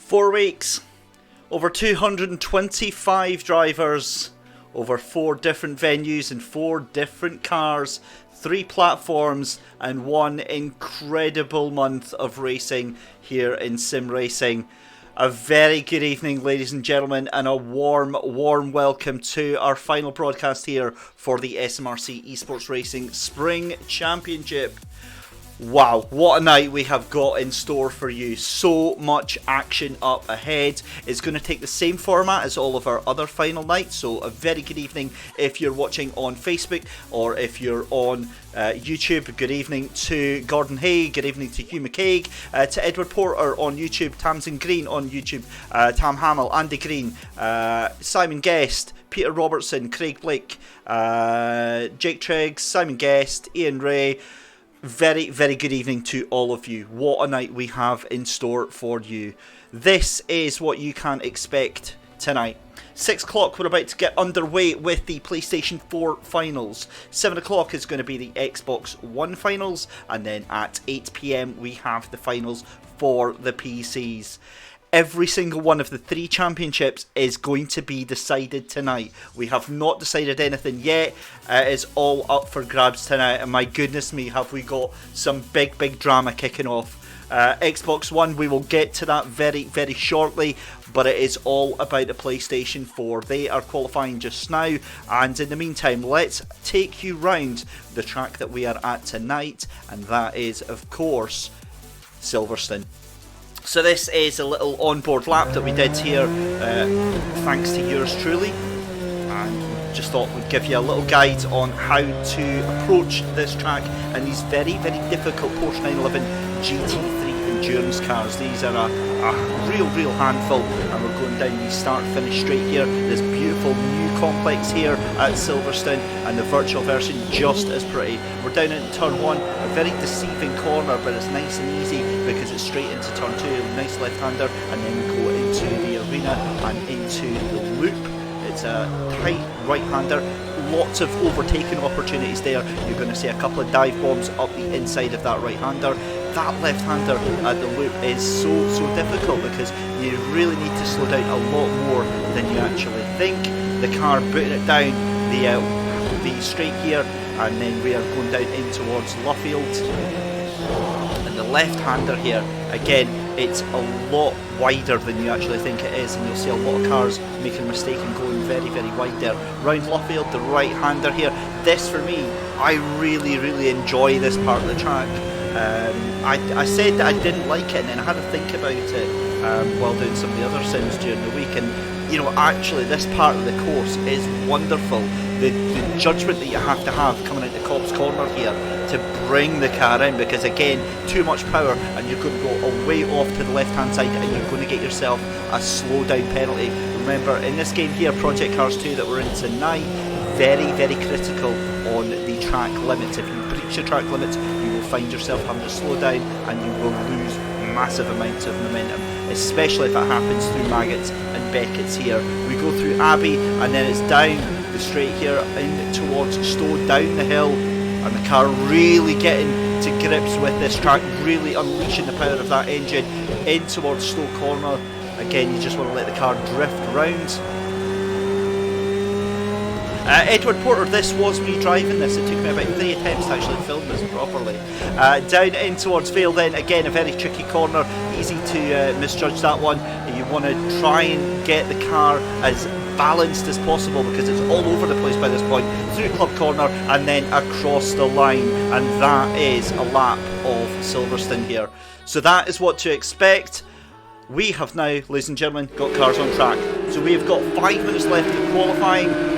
4 weeks, over 225 drivers, over 4 different venues and 4 different cars, 3 platforms and 1 incredible month of racing here in sim racing. A very good evening, ladies and gentlemen, and a warm welcome to our final broadcast here for the SMRC eSports Racing Spring Championship. Wow, what a night we have got in store for you. So much action up ahead. It's going to take the same format as all of our other final nights, so a very good evening if you're watching on Facebook or if you're on YouTube. Good evening to Gordon Hay, good evening to Hugh McCaig, to Edward Porter on YouTube, Tamsin Green on YouTube, Tam Hamill, Andy Green, Simon Guest, Peter Robertson, Craig Blake, Jake Triggs, Simon Guest, Ian Ray. Very good evening to all of you. What a night we have in store for you. This is what you can expect tonight. 6 o'clock, we're about to get underway with the PlayStation 4 finals. 7 o'clock is going to be the Xbox One finals. And then at 8 PM we have the finals for the PCs. Every single one of the 3 championships is going to be decided tonight. We have not decided anything yet. It's all up for grabs tonight. And my goodness me, have we got some big drama kicking off. Xbox One, we will get to that very shortly. But it is all about the PlayStation 4. They are qualifying just now. And in the meantime, let's take you round the track that we are at tonight. And that is, of course, Silverstone. So this is a little onboard lap that we did here, thanks to yours truly, and just thought we'd give you a little guide on how to approach this track and these very difficult Porsche 911 GT3 endurance cars. These are a real handful, and we're going down the start-finish straight here. This beautiful new complex here at Silverstone, and the virtual version just as pretty. We're down into turn 1, a very deceiving corner, but it's nice and easy because it's straight into turn 2, nice left-hander, and then we go into the arena and into the loop. It's a tight right-hander, lots of overtaking opportunities there. You're going to see a couple of dive bombs up the inside of that right-hander. That left-hander at the loop is so difficult because you really need to slow down a lot more than you actually think. The car booting it down the straight here, and then we are going down in towards Luffield. And the left-hander here, again, it's a lot wider than you actually think it is, and you'll see a lot of cars making a mistake and going very wide there. Round Luffield, the right-hander here. This, for me, I really enjoy this part of the track. I said that I didn't like it, and then I had to think about it while doing some of the other sims during the week, and you know, actually this part of the course is wonderful. The judgment that you have to have coming out the Cobb's Corner here to bring the car in, because again, too much power and you're going to go way off to the left hand side and you're going to get yourself a slow down penalty. Remember, in this game here, Project Cars 2 that we're in tonight, very critical on the track limits. If you breach your track limits, you will find yourself having to slow down and you will lose massive amounts of momentum, especially if it happens through Maggots and Beckett's here. We go through Abbey and then it's down the straight here in towards Stowe, down the hill, and the car really getting to grips with this track, really unleashing the power of that engine in towards Stowe Corner. Again, you just want to let the car drift round. Edward Porter, this was me driving this. It took me about 3 attempts to actually film this properly. Down in towards Vale then, again a very tricky corner, easy to misjudge that one. You want to try and get the car as balanced as possible because it's all over the place by this point. Through Club Corner and then across the line, and that is a lap of Silverstone here. So that is what to expect. We have now, ladies and gentlemen, got cars on track. So we have got 5 minutes left of qualifying.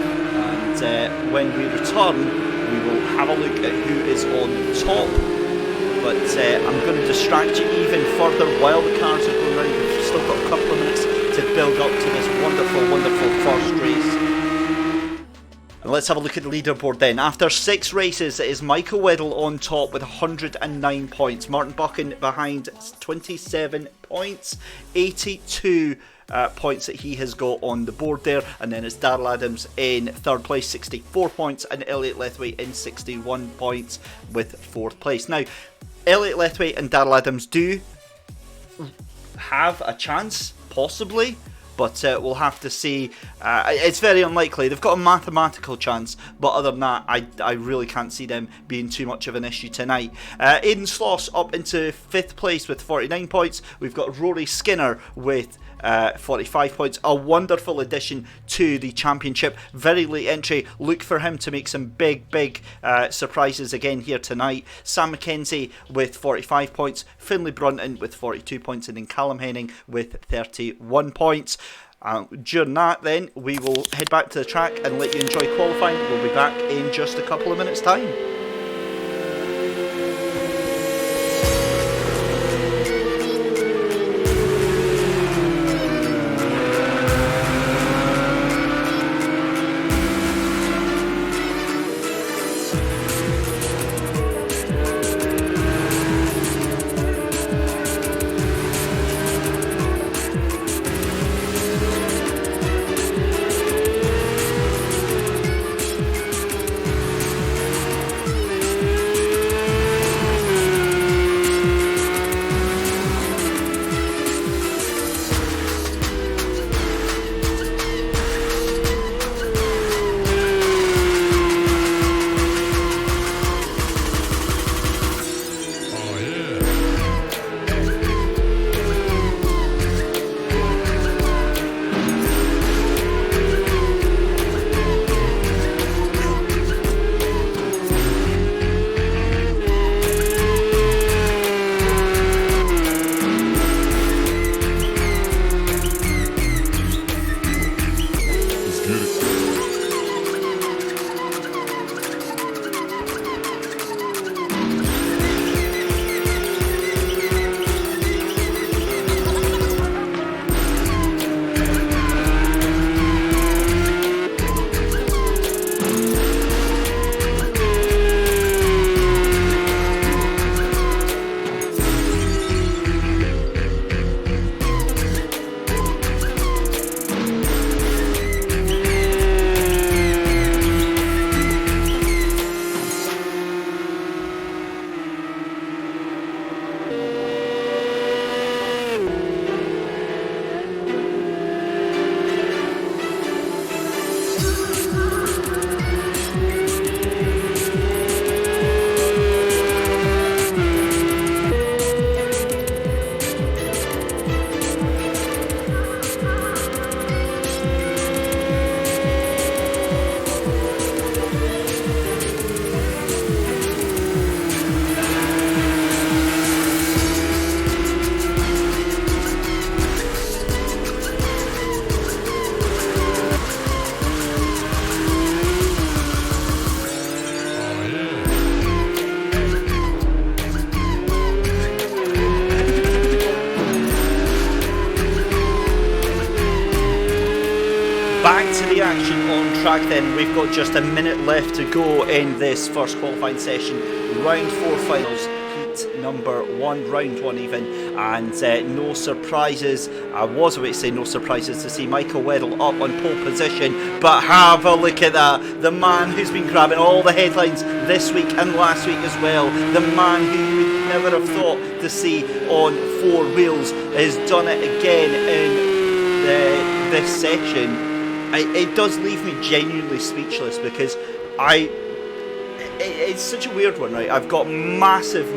And when we return, we will have a look at who is on top. But I'm going to distract you even further while the cars are going around. We've still got a couple of minutes to build up to this wonderful first race. And let's have a look at the leaderboard then. After 6 races, it is Michael Weddle on top with 109 points. Martin Buchan behind 27 points. 82 points that he has got on the board there, and then it's Darrell Adams in 3rd place, 64 points, and Elliot Lethway in 61 points with 4th place. Now, Elliot Lethway and Darrell Adams do have a chance possibly. But we'll have to see. It's very unlikely. They've got a mathematical chance, but other than that, I really can't see them being too much of an issue tonight. Aidan Sloss up into 5th place with 49 points. We've got Rory Skinner with 45 points. A wonderful addition to the championship. Very late entry. Look for him to make some big surprises again here tonight. Sam McKenzie with 45 points. Finlay Brunton with 42 points. And then Callum Henning with 31 points. During that, then, we will head back to the track and let you enjoy qualifying. We'll be back in just a couple of minutes' time. Then we've got just a minute left to go in this first qualifying session. Round 4 finals, heat number 1, round 1 even, and no surprises. I was about to say no surprises to see Michael Weddle up on pole position, but have a look at that. The man who's been grabbing all the headlines this week and last week as well. The man who you would never have thought to see on 4 wheels has done it again in this session. It does leave me genuinely speechless because it's such a weird one, right? I've got massive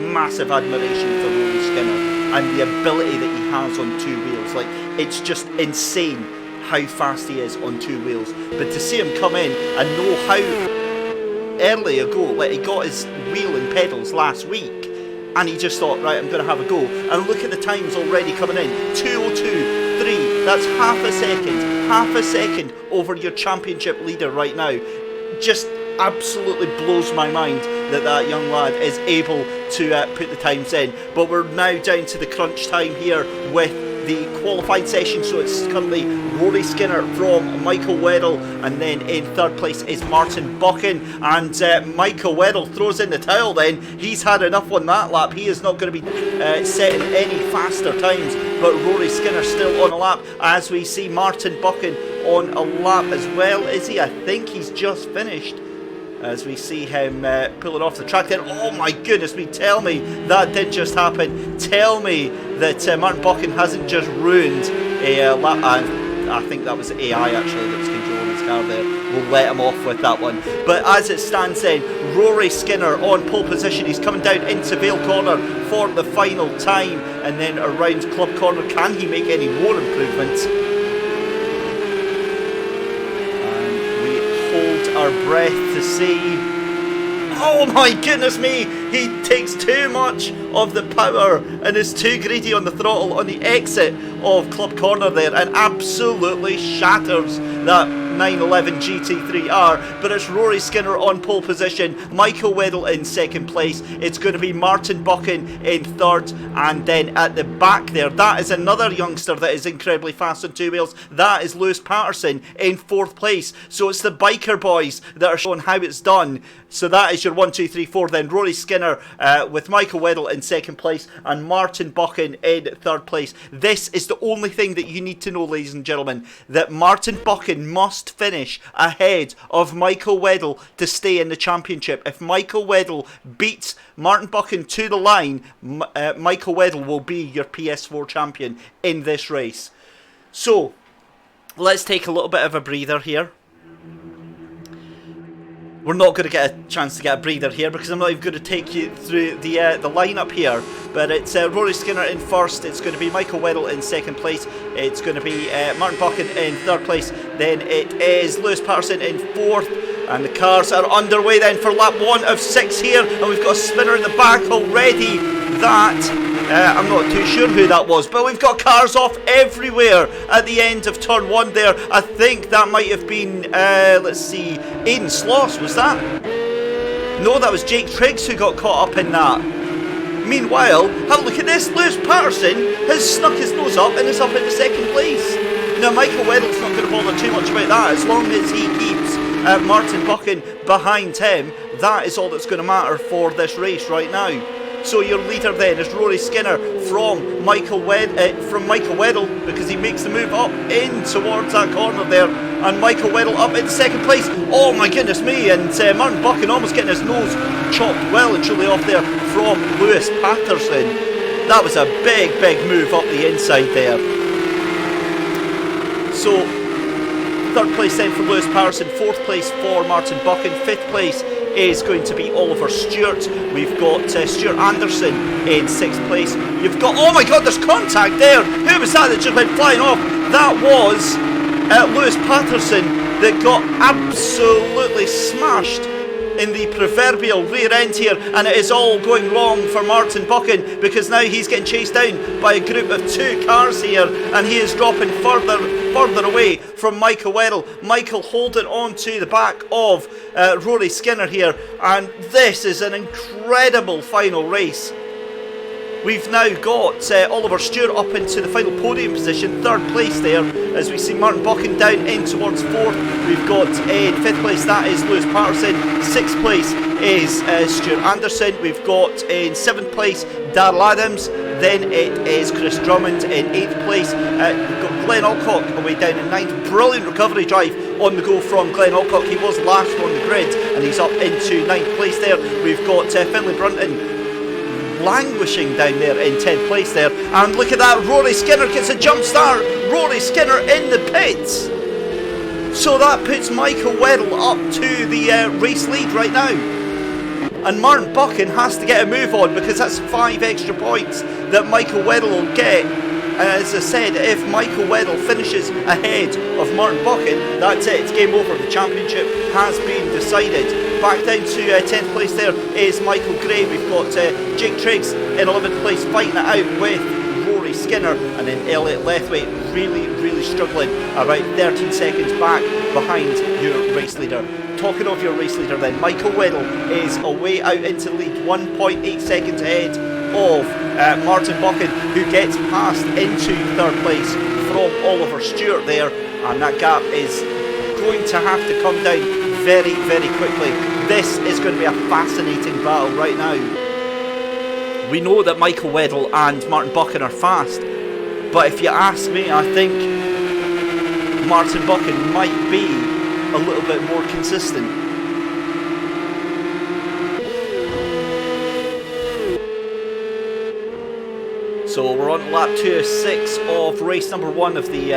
admiration for Rory Skinner and the ability that he has on 2 wheels. Like, it's just insane how fast he is on 2 wheels. But to see him come in and know how early ago, like, he got his wheel and pedals last week, and he just thought, right, I'm going to have a go. And look at the times already coming in. 2:02.3. That's half a second over your championship leader right now. Just absolutely blows my mind that young lad is able to put the times in. But we're now down to the crunch time here with the qualified session, so it's currently Rory Skinner from Michael Weddle, and then in 3rd place is Martin Buchan, and Michael Weddle throws in the towel then. He's had enough on that lap. He is not going to be setting any faster times, but Rory Skinner still on a lap, as we see Martin Buchan on a lap as well. Is he? I think he's just finished, as we see him pulling off the track there. Oh my goodness me, tell me that didn't just happen. Tell me that Martin Buchan hasn't just ruined I think that was AI actually that was controlling his car there. We'll let him off with that one. But as it stands then, Rory Skinner on pole position. He's coming down into Vale Corner for the final time, and then around Club Corner. Can he make any more improvements? And we hold our breath to see. Oh my goodness me! He takes too much of the power and is too greedy on the throttle on the exit of Club Corner there, and absolutely shatters that 911 GT3R. But it's Rory Skinner on pole position, Michael Weddle in second place. It's going to be Martin Buchan in third, and then at the back there, that is another youngster that is incredibly fast on two wheels. That is Lewis Patterson in fourth place. So it's the biker boys that are showing how it's done. So that is your 1, 2, 3, 4. Then Rory Skinner with Michael Weddle in second place and Martin Buchan in third place. This is the only thing that you need to know, ladies and gentlemen, that Martin Buchan must finish ahead of Michael Weddle to stay in the championship. If Michael Weddle beats Martin Buchan to the line, Michael Weddle will be your PS4 champion in this race. So let's take a little bit of a breather here. We're not going to get a chance to get a breather here because I'm not even going to take you through the lineup here. But it's Rory Skinner in first. It's going to be Michael Weddle in second place. It's going to be Martin Buchan in third place. Then it is Lewis Patterson in fourth. And the cars are underway then for lap 1 of 6 here. And we've got a spinner in the back already. I'm not too sure who that was, but we've got cars off everywhere at the end of turn 1 there. I think that might have been, let's see, Aidan Sloss, was that? No, that was Jake Triggs who got caught up in that. Meanwhile, have a look at this. Lewis Patterson has snuck his nose up and is up into second place. Now, Michael Weddle's not going to bother too much about that. As long as he keeps Martin Buchan behind him, that is all that's going to matter for this race right now. So your leader then is Rory Skinner from Michael Weddle, because he makes the move up in towards that corner there, and Michael Weddle up in second place. Oh my goodness me, and Martin Buchan almost getting his nose chopped well and truly off there from Lewis Patterson. That was a big move up the inside there. So third place then for Lewis Patterson, fourth place for Martin Buchan, fifth place is going to be Oliver Stewart. We've got Stuart Anderson in sixth place. You've got, oh my god, there's contact there. Who was that just went flying off? That was Lewis Patterson that got absolutely smashed in the proverbial rear end here, and it is all going wrong for Martin Buchan because now he's getting chased down by a group of 2 cars here, and he is dropping further away from Michael Weddle. Michael holding on to the back of Rory Skinner here, and this is an incredible final race. We've now got Oliver Stewart up into the final podium position, third place there, as we see Martin Buchan down in towards fourth. We've got in fifth place, that is Lewis Patterson. Sixth place is Stuart Anderson. We've got in seventh place Darrell Adams. Then it is Chris Drummond in 8th place. We've got Glenn Alcock away down in 9th. Brilliant recovery drive on the go from Glenn Alcock. He was last on the grid and he's up into 9th place there. We've got Finlay Brunton languishing down there in 10th place there. And look at that, Rory Skinner gets a jump start. Rory Skinner in the pits. So that puts Michael Weddle up to the race lead right now. And Martin Buchan has to get a move on because that's 5 extra points that Michael Weddle will get. And as I said, if Michael Weddle finishes ahead of Martin Buchan, that's it, it's game over. The championship has been decided. Back down to 10th place there is Michael Gray. We've got Jake Triggs in 11th place fighting it out with Rory Skinner, and then Elliot Lethwaite really struggling, around 13 seconds back behind your race leader. Talking of your race leader then, Michael Weddle is away out into the lead, 1.8 seconds ahead of Martin Buchan, who gets passed into third place from Oliver Stewart there, and that gap is going to have to come down very quickly. This is going to be a fascinating battle right now. We know that Michael Weddle and Martin Buchan are fast, but if you ask me, I think Martin Buchan might be a little bit more consistent. So we're on lap 2 of 6 of race number 1 of the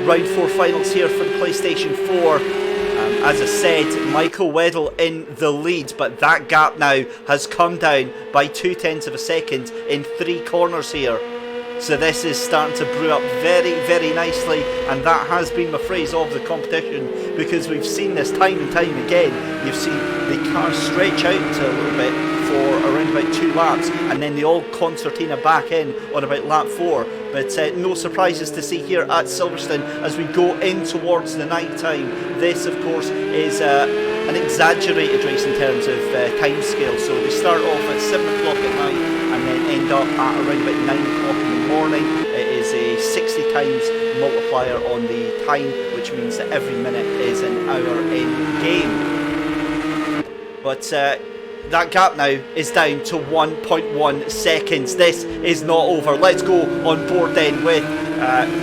round 4 finals here for the PlayStation 4. As I said, Michael Weddle in the lead, but that gap now has come down by 0.2 of a second in 3 corners here. So this is starting to brew up very, very nicely, and that has been my phrase of the competition, because we've seen this time and time again. You've seen the cars stretch out a little bit for around about 2 laps, and then they all concertina back in on about lap 4. But no surprises to see here at Silverstone as we go in towards the night time. This, of course, is an exaggerated race in terms of time scale. So they start off at 7 o'clock at night and then end up at around about 9 o'clock in the morning. It is a 60 times multiplier on the time, which means that every minute is an hour in game. But that gap now is down to 1.1 seconds. This is not over. Let's go on board then with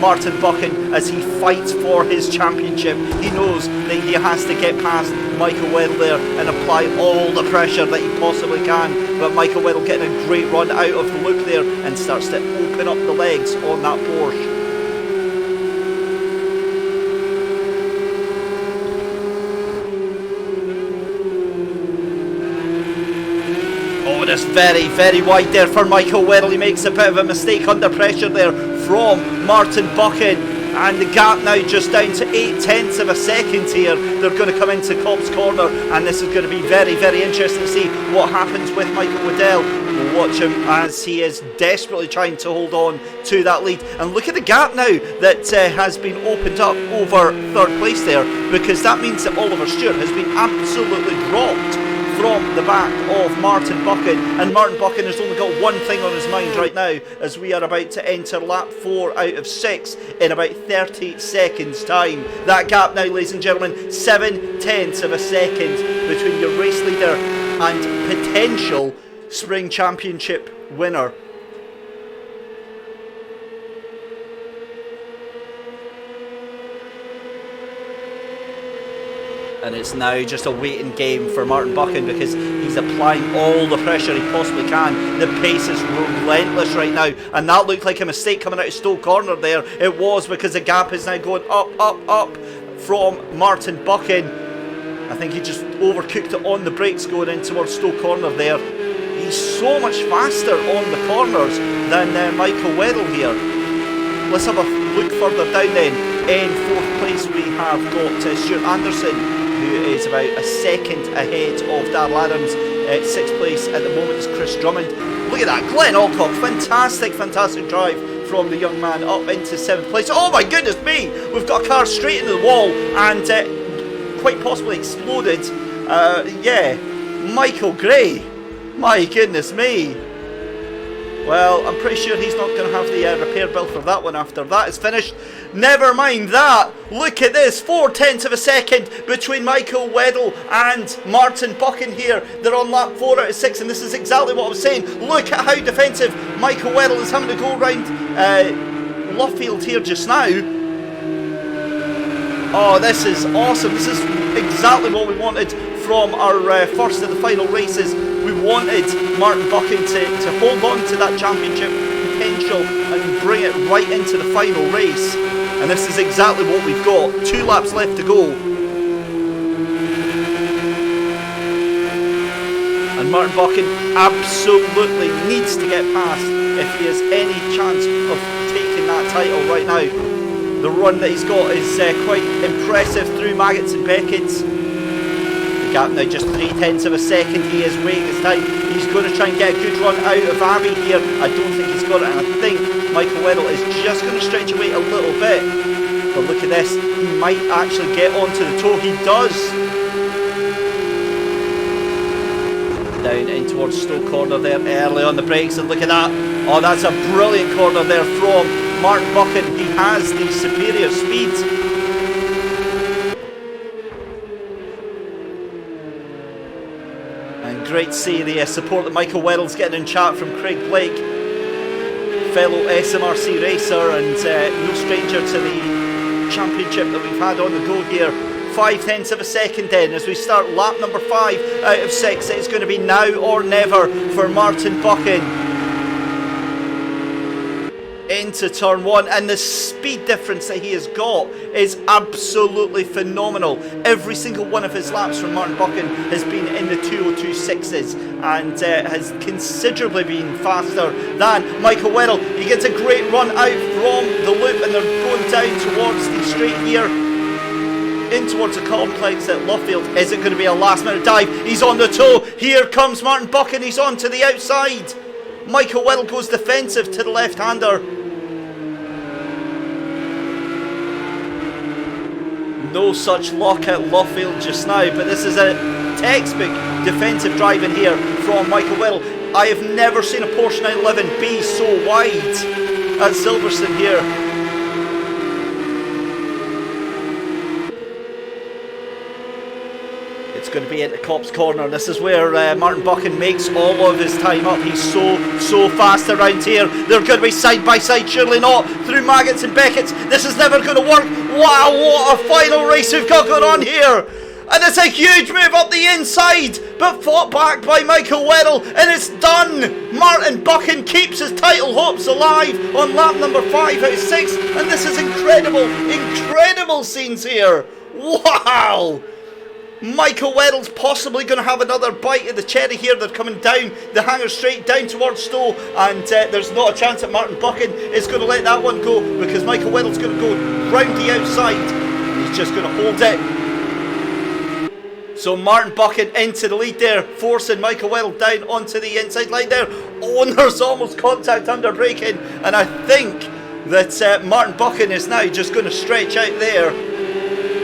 Martin Buchan as he fights for his championship. He knows that he has to get past Michael Weddle there and apply all the pressure that he possibly can. But Michael Weddle getting a great run out of the loop there and starts to open up the legs on that Porsche. Just very, very wide there for Michael Weddle. He makes a bit of a mistake under pressure there from Martin Buchan, and the gap now just down to 0.8 of a second here. They're going to come into Cobb's corner, and this is going to be very, very interesting to see what happens with Michael Weddle. We'll watch him as he is desperately trying to hold on to that lead. And look at the gap now that has been opened up over 3rd place there, because that means that Oliver Stewart has been absolutely dropped from the back of Martin Buchan, and Martin Buchan has only got one thing on his mind right now as we are about to enter lap 4 out of 6 in about 30 seconds time. That gap now, ladies and gentlemen, 0.7 of a second between your race leader and potential Spring Championship winner. And it's now just a waiting game for Martin Buchan, because he's applying all the pressure he possibly can. The pace is relentless right now, and that looked like a mistake coming out of Stowe Corner there. It was, because the gap is now going up, up, up from Martin Buchan. I think he just overcooked it on the brakes going in towards Stowe Corner there. He's so much faster on the corners than Michael Weddle here. Let's have a look further down then. In 4th place we have got Stuart Anderson, who is about a second ahead of Darrell Adams. 6th place at the moment is Chris Drummond. Look at that, Glenn Alcock, fantastic, fantastic drive from the young man up into 7th place. Oh my goodness me, we've got a car straight into the wall and quite possibly exploded. Yeah, Michael Gray, my goodness me. Well, I'm pretty sure he's not going to have the repair bill for that one after that is finished. Never mind that. Look at this. 0.4 of a second between Michael Weddle and Martin Buchan here. They're on lap 4 out of 6, and this is exactly what I was saying. Look at how defensive Michael Weddle is having to go around Luffield here just now. Oh, this is awesome. This is exactly what we wanted from our first of the final races. We wanted Martin Buchan to hold on to that championship potential and bring it right into the final race. And this is exactly what we've got. 2 laps left to go. And Martin Buchan absolutely needs to get past if he has any chance of taking that title right now. The run that he's got is quite impressive through Maggots and Beckett's. The gap now just 0.3 of a second. He is waiting his time. He's going to try and get a good run out of Abbey here. I don't think he's got it, and I think Michael Weddle is just going to stretch away a little bit. But look at this, he might actually get onto the toe. He does. Down in towards Stowe Corner there, early on the brakes, and look at that. Oh, that's a brilliant corner there from Martin Buchan. He has the superior speed. Great to see the support that Michael Weddle's getting in chat from Craig Blake, fellow SMRC racer and no stranger to the championship that we've had on the go here. 0.5 of a second then as we start lap number 5 out of 6. It's going to be now or never for Martin Buchan. into turn 1, and the speed difference that he has got is absolutely phenomenal. Every single one of his laps from Martin Buchan has been in the 202.6s and has considerably been faster than Michael Weddle. He gets a great run out from the loop, and they're going down towards the straight here, in towards the complex at Luffield. Is it going to be a last minute dive? He's on the toe. Here comes Martin Buchan. He's on to the outside. Michael Weddle goes defensive to the left-hander. No such luck at Luffield just now, but this is a textbook defensive drive in here from Michael Weddle. I have never seen a Porsche 911 be so wide at Silverstone here. It's going to be into Copse Corner. This is where Martin Buchan makes all of his time up. He's so fast around here. They're going to be side by side, surely not, through Maggotts and Beckett's. This is never going to work. Wow, what a final race we've got going on here. And it's a huge move up the inside, but fought back by Michael Weddle, and it's done. Martin Buchan keeps his title hopes alive on lap number 5 out of 6, and this is incredible scenes here. Wow. Michael Weddle's possibly going to have another bite of the cherry here. They're coming down the hanger straight down towards Stowe, and there's not a chance that Martin Buchan is going to let that one go, because Michael Weddle's going to go round the outside. He's just going to hold it. So Martin Buchan into the lead there, forcing Michael Weddle down onto the inside line there. Oh, and there's almost contact under braking, and I think that Martin Buchan is now just going to stretch out there.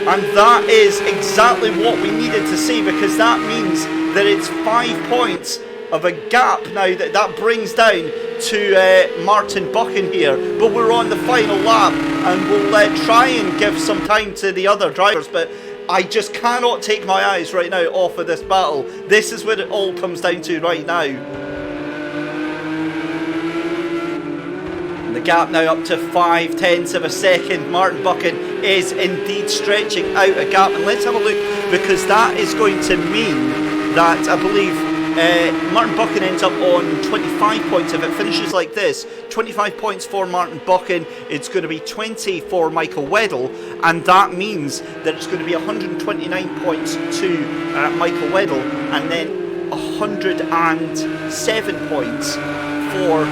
And that is exactly what we needed to see, because that means that it's 5 points of a gap now that brings down to Martin Buchan here. But we're on the final lap, and we'll try and give some time to the other drivers, but I just cannot take my eyes right now off of this battle. This is what it all comes down to right now. The gap now up to 5/10 of a second. Martin Buchan is indeed stretching out a gap, and let's have a look, because that is going to mean that I believe Martin Buchan ends up on 25 points if it finishes like this. 25 points for Martin Buchan. It's going to be 20 for Michael Weddle, and that means that it's going to be 129 points to Michael Weddle, and then 107 points for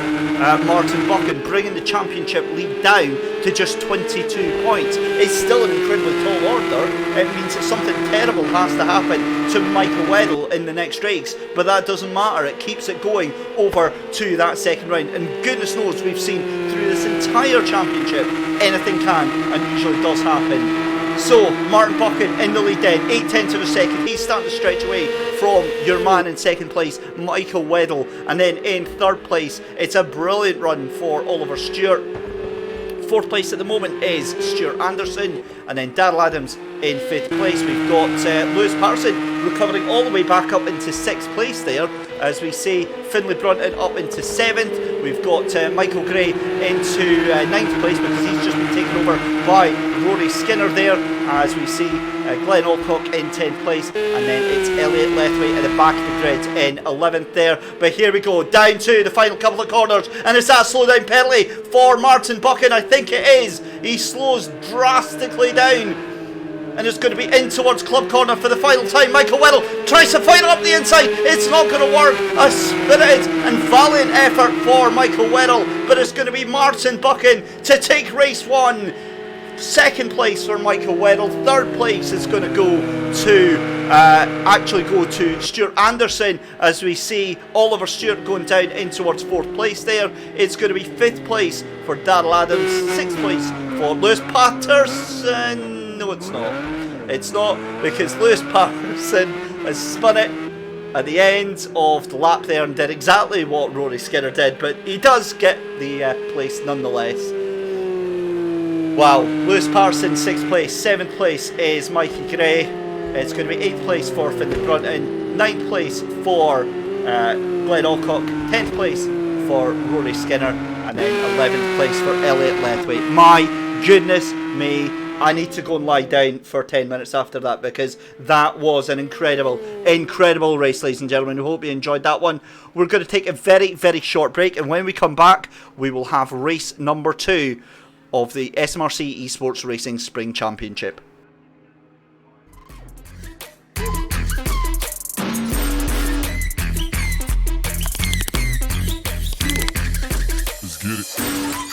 Martin Buchan, bringing the championship lead down to just 22 points. It's still an incredibly tall order. It means that something terrible has to happen to Michael Weddle in the next race, but that doesn't matter. It keeps it going over to that second round, and goodness knows we've seen through this entire championship anything can and usually does happen. So Martin Buchan in the lead then, 8/10 of a second. He's starting to stretch away from your man in second place, Michael Weddle, and then in third place it's a brilliant run for Oliver Stewart. Fourth place at the moment is Stuart Anderson, and then Daryl Adams in fifth place. We've got Lewis Patterson recovering all the way back up into sixth place there, as we see Finlay Brunton up into seventh. We've got Michael Gray into ninth place, because he's just been taken over by Rory Skinner there, as we see Glenn Alcock in 10th place, and then it's Elliot Lethway at the back of the grid in 11th there. But here we go, down to the final couple of corners, and it's that slow down penalty for Martin Buchan. I think it is. He slows drastically down, and it's going to be in towards Club Corner for the final time. Michael Weddle tries to fight up the inside. It's not going to work. A spirited and valiant effort for Michael Weddle, but it's going to be Martin Buchan to take race one. Second place for Michael Weddle. Third place is going to go to Stuart Anderson, as we see Oliver Stewart going down in towards fourth place there. It's going to be fifth place for Daryl Adams, sixth place for Lewis Patterson. No, it's not. It's not, because Lewis Patterson has spun it at the end of the lap there and did exactly what Rory Skinner did, but he does get the place nonetheless. Wow, Lewis Patterson 6th place, 7th place is Mikey Gray. It's going to be 8th place for Finlay Brunton, 9th place for Glenn Alcock, 10th place for Rory Skinner, and then 11th place for Elliot Lethway. My goodness me I need to go and lie down for 10 minutes after that, because that was an incredible race, ladies and gentlemen. We hope you enjoyed that one. We're going to take a very, very short break, and when we come back, we will have race number 2 of the SMRC eSports Racing Spring Championship. Let's get it.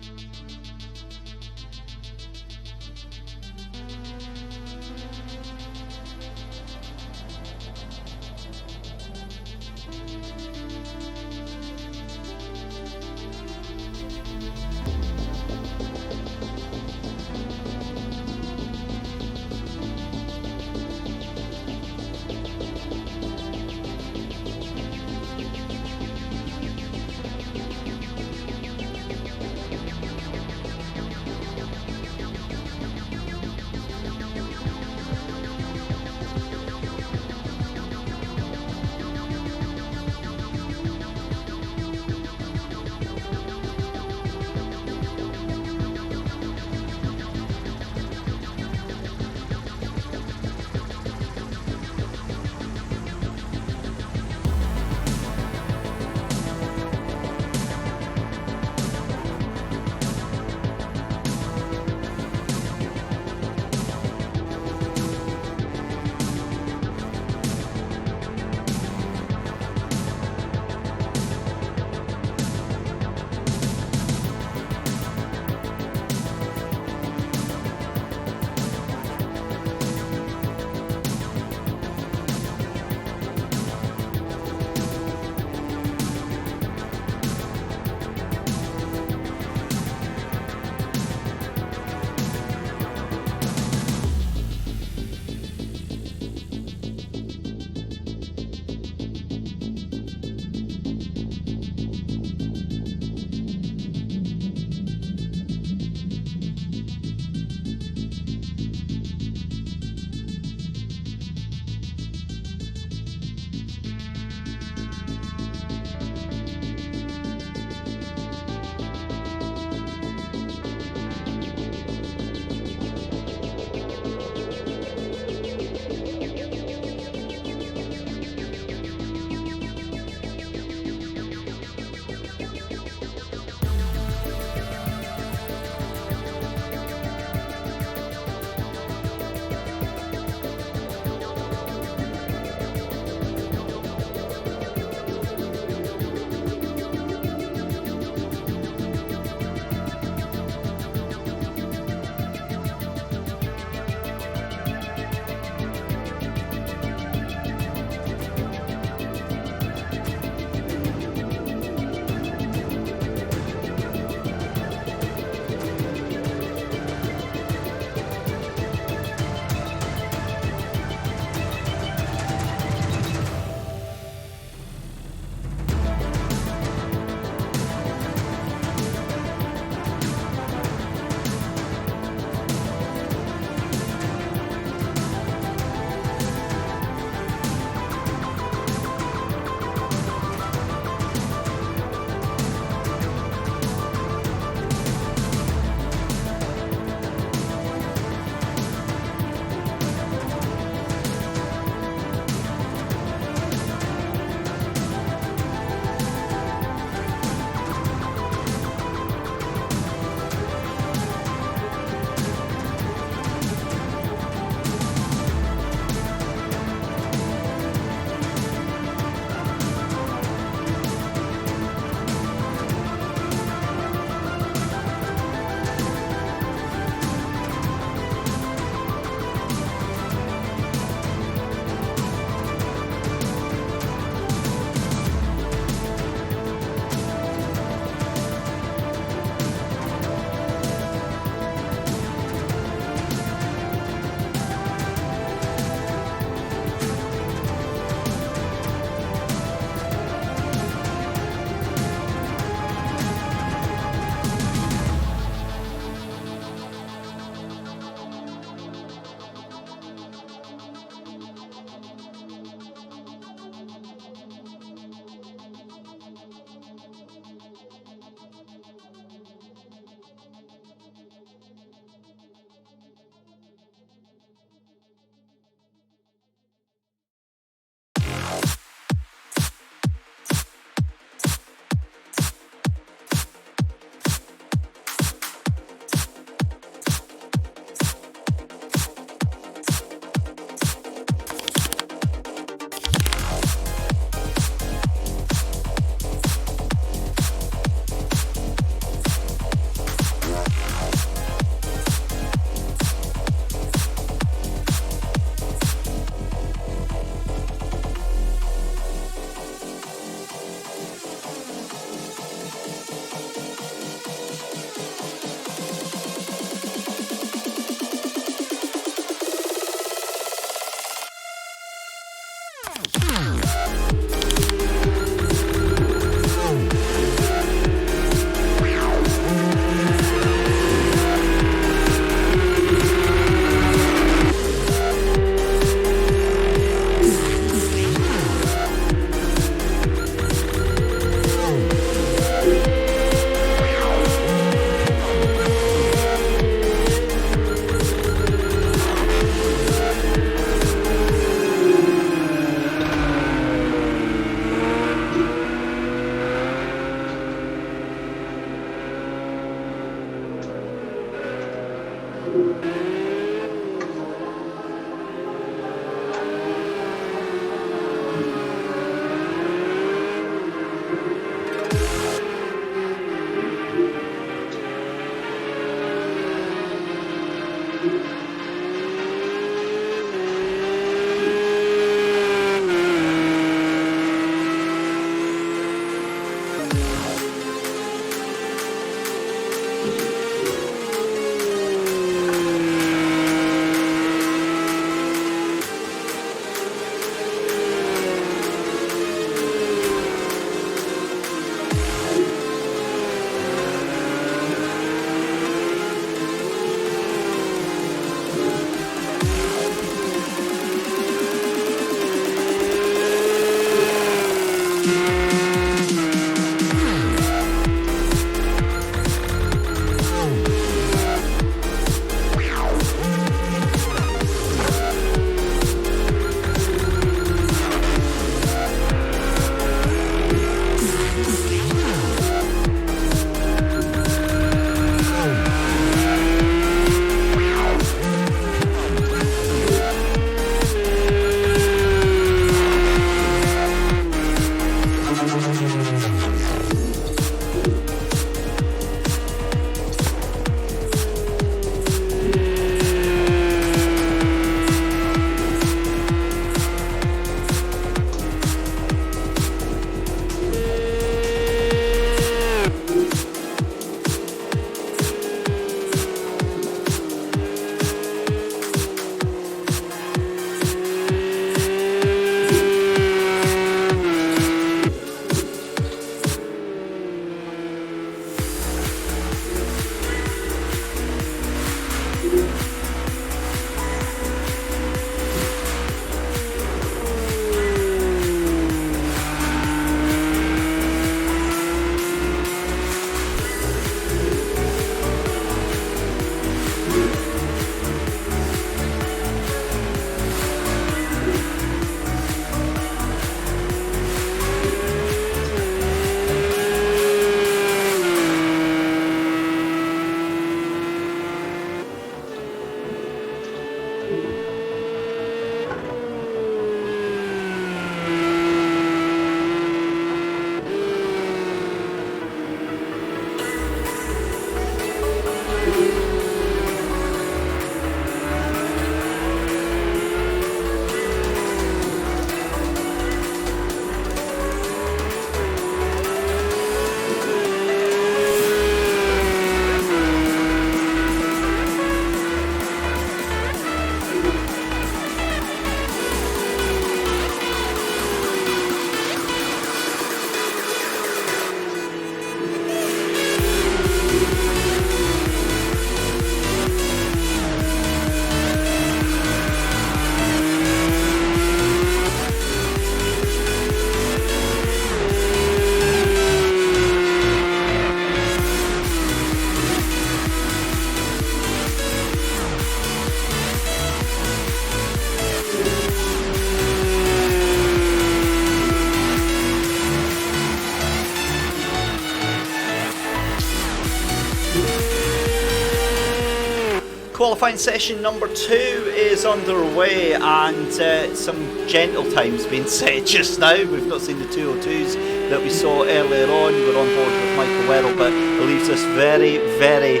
Qualifying session number 2 is underway, and some gentle times being set just now. We've not seen the 202s that we saw earlier on. We're on board with Michael Werrell, but it leaves us very, very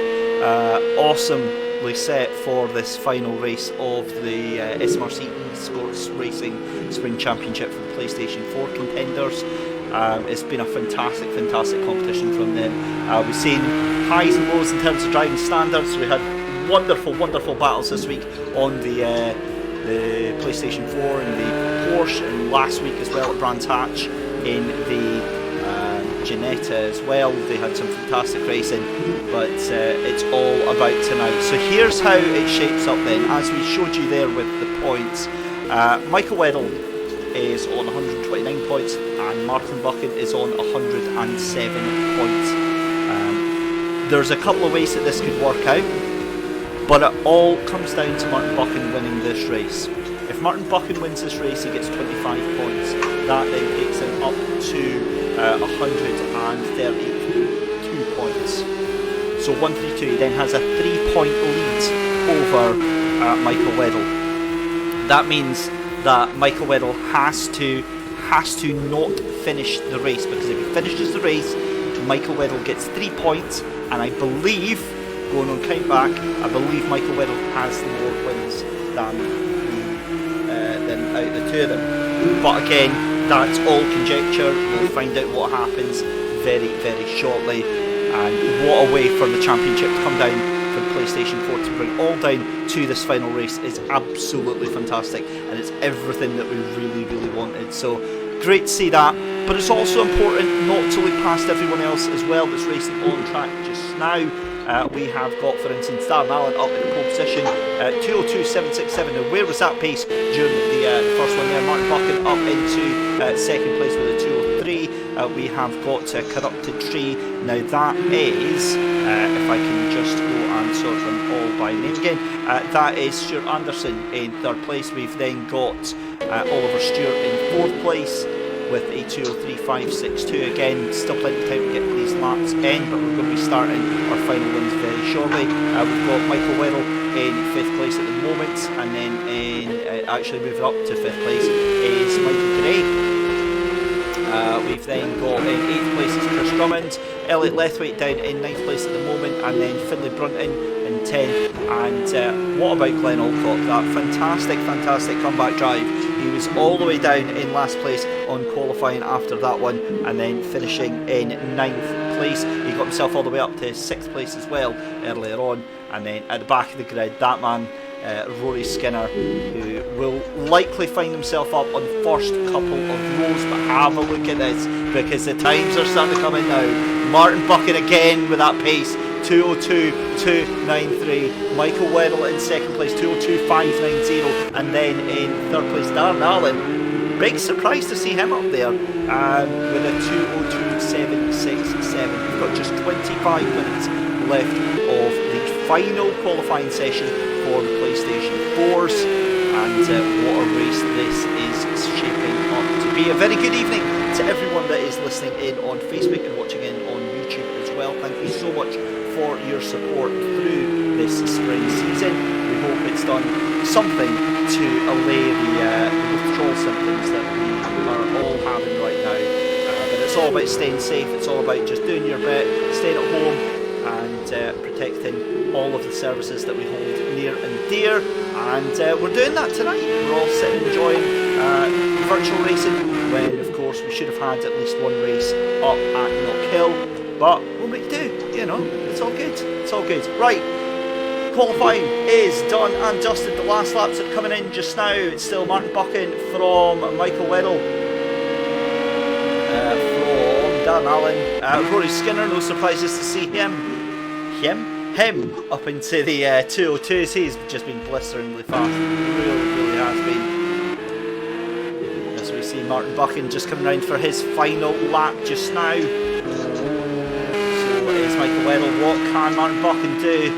awesomely set for this final race of the SMRC eSports Racing Spring Championship for the PlayStation 4 contenders. It's been a fantastic competition from them. We've seen highs and lows in terms of driving standards. We had wonderful battles this week on the the PlayStation 4 and the Porsche, and last week as well at Brands Hatch in the Ginetta as well. They had some fantastic racing, but it's all about tonight. So here's how it shapes up then, as we showed you there with the points. Michael Weddle is on 129 points and Martin Buchan is on 107 points. There's a couple of ways that this could work out, but it all comes down to Martin Buchan winning this race. If Martin Buchan wins this race, he gets 25 points. That then takes him up to 132 points. So 132, he then has a 3-point lead over Michael Weddle. That means that Michael Weddle has to not finish the race, because if he finishes the race, Michael Weddle gets 3 points, and I believe, going on count back, I believe Michael Weddle has more wins than out of the two of them. But again, that's all conjecture. We'll find out what happens very, very shortly. And what a way for the championship to come down for the PlayStation 4 to bring all down to this final race is absolutely fantastic, and it's everything that we really, really wanted. So great to see that, but it's also important not to look past everyone else as well that's racing on track just now. We have got, for instance, Darren Allen up in pole position, 2:02.767. Now, where was that pace during the first one there? Martin Buchan up into second place with a 2:03. We have got Corrupted Tree. Now that is, if I can just go and sort them all by name again, that is Stuart Anderson in third place. We've then got Oliver Stewart in fourth place with a 2:03.562. Again, still plenty of time to get these laps in, but we're going to be starting our final ones very shortly. We've got Michael Weddle in 5th place at the moment, and then actually moving up to 5th place is Michael Gray. We've then got in 8th place is Chris Drummond, Elliot Lethwaite down in 9th place at the moment, and then Finlay Brunton in 10th. And what about Glenn Alcock? That fantastic comeback drive. He was all the way down in last place on qualifying after that one, and then finishing in 9th place. He got himself all the way up to 6th place as well earlier on, and then at the back of the grid, that man, Rory Skinner, who will likely find himself up on the first couple of rows. But have a look at this, because the times are starting to come in now. Martin Buchan again with that pace, 2:02.293. Michael Weddle in second place, 2:02.590, and then in third place Darren Allen. Big surprise to see him up there with a 2:02.767. We've got just 25 minutes left of the final qualifying session for the PlayStation 4s, and what a race this is shaping up to be. A very good evening to everyone that is listening in on Facebook and watching in on YouTube as well. Thank you so much for your support through this spring season. We hope it's done something to allay the withdrawal symptoms that we are all having right now. But it's all about staying safe. It's all about just doing your bit, staying at home, and protecting all of the services that we hold near and dear. And we're doing that tonight. We're all sitting enjoying virtual racing, when of course we should have had at least one race up at Knock Hill, but we'll make do, you know. It's all good, it's all good. Right, qualifying is done and dusted. The last laps are coming in just now. It's still Martin Buchan from Michael Weddle, from Dan Allen, Rory Skinner, no surprises to see him up into the 2:02s. He's just been blisteringly fast, really has been. As we see Martin Buchan just coming round for his final lap just now. So it is Michael Weddle. What can Martin Buchan do?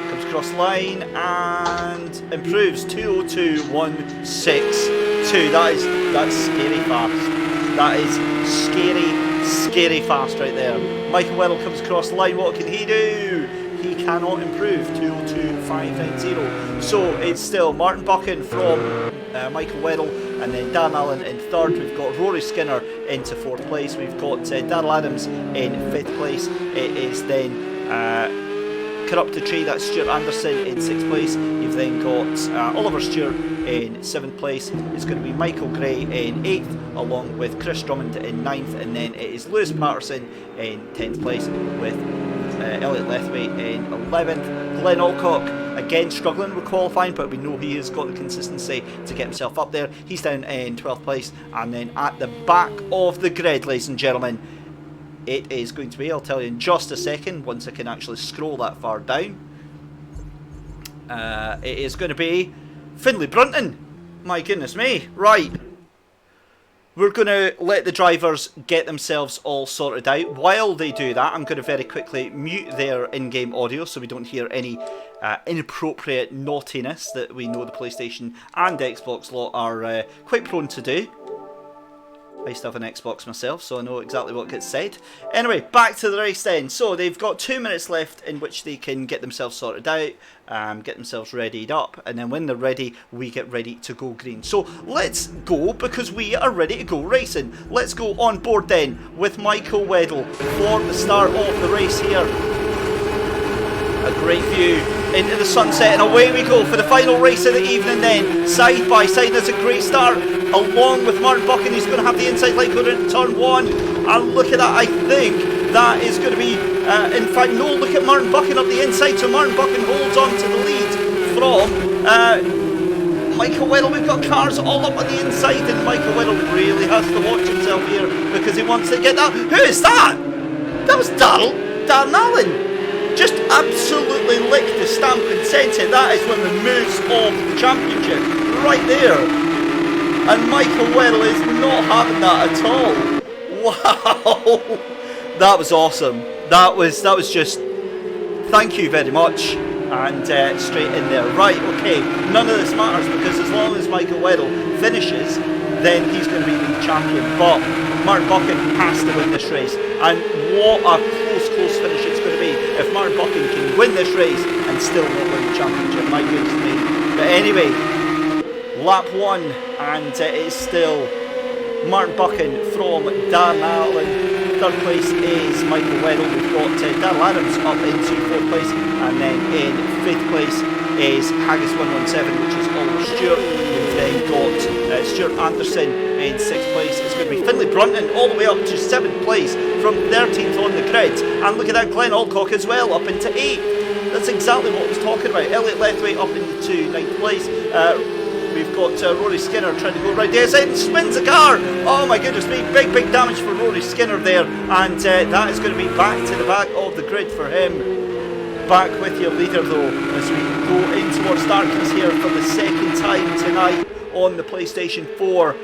Comes across the line and improves, 2:02.162. That's scary fast. That is scary fast right there. Michael Weddle comes across the line. What can he do? He cannot improve, 2:02.590. So it's still Martin Buchan from Michael Weddle, and then Dan Allen in third. We've got Rory Skinner into fourth place. We've got Daryl Adams in fifth place. It is then Corrupted Tree, that's Stuart Anderson in sixth place. You've then got Oliver Stewart in seventh place. It's going to be Michael Gray in eighth, along with Chris Drummond in ninth, and then it is Lewis Patterson in 10th place with Elliot Lethwaite in 11th. Glenn Alcock again struggling with qualifying, but we know he has got the consistency to get himself up there. He's down in 12th place, and then at the back of the grid, ladies and gentlemen, it is going to be, I'll tell you in just a second, once I can actually scroll that far down. It is going to be Finlay Brunton. My goodness me. Right. We're going to let the drivers get themselves all sorted out. While they do that, I'm going to very quickly mute their in-game audio so we don't hear any inappropriate naughtiness that we know the PlayStation and Xbox lot are quite prone to do. I used to have an Xbox myself, so I know exactly what gets said. Anyway, back to the race then. So they've got 2 minutes left in which they can get themselves sorted out, get themselves readied up, and then when they're ready, we get ready to go green. So let's go, because we are ready to go racing. Let's go on board then with Michael Weddle for the start of the race here. A great view into the sunset, and away we go for the final race of the evening then. Side by side, that's a great start, along with Martin Buchan. He's going to have the inside light going into turn 1, and look at that, I think that is going to be, in fact, no, look at Martin Buchan up the inside, so Martin Buchan holds on to the lead from Michael Weddle. We've got cars all up on the inside, and Michael Weddle really has to watch himself here, because he wants to get that. Who is that? That was Darren Allen. Just absolutely licked the stamp and sent it. That is one of the moves of the championship, right there. And Michael Weddle is not having that at all. Wow, that was awesome. That was just, thank you very much, and straight in there. Right, okay, none of this matters, because as long as Michael Weddle finishes, then he's going to be the champion. But Martin Buchan has to win this race, and what a close finish it's going to be if Martin Buchan can win this race and still not win the championship. My goodness me. But anyway, lap 1, and it is still Martin Buchan from Darren Allen. 3rd place is Michael Weddle. We've got Darrell Adams up into 4th place, and then in 5th place is Haggis 117, which is Oliver Stewart. We've then got Stuart Anderson in 6th place. It's going to be Finlay Brunton all the way up to 7th place from 13th on the grid. And look at that, Glenn Alcock as well up into 8th. That's exactly what I was talking about. Elliot Lethway up into 9th place. We've got Rory Skinner trying to go right there, and spins the car. Oh my goodness me, big damage for Rory Skinner there, and that is going to be back to the back of the grid for him. Back with your leader though, as we go in towards darkness here for the 2nd time tonight on the PlayStation 4.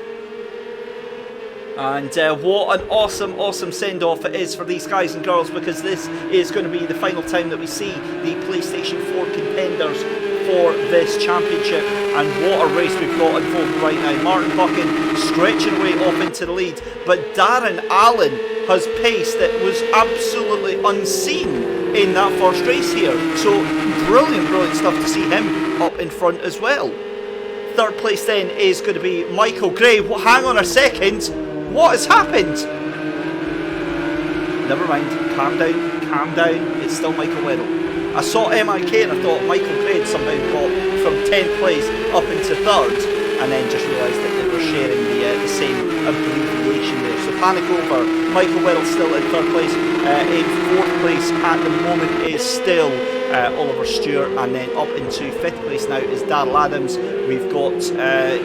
And what an awesome send-off it is for these guys and girls, because this is going to be the final time that we see the PlayStation 4 contenders for this championship. And what a race we've got unfolding right now. Martin Buchan stretching away off into the lead, but Darren Allen has pace that was absolutely unseen in that first race here. So brilliant stuff to see him up in front as well. 3rd place then is going to be Michael Gray. Well, hang on a second, what has happened? Never mind, calm down, it's still Michael Weddle. I saw MIK and I thought Michael Gray had somehow got from 10th place up into 3rd, and then just realised that they were sharing the same abbreviation there. So panic over. Michael Weddle still in 3rd place. In 4th place at the moment is still Oliver Stewart, and then up into 5th place now is Darrell Adams. We've got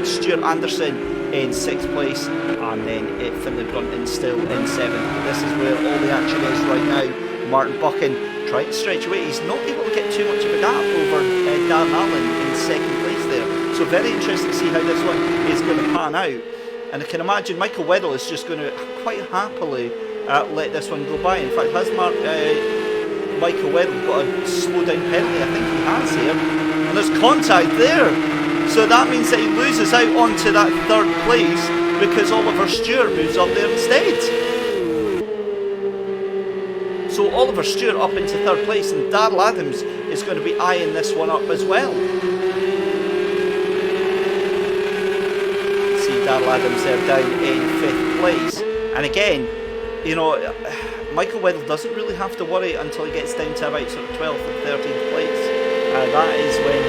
Stuart Anderson in 6th place, and then Finlay Brunton still in 7th. This is where all the action is right now. Martin Buchan trying to stretch away. He's not able to get too much of a gap over Darren Allen in 2nd place there. So very interesting to see how this one is going to pan out. And I can imagine Michael Weddle is just going to quite happily let this one go by. In fact, has Michael Weddle got a slow down penalty? I think he has here. And there's contact there. So that means that he loses out onto that 3rd place, because Oliver Stewart moves up there instead. So Oliver Stewart up into 3rd place, and Darrell Adams is going to be eyeing this one up as well. See Darrell Adams there down in 5th place. And again, you know, Michael Weddle doesn't really have to worry until he gets down to about sort of 12th and 13th place. That is when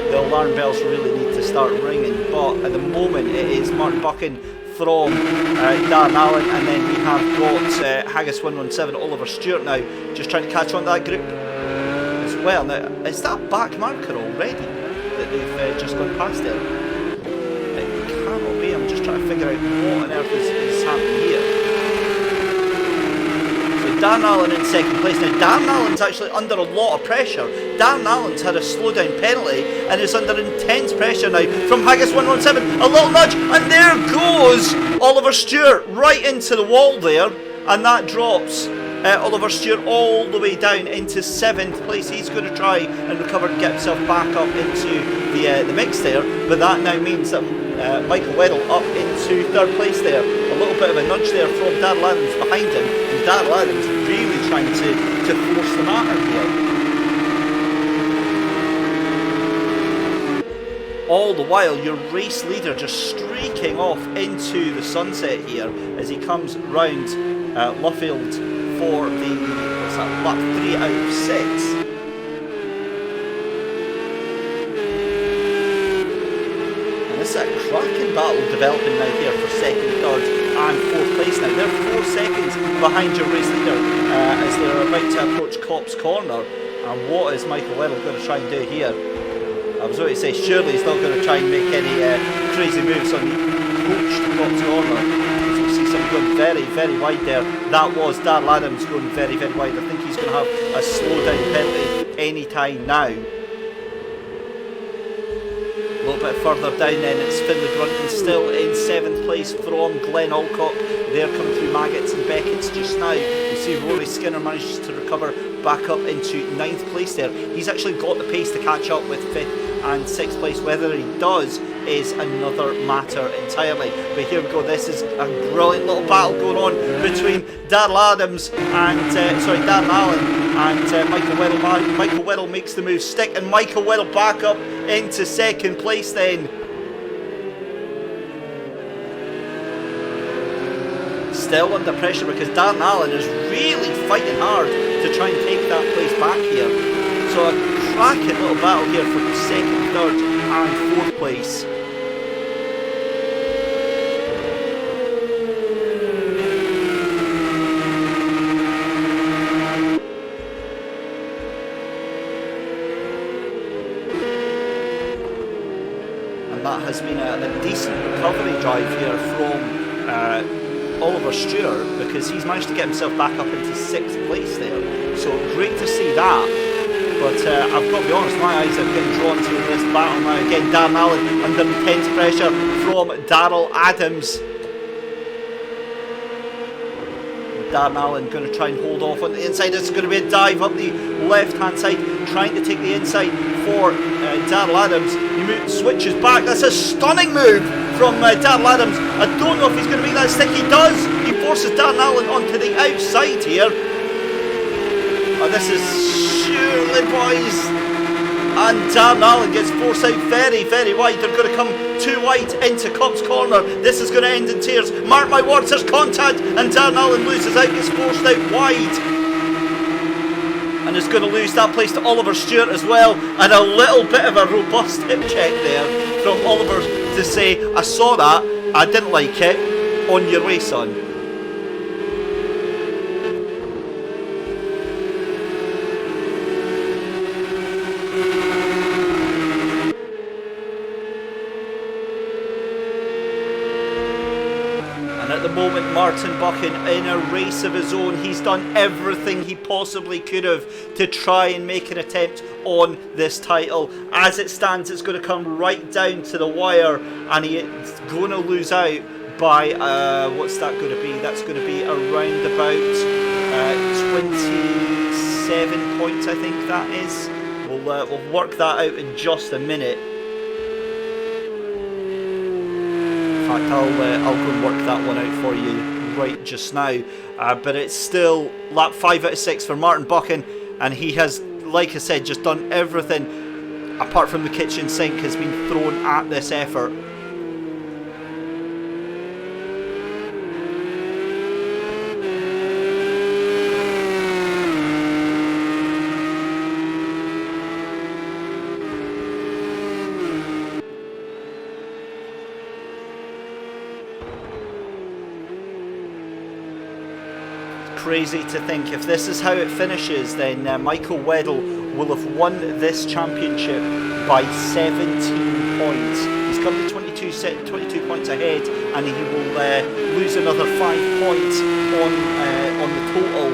the alarm bells really need to start ringing. But at the moment it is Martin Buchan from Darren Allen, and then we have got Haggis 117, Oliver Stewart now, just trying to catch on to that group. As well. Now, is that back marker already that they've just gone past there? It cannot be. I'm just trying to figure out what on earth is happening here. Dan Allen in second place. Now Dan Allen's actually under a lot of pressure. Dan Allen's had a slowdown penalty and is under intense pressure now from Haggis 117. A little nudge, and there goes Oliver Stewart right into the wall there, and that drops Oliver Stewart all the way down into 7th place. He's going to try and recover and get himself back up into the mix there, but that now means that Michael Weddle up into 3rd place there. A little bit of a nudge there from Darrell Adams behind him, and Darrell Adams really trying to force the matter here. All the while, your race leader just streaking off into the sunset here as he comes round Luffield for the, what's that, lap 3 out of 6. This is a cracking battle developing now here for 2nd, 3rd and 4th place now. They're 4 seconds behind your race leader as they're about to approach Copse Corner. And what is Michael Weddle going to try and do here? I was about to say, surely he's not going to try and make any crazy moves on the approach to Copse Corner. As you see some going very, very wide there. That was Darrell Adams going very, very wide. I think he's going to have a slowdown penalty any time now. A little bit further down then, it's Finlay Brunton still in 7th place from Glenn Alcock. They're coming through Maggots and Beckett's just now. You see Rory Skinner manages to recover back up into 9th place there. He's actually got the pace to catch up with 5th and 6th place. Whether he does is another matter entirely. But here we go, this is a brilliant little battle going on between Darrell Adams and, Darren Allen and Michael Weddle. Michael Weddle makes the move stick, and Michael Weddle back up into 2nd place then. Still under pressure because Darren Allen is really fighting hard to try and take that place back here. So a cracking little battle here for 2nd, 3rd and 4th place. That has been a decent recovery drive here from Oliver Stewart, because he's managed to get himself back up into 6th place there. So great to see that. But I've got to be honest, my eyes are getting drawn to this battle now. Again, Darren Allen under intense pressure from Darrell Adams. Darren Allen going to try and hold off on the inside. It's going to be a dive up the left hand side, trying to take the inside for Darrell Adams. He switches back. That's a stunning move from Darrell Adams. I don't know if he's going to make that stick. He does. He forces Darren Allen onto the outside here. Oh, this is surely, boys. And Darren Allen gets forced out very, very wide. They're going to come too wide into Copse Corner. This is going to end in tears. Mark my words, there's contact, and Darren Allen loses out, gets forced out wide. And is going to lose that place to Oliver Stewart as well. And a little bit of a robust hip check there from Oliver to say, I saw that, I didn't like it, on your way, son. Moment, Martin Buchan in a race of his own. He's done everything he possibly could have to try and make an attempt on this title. As it stands, it's going to come right down to the wire, and he's going to lose out by what's that going to be? That's going to be around about 27 points, I think that is. We'll work that out in just a minute. In fact, I'll go and work that one out for you right just now. But it's still lap 5 out of 6 for Martin Buchan, and he has, like I said, just done everything apart from the kitchen sink has been thrown at this effort. Crazy to think if this is how it finishes, then Michael Weddle will have won this championship by 17 points. He's currently 22 points ahead, and he will lose another 5 points on the total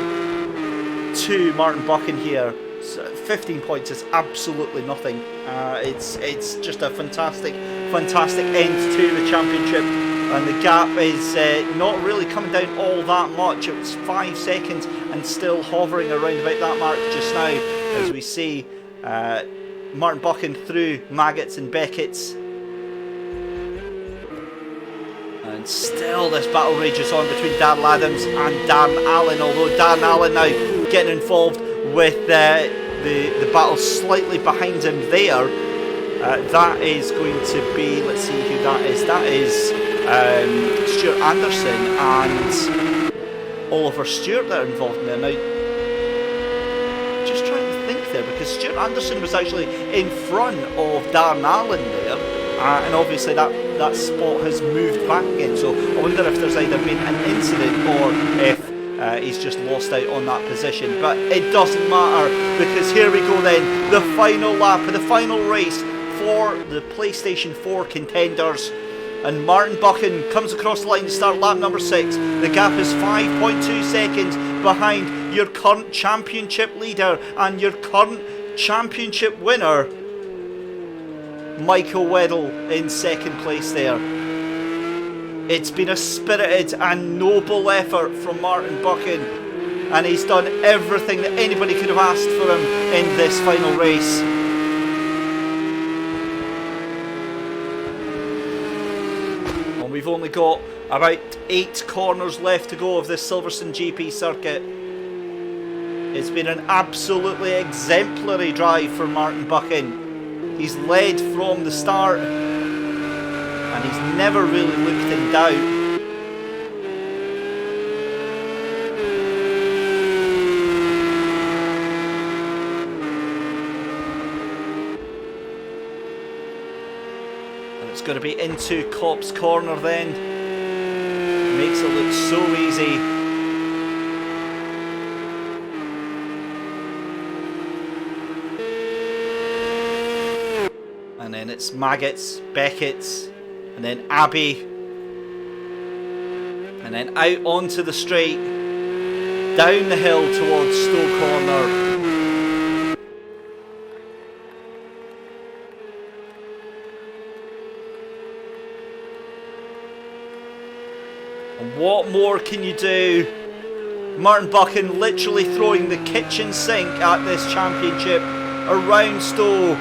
to Martin Buchan here. So 15 points is absolutely nothing. It's just a fantastic end to the championship, and the gap is not really coming down all that much. It was 5 seconds and still hovering around about that mark just now, as we see Martin Buchan through Maggots and Beckett's. And still this battle rages on between Darrell Adams and Darren Allen, although Darren Allen now getting involved with the battle slightly behind him there. That is going to be, let's see who that is. That is Stuart Anderson and Oliver Stewart that are involved in there. Now, just trying to think there, because Stuart Anderson was actually in front of Darren Allen there, and obviously that spot has moved back again. So I wonder if there's either been an incident or if he's just lost out on that position. But it doesn't matter, because here we go then, the final lap of the final race for the PlayStation 4 contenders. And Martin Buchan comes across the line to start lap number 6. The gap is 5.2 seconds behind your current championship leader and your current championship winner, Michael Weddle, in second place there. It's been a spirited and noble effort from Martin Buchan, and he's done everything that anybody could have asked for him in this final race. And we've only got about 8 corners left to go of this Silverstone GP circuit. It's been an absolutely exemplary drive for Martin Buchan. He's led from the start, and he's never really looked in doubt. And it's going to be into Cop's corner then. Makes it look so easy. And then it's Maggots, Beckett's, and then Abbey, and then out onto the straight, down the hill towards Stowe Corner. And what more can you do? Martin Buchan literally throwing the kitchen sink at this championship around Stowe.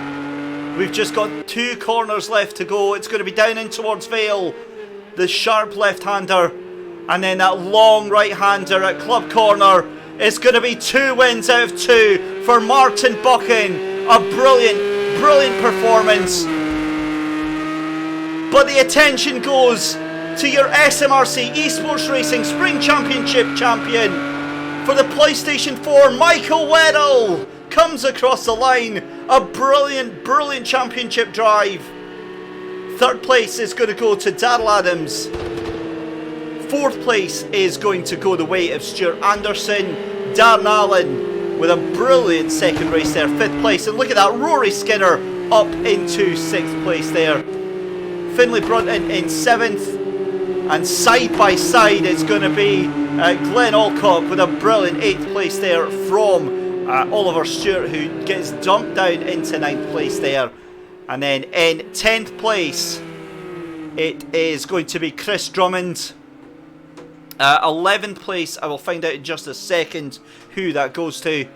We've just got 2 corners left to go. It's going to be down in towards Vale, the sharp left-hander, and then that long right-hander at Club Corner. It's going to be 2 wins out of 2 for Martin Buchan. A brilliant performance. But the attention goes to your SMRC eSports Racing Spring Championship champion for the PlayStation 4, Michael Weddle. Comes across the line. A brilliant championship drive. 3rd place is going to go to Darrell Adams. 4th place is going to go the way of Stuart Anderson. Darren Allen with a brilliant second race there, 5th place. And look at that, Rory Skinner up into 6th place there. Finlay Brunton in 7th. And side by side it's going to be Glenn Alcock with a brilliant 8th place there from Oliver Stewart, who gets dumped down into 9th place there. And then in 10th place it is going to be Chris Drummond. 11th place, I will find out in just a second who that goes to.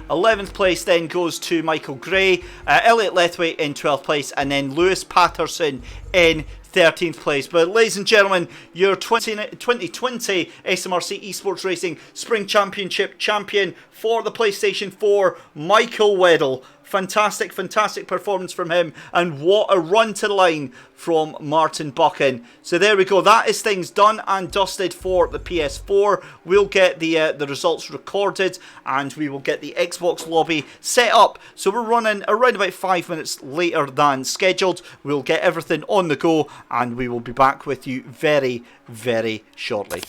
11th place then goes to Michael Gray, Elliot Lethway in 12th place, and then Lewis Patterson in 13th place. But ladies and gentlemen, your 2020 SMRC Esports Racing Spring Championship champion for the PlayStation 4, Michael Weddle. Fantastic performance from him, and what a run to the line from Martin Buchan. So there we go, that is things done and dusted for the PS4. We'll get the results recorded, and we will get the Xbox lobby set up. So we're running around about 5 minutes later than scheduled. We'll get everything on the go, and we will be back with you very shortly.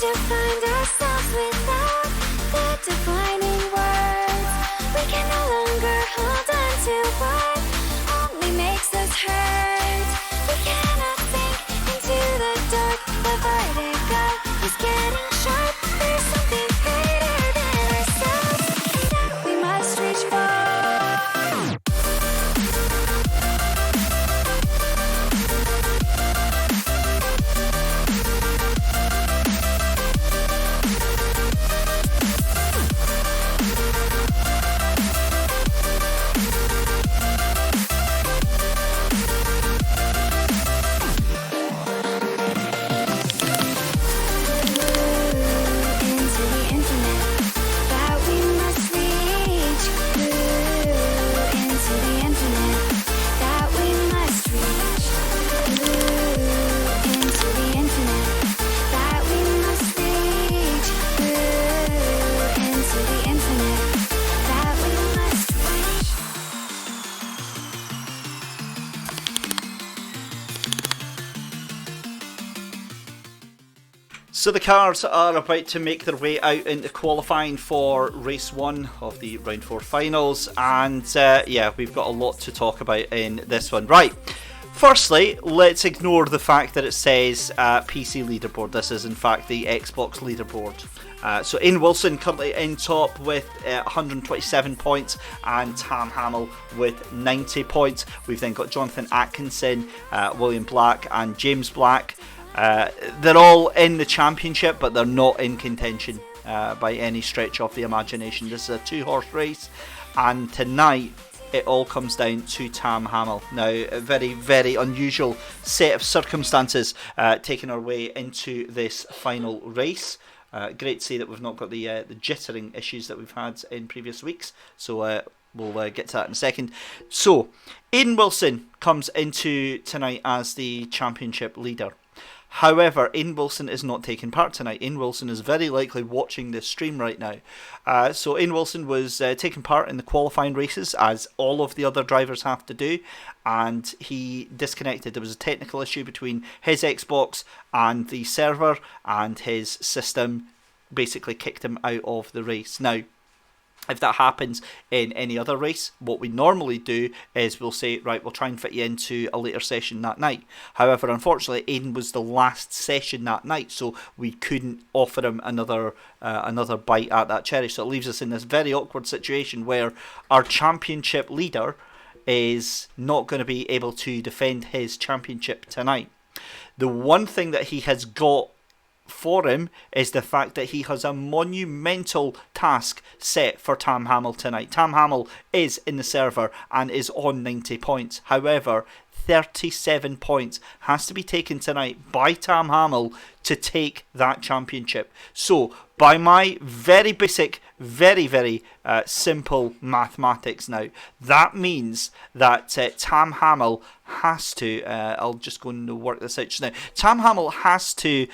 to find ourselves without the defining words. We can no longer hold on to what only makes us hurt. We cannot sink into the dark. The vertigo is getting sharp. There's something greater than ourselves that we must reach for. Into the infinite that we must reach. Into the infinite that we must reach. Into the infinite that we must reach. Into the infinite that we must reach. So the cars are about to make their way out into qualifying for race 1 of the round 4 finals, and yeah, we've got a lot to talk about in this one. Right, firstly, let's ignore the fact that it says PC leaderboard. This is in fact the Xbox leaderboard. So Ian Wilson currently in top with 127 points, and Tam Hamill with 90 points. We've then got Jonathan Atkinson, William Black and James Black. They're all in the championship, but they're not in contention by any stretch of the imagination. This is a 2-horse race, and tonight it all comes down to Tam Hamill. Now, a very, very unusual set of circumstances taking our way into this final race. Great to see that we've not got the jittering issues that we've had in previous weeks, so we'll get to that in a second. So, Ian Wilson comes into tonight as the championship leader. However, Ian Wilson is not taking part tonight. Ian Wilson is very likely watching this stream right now. So Ian Wilson was taking part in the qualifying races, as all of the other drivers have to do, and he disconnected. There was a technical issue between his Xbox and the server, and his system basically kicked him out of the race. Now, if that happens in any other race, what we normally do is we'll say, right, we'll try and fit you into a later session that night. However, unfortunately, Aiden was the last session that night, so we couldn't offer him another bite at that cherry. So it leaves us in this very awkward situation where our championship leader is not going to be able to defend his championship tonight. The one thing that he has got for him is the fact that he has a monumental task set for Tam Hamill tonight. Tam Hamill is in the server and is on 90 points. However, 37 points has to be taken tonight by Tam Hamill to take that championship. So, by my very basic, very simple mathematics now, that means that Tam Hamill has to, I'll just go and work this out just now. Tam Hamill has to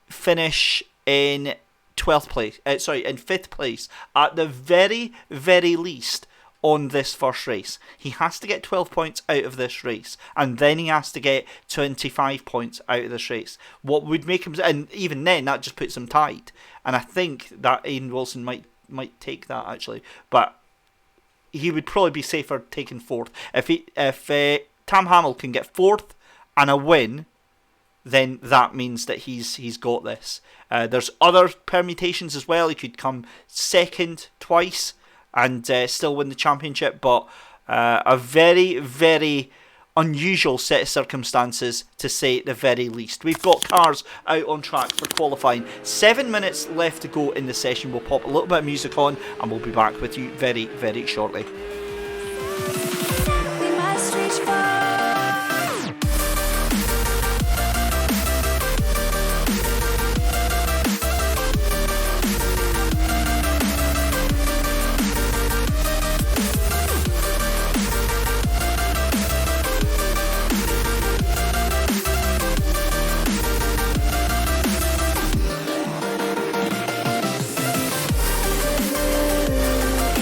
finish in 12th place, in 5th place, at the very least, on this first race. He has to get 12 points out of this race, and then he has to get 25 points out of this race. What would make him, and even then that just puts him tied, and I think that Ian Wilson might take that actually, but he would probably be safer taking 4th. If Tam Hamill can get 4th and a win, then that means that he's got this. There's other permutations as well. He could come 2nd twice and still win the championship, but a very unusual set of circumstances, to say the very least. We've got cars out on track for qualifying. 7 minutes left to go in the session. We'll pop a little bit of music on and we'll be back with you very shortly. We must reach for.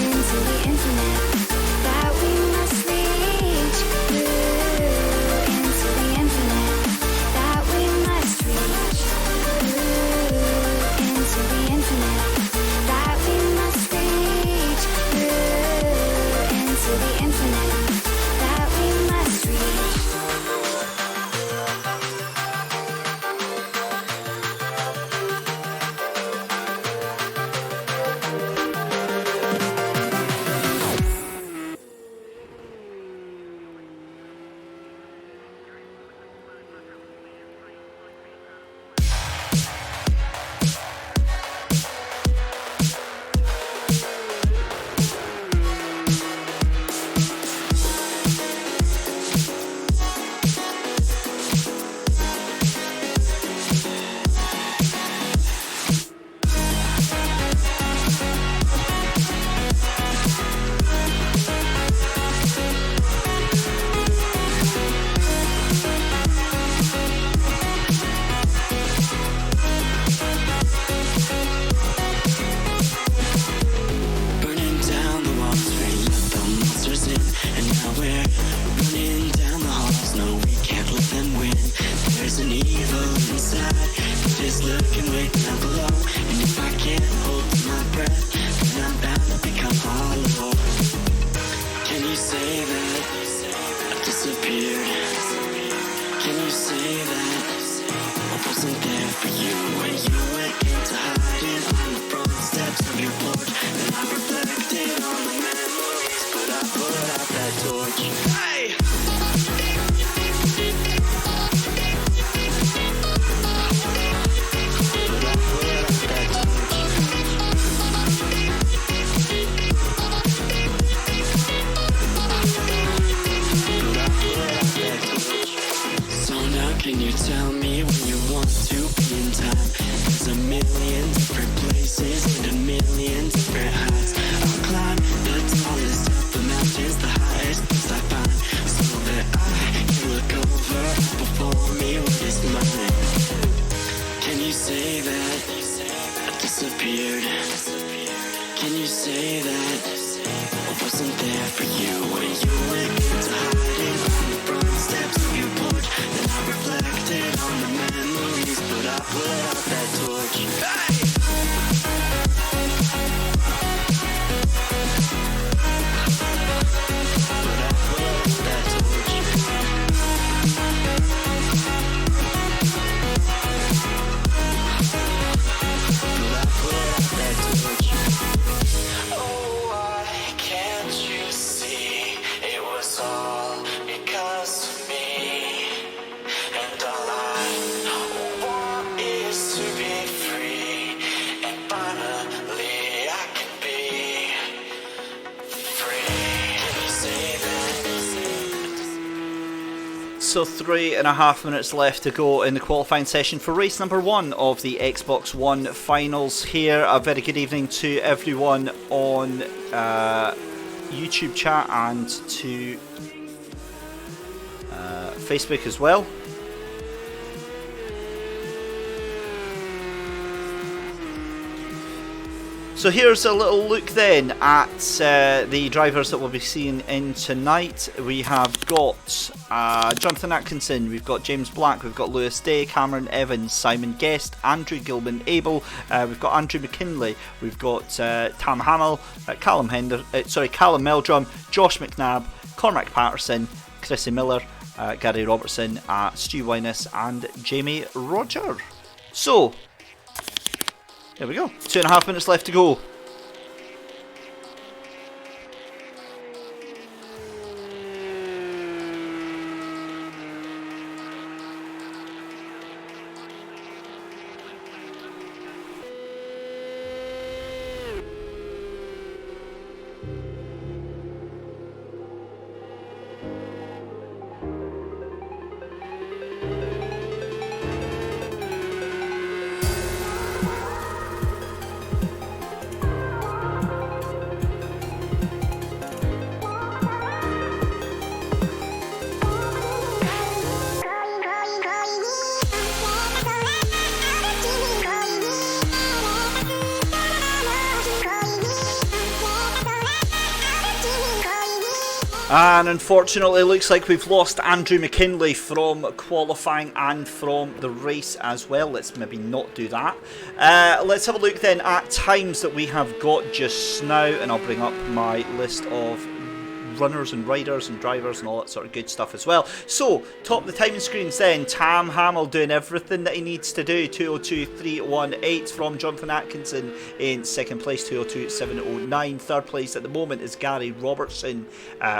Into the infinite a million different places and a million different heights. I'll climb the tallest of the mountains, the highest place I find, so that I can look over before me what is mine. Can you say that I disappeared? Can you say that I wasn't there for you when you went into hiding on the front steps of your porch? Then I reflected on the memories, but I put out that torch. Hey! But I put out that torch. But I put out that torch. Oh, why can't you see it was all because of me? And all I want is to be free, and finally I can be free. Can you say that? So 3.5 minutes left to go in the qualifying session for race number 1 of the Xbox One finals here. A very good evening to everyone on YouTube chat and to Facebook as well. So here's a little look then at the drivers that we'll be seeing in tonight. We have got Jonathan Atkinson, we've got James Black, we've got Lewis Day, Cameron Evans, Simon Guest, Andrew Gilman Abel, we've got Andrew McKinley, we've got Tam Hamill, Callum Meldrum, Josh McNabb, Cormac Patterson, Chrissy Miller, Gary Robertson, Stu Winus and Jamie Roger. So there we go. 2.5 minutes left to go. And unfortunately, it looks like we've lost Andrew McKinley from qualifying and from the race as well. Let's maybe not do that. Let's have a look then at times that we have got just now, and I'll bring up my list of runners and riders and drivers and all that sort of good stuff as well. So, top of the timing screens then, Tam Hamill doing everything that he needs to do, 2:02.318 from Jonathan Atkinson in second place, 2:02.709. Third place at the moment is Gary Robertson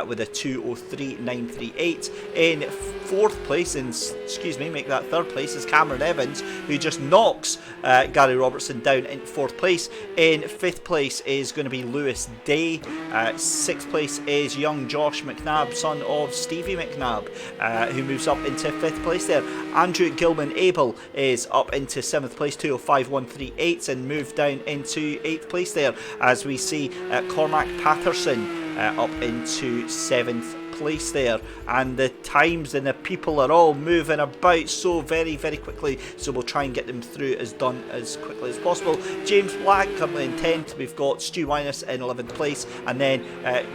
with a 2:03.938. In fourth place, make that third place, is Cameron Evans, who just knocks Gary Robertson down in fourth place. In fifth place is going to be Lewis Day. Sixth place is young Josh McNabb, son of Stevie McNabb, who moves up into fifth place there. Andrew Gilman Abel is up into seventh place, 2:05.138, and moved down into eighth place there, as we see Cormac Patterson up into seventh place there. And the times and the people are all moving about so very, very quickly, so we'll try and get them through as quickly as possible. James Black currently in 10th, we've got Stu Winus in 11th place, and then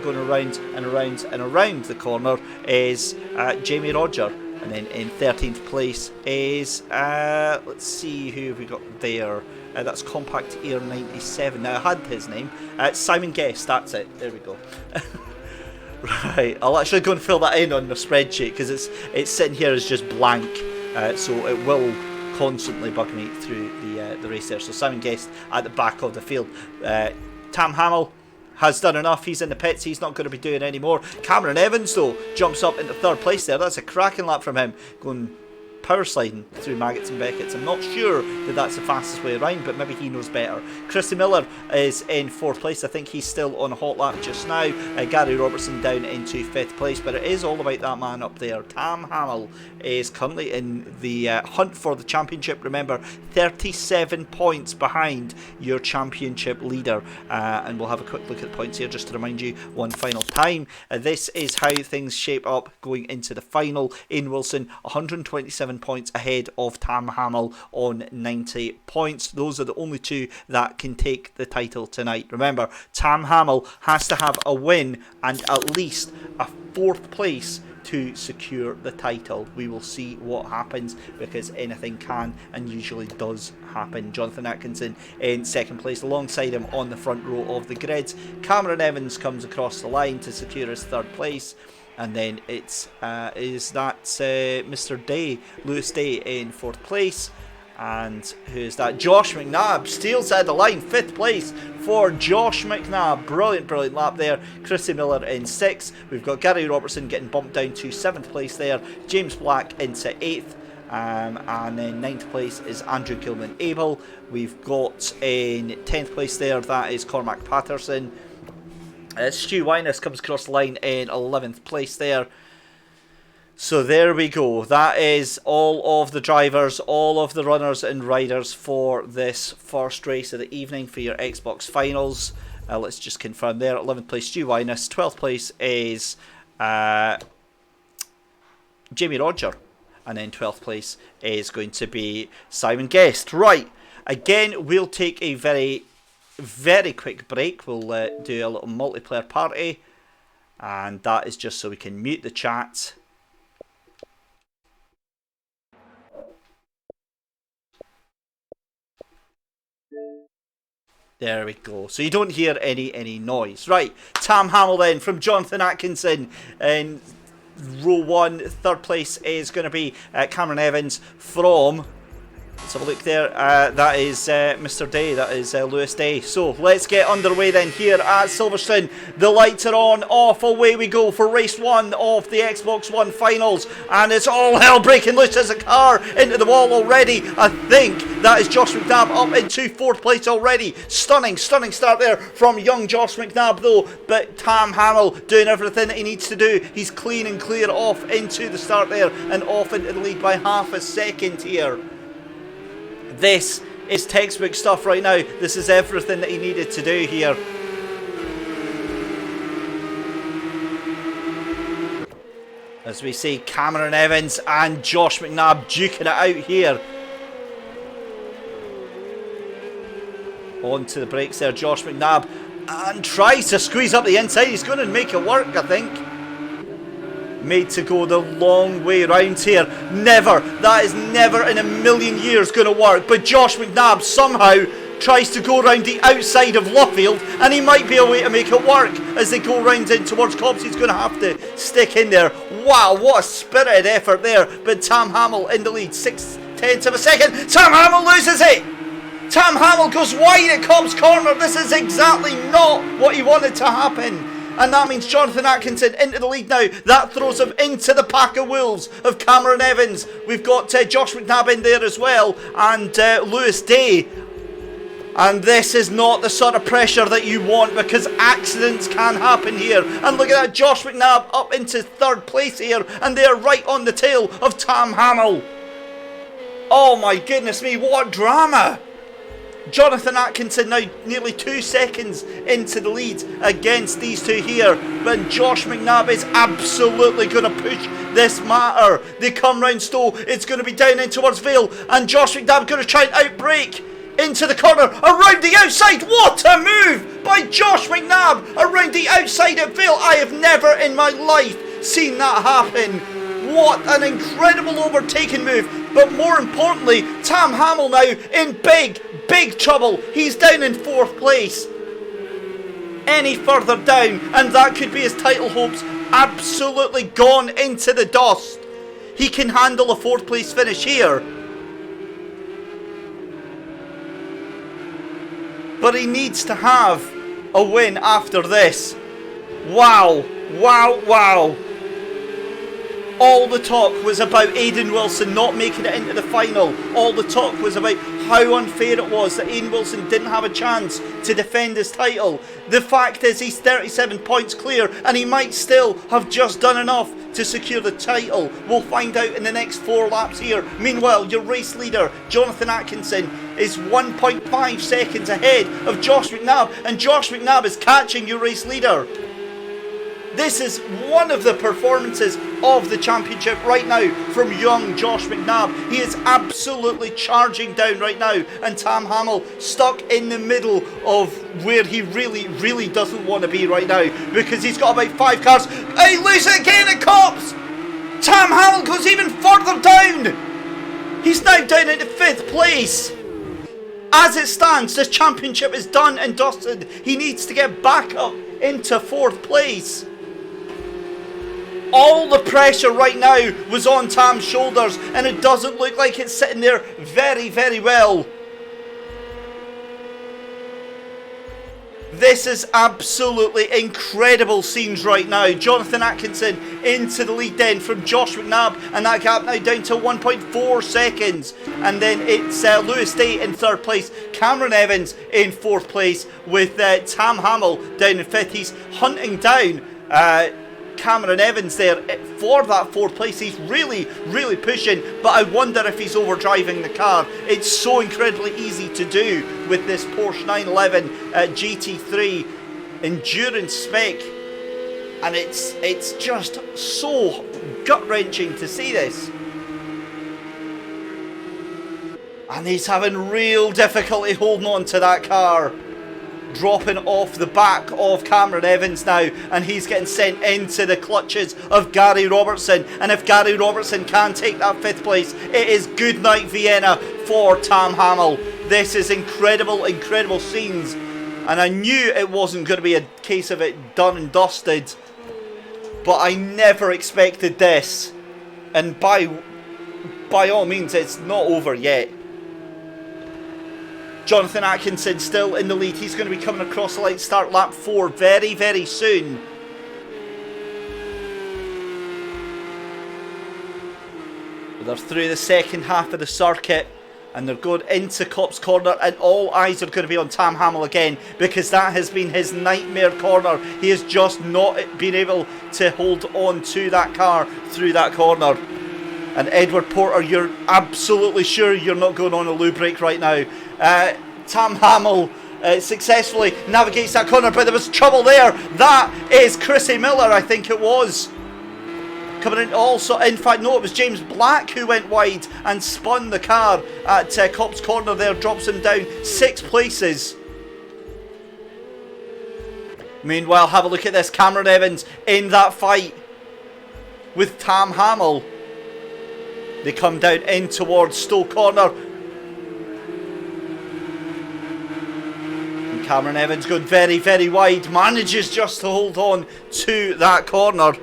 going around and around and around the corner is Jamie Roger. And then in 13th place is, let's see who have we got there. That's Compact Ear 97. Now, I had his name. Simon Guest, that's it. There we go. Right, I'll actually go and fill that in on the spreadsheet, because it's sitting here as just blank. So it will constantly bug me through the race there. So Simon Guest at the back of the field. Tam Hamill has done enough. He's in the pits. He's not going to be doing any more. Cameron Evans, though, jumps up into third place there. That's a cracking lap from him, going power sliding through Maggots and Beckett's. I'm not sure that that's the fastest way around, but maybe he knows better. Chrissy Miller is in 4th place. I think he's still on a hot lap just now. Gary Robertson down into 5th place, but it is all about that man up there. Tam Hamill is currently in the hunt for the championship. Remember, 37 points behind your championship leader. And we'll have a quick look at the points here just to remind you one final time. This is how things shape up going into the final. Ian Wilson, 127 points ahead of Tam Hamill on 90 points. Those are the only two that can take the title tonight. Remember, Tam Hamill has to have a win and at least a 4th place to secure the title. We will see what happens, because anything can and usually does happen. Jonathan Atkinson in 2nd place alongside him on the front row of the grids. Cameron Evans comes across the line to secure his 3rd place. And then it's Mr. Day, Lewis Day in 4th place. And who's that? Josh McNabb steals out the line. 5th place for Josh McNabb. Brilliant lap there. Chrissy Miller in 6th. We've got Gary Robertson getting bumped down to 7th place there. James Black into 8th. And then 9th place is Andrew Gilman Abel. We've got in 10th place there, that is Cormac Patterson. Stu Winus comes across the line in 11th place there. So there we go. That is all of the drivers, all of the runners and riders for this first race of the evening for your Xbox Finals. Let's just confirm there. 11th place, Stu Winus. 12th place is Jamie Roger. And then 12th place is going to be Simon Guest. Right. Again, we'll take a very quick break. We'll do a little multiplayer party. And that is just so we can mute the chat. There we go. So you don't hear any noise. Right. Tam Hamill then from Jonathan Atkinson in row 1. 3rd place is going to be Cameron Evans from... Let's have a look there. That is Mr. Day. That is Lewis Day. So let's get underway then here at Silverstone. The lights are on, off, away we go for race 1 of the Xbox One Finals. And it's all hell breaking loose. There's a car into the wall already. I think that is Josh McNabb up into 4th place already. Stunning start there from young Josh McNabb though. But Tam Hamill doing everything that he needs to do. He's clean and clear off into the start there and off into the lead by half a second here. This is textbook stuff right now. This is everything that he needed to do here. As we see Cameron Evans and Josh McNabb duking it out here. On to the brakes there, Josh McNabb. And tries to squeeze up the inside. He's going to make it work, I think. Made to go the long way round here. Never, that is never in a million years going to work. But Josh McNabb somehow tries to go round the outside of Luffield, and he might be a way to make it work as they go round in towards Cobbs. He's going to have to stick in there. Wow, what a spirited effort there. But Tam Hamill in the lead, 6/10 of a second. Tam Hamill loses it. Tam Hamill goes wide at Cobbs corner. This is exactly not what he wanted to happen. And that means Jonathan Atkinson into the lead now. That throws him into the pack of wolves of Cameron Evans. We've got Josh McNabb in there as well. And Lewis Day. And this is not the sort of pressure that you want, because accidents can happen here. And look at that, Josh McNabb up into 3rd place here. And they're right on the tail of Tam Hamill. Oh my goodness me, what drama. Jonathan Atkinson now nearly 2 seconds into the lead against these two here. But Josh McNabb is absolutely going to push this matter. They come round Stowe. It's going to be down in towards Vale. And Josh McNabb going to try and outbrake into the corner. Around the outside. What a move by Josh McNabb. Around the outside at Vale. I have never in my life seen that happen. What an incredible overtaking move. But more importantly, Tam Hamill now in big trouble. He's down in 4th place. Any further down and that could be his title hopes absolutely gone into the dust. He can handle a 4th place finish here. But he needs to have a win after this. Wow. All the talk was about Aiden Wilson not making it into the final. All the talk was about how unfair it was that Aiden Wilson didn't have a chance to defend his title. The fact is he's 37 points clear and he might still have just done enough to secure the title. We'll find out in the next 4 laps here. Meanwhile, your race leader, Jonathan Atkinson, is 1.5 seconds ahead of Josh McNabb, and Josh McNabb is catching your race leader. This is one of the performances of the championship right now from young Josh McNabb. He is absolutely charging down right now, and Tam Hamill stuck in the middle of where he really doesn't want to be right now, because he's got about 5 cars. He loses it again at Cops! Tam Hamill goes even further down! He's now down into 5th place. As it stands, this championship is done and dusted. He needs to get back up into 4th place. All the pressure right now was on Tam's shoulders, and it doesn't look like it's sitting there very well. This is absolutely incredible scenes right now. Jonathan Atkinson into the lead then from Josh McNabb, and that gap now down to 1.4 seconds. And then it's Lewis Day in 3rd place, Cameron Evans in 4th place, with Tam Hamill down in 5th. He's hunting down Cameron Evans there for that 4th place. He's really pushing, but I wonder if he's overdriving the car. It's so incredibly easy to do with this Porsche 911 GT3 endurance spec, and it's just so gut-wrenching to see this. And he's having real difficulty holding on to that car, dropping off the back of Cameron Evans now, and he's getting sent into the clutches of Gary Robertson. And if Gary Robertson can take that 5th place, it is good night Vienna for Tam Hamill. This is incredible scenes, and I knew it wasn't going to be a case of it done and dusted, but I never expected this. And by all means, it's not over yet. Jonathan Atkinson still in the lead. He's going to be coming across the line, start lap 4 very soon. They're through the second half of the circuit, and they're going into Copse Corner, and all eyes are going to be on Tam Hamill again, because that has been his nightmare corner. He has just not been able to hold on to that car through that corner. And Edward Porter, you're absolutely sure you're not going on a loo break right now. Tam Hamill successfully navigates that corner, but there was trouble there. That is Chrissy Miller, I think it was, coming in also. In fact, no, it was James Black who went wide and spun the car at Copse Corner there, drops him down 6 places. Meanwhile, have a look at this. Cameron Evans in that fight with Tam Hamill. They come down in towards Stowe Corner. And Cameron Evans going very wide. Manages just to hold on to that corner.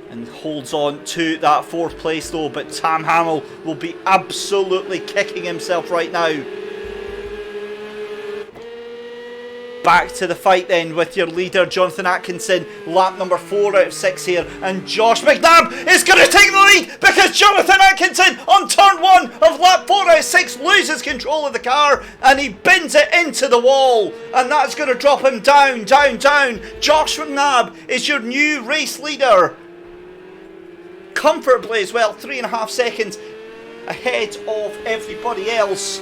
And holds on to that 4th place though. But Tam Hamill will be absolutely kicking himself right now. Back to the fight then with your leader Jonathan Atkinson, lap number 4 out of 6 here, and Josh McNabb is going to take the lead, because Jonathan Atkinson on turn 1 of lap 4 out of 6 loses control of the car and he bins it into the wall, and that's going to drop him down. Josh McNabb is your new race leader, comfortably as well, 3.5 seconds ahead of everybody else.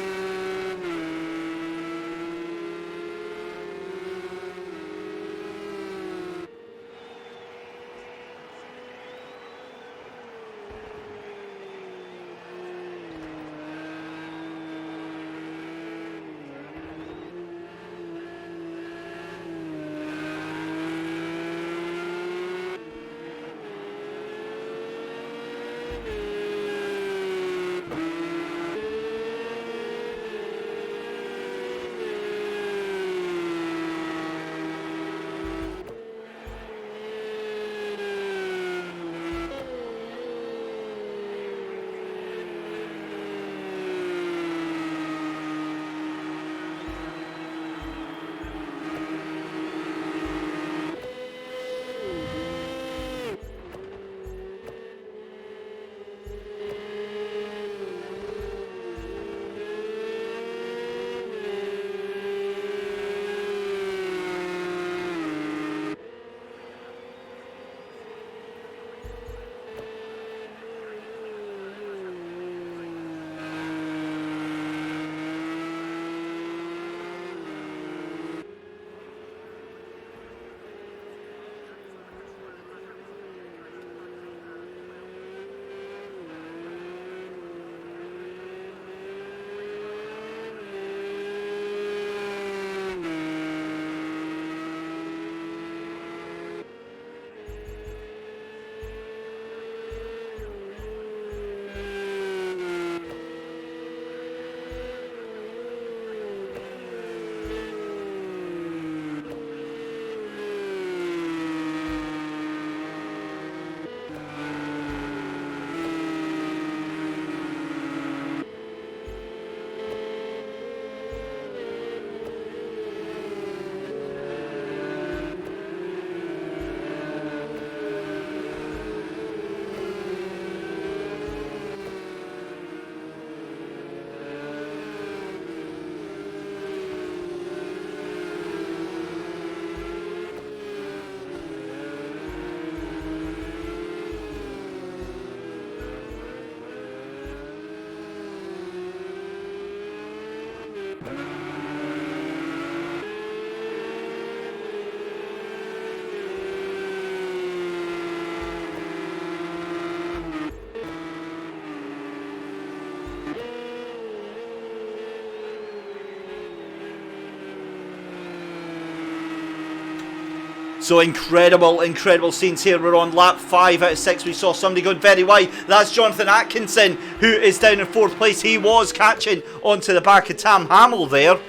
So incredible scenes here. We're on lap 5 out of 6. We saw somebody going very wide. That's Jonathan Atkinson, who is down in 4th place. He was catching onto the back of Tam Hamill there.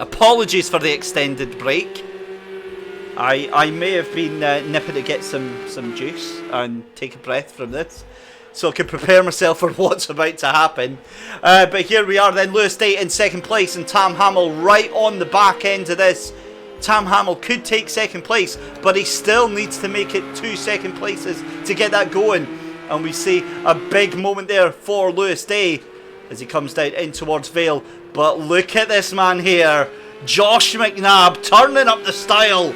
Apologies for the extended break. I may have been nipping to get some juice and take a breath from this, so I can prepare myself for what's about to happen. But here we are then, Lewis Day in 2nd place and Tam Hamill right on the back end of this. Tam Hamill could take 2nd place, but he still needs to make it 2 2nd places to get that going. And we see a big moment there for Lewis Day as he comes down in towards Vale. But look at this man here, Josh McNabb, turning up the style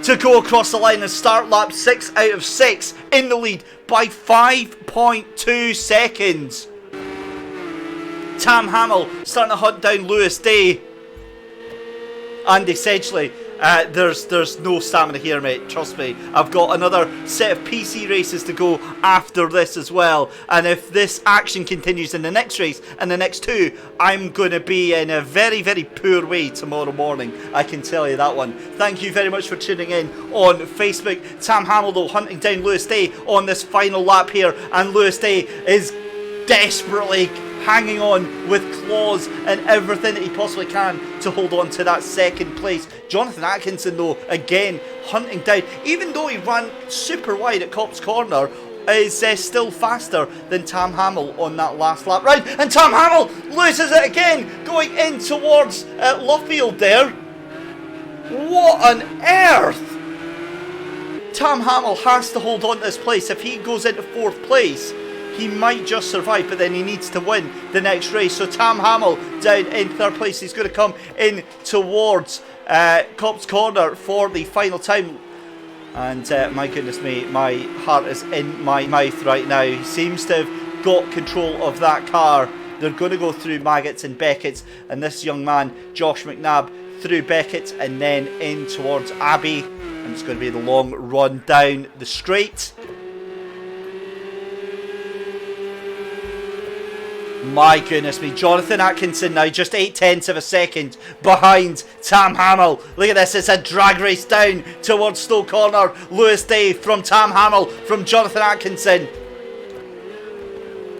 to go across the line and start lap 6 out of 6 in the lead by 5.2 seconds. Tam Hamill starting to hunt down Lewis Day. And essentially, there's no stamina here, mate. Trust me. I've got another set of PC races to go after this as well. And if this action continues in the next race and the next 2, I'm going to be in a very, very poor way tomorrow morning. I can tell you that one. Thank you very much for tuning in on Facebook. Tam Hamill, though, hunting down Lewis Day on this final lap here. And Lewis Day is desperately hanging on with claws and everything that he possibly can to hold on to that 2nd place. Jonathan Atkinson, though, again hunting down, even though he ran super wide at Cops Corner, is still faster than Tam Hamill on that last lap. Right, and Tam Hamill loses it again, going in towards Luffield there. What on earth? Tam Hamill has to hold on to this place. If he goes into 4th place, he might just survive, but then he needs to win the next race. So Tam Hamill down in 3rd place. He's going to come in towards Cops Corner for the final time. And my goodness me, my heart is in my mouth right now. He seems to have got control of that car. They're going to go through Maggots and Beckett's. And this young man, Josh McNabb, through Beckett's and then in towards Abbey. And it's going to be the long run down the straight. My goodness me, Jonathan Atkinson now just 0.8 of a second behind Tam Hamill. Look at this, it's a drag race down towards Stowe Corner. Lewis Day from Tam Hamill, from Jonathan Atkinson.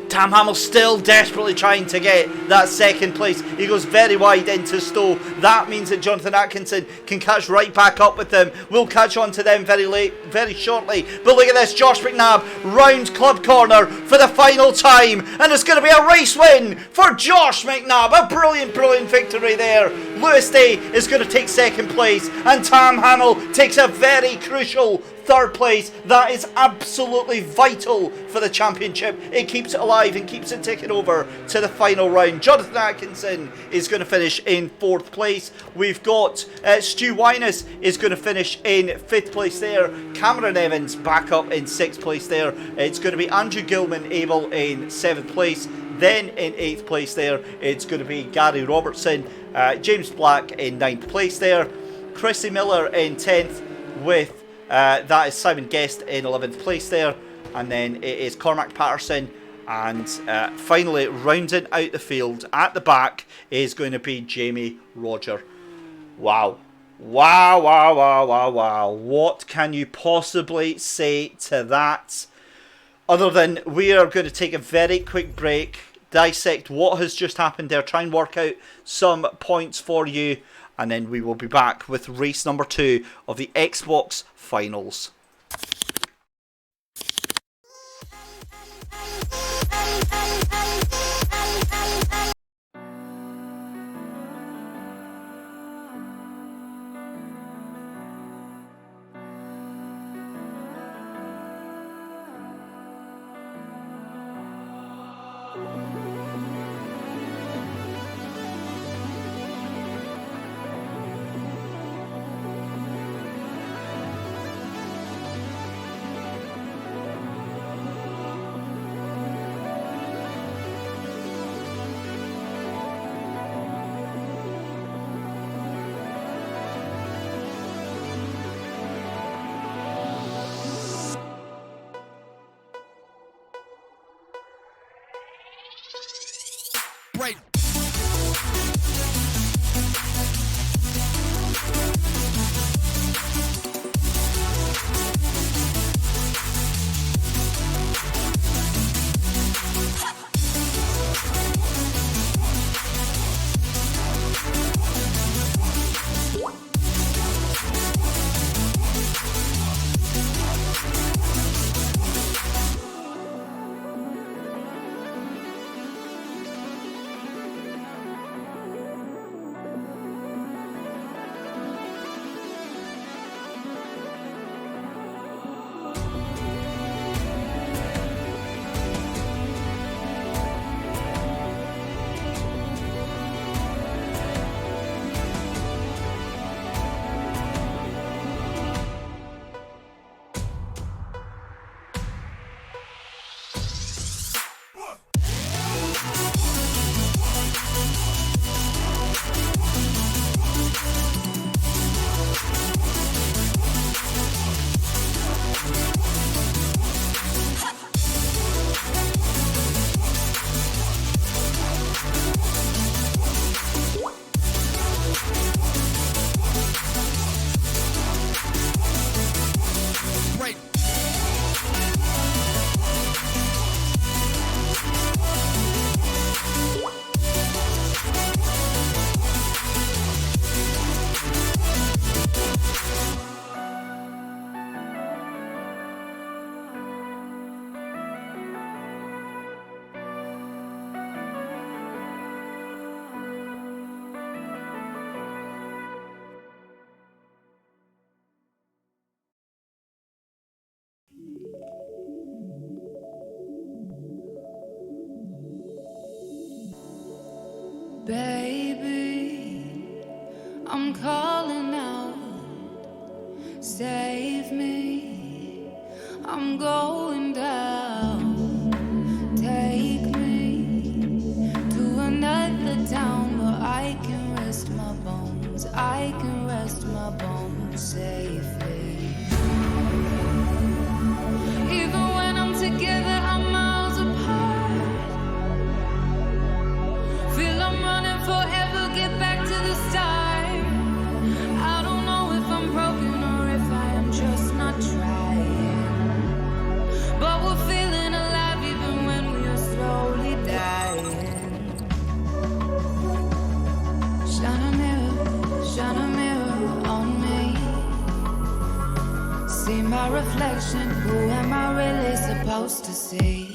Tam Hamill still desperately trying to get that 2nd place. He goes very wide into Stowe. That means that Jonathan Atkinson can catch right back up with them. We'll catch on to them very shortly. But look at this, Josh McNabb round Club Corner for the final time. And it's going to be a race win for Josh McNabb. A brilliant victory there. Lewis Day is going to take 2nd place. And Tam Hamill takes a very crucial 3rd place. That is absolutely vital for the championship. It keeps it alive and keeps it ticking over to the final round. Jonathan Atkinson is going to finish in 4th place. We've got Stu Wyness is going to finish in 5th place there. Cameron Evans back up in 6th place there. It's going to be Andrew Gilman Abel in 7th place. Then in 8th place there, it's going to be Gary Robertson. James Black in 9th place there. Chrissy Miller in 10th with that is Simon Guest in 11th place there. And then it is Cormac Patterson. And finally, rounding out the field at the back is going to be Jamie Roger. Wow. What can you possibly say to that? Other than we are going to take a very quick break, dissect what has just happened there, try and work out some points for you. And then we will be back with race number 2 of the Xbox Finals. Right. Baby, I'm calling out. Save me, I'm going down. Take me to another town where I can rest my bones. I can rest my bones safely. Even when I'm together, I'm miles apart. Feel I'm running forever, get back to the start. I don't know if I'm broken or if I am just not trying. But we're feeling alive even when we are slowly dying. Shine a mirror on me. See my reflection, who am I really supposed to see?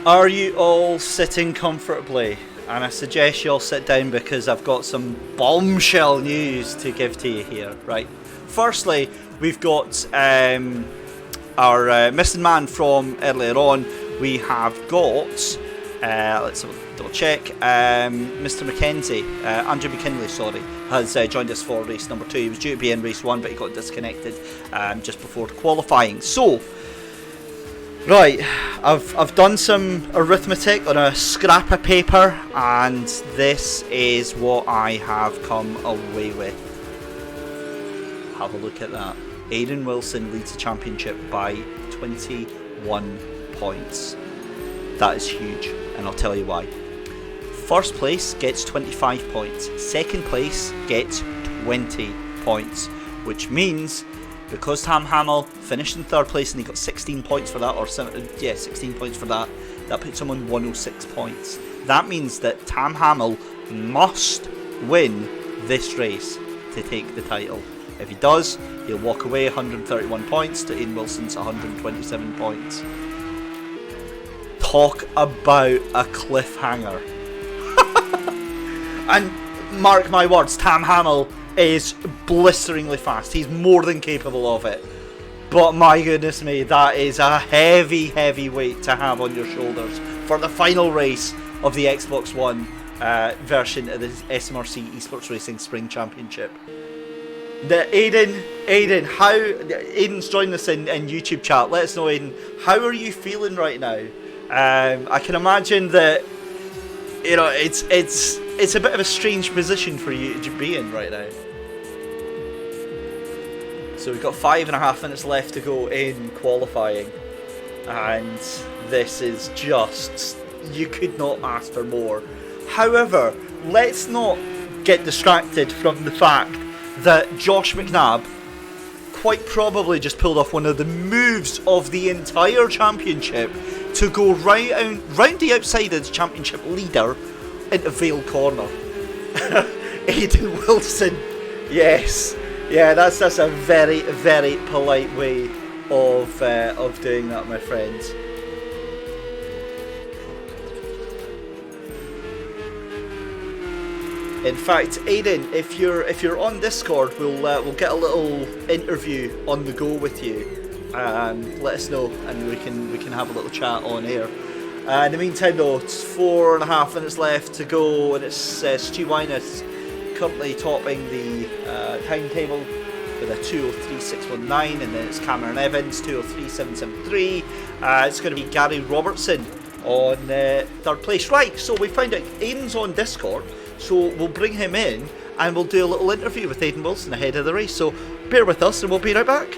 Are you all sitting comfortably? And I suggest you all sit down because I've got some bombshell news to give to you here. Right. Firstly, we've got our missing man from earlier on. We have got, let's have a double check, Mr. McKenzie, Andrew McKinley, sorry, has joined us for race number 2. He was due to be in race 1, but he got disconnected just before qualifying. So, right, I've done some arithmetic on a scrap of paper, and this is what I have come away with. Have a look at that. Aidan Wilson leads the championship by 21 points. That is huge, and I'll tell you why. First place gets 25 points. Second place gets 20 points, which means because Tam Hamill finished in third place and he got 16 points for that, 16 points for that, that puts him on 106 points. That means that Tam Hamill must win this race to take the title. If he does, he'll walk away 131 points to Aidan Wilson's 127 points. Talk about a cliffhanger. And mark my words, Tam Hamill is blisteringly fast. He's more than capable of it. But my goodness me, that is a heavy, heavy weight to have on your shoulders for the final race of the Xbox One version of the SMRC eSports Racing Spring Championship. Aidan's joined us in YouTube chat. Let us know, Aidan, how are you feeling right now? I can imagine that, you know, it's a bit of a strange position for you to be in right now. So we've got 5.5 minutes left to go in qualifying, and this is just, you could not ask for more. However, let's not get distracted from the fact that Josh McNabb quite probably just pulled off one of the moves of the entire championship to go round the outside of the championship leader into Vale Corner. Aidan Wilson, yes, yeah, that's a very, very polite way of doing that, my friends. In fact, Aidan, if you're on Discord, we'll get a little interview on the go with you. Let us know, and we can have a little chat on air. In the meantime, though, it's 4.5 minutes left to go, and it's Stu Wyness currently topping the timetable with a 2:03.619, and then it's Cameron Evans 2:03.773. It's going to be Gary Robertson on third place. Right, so we found out Aidan's on Discord, so we'll bring him in and we'll do a little interview with Aidan Wilson ahead of the race. So bear with us, and we'll be right back.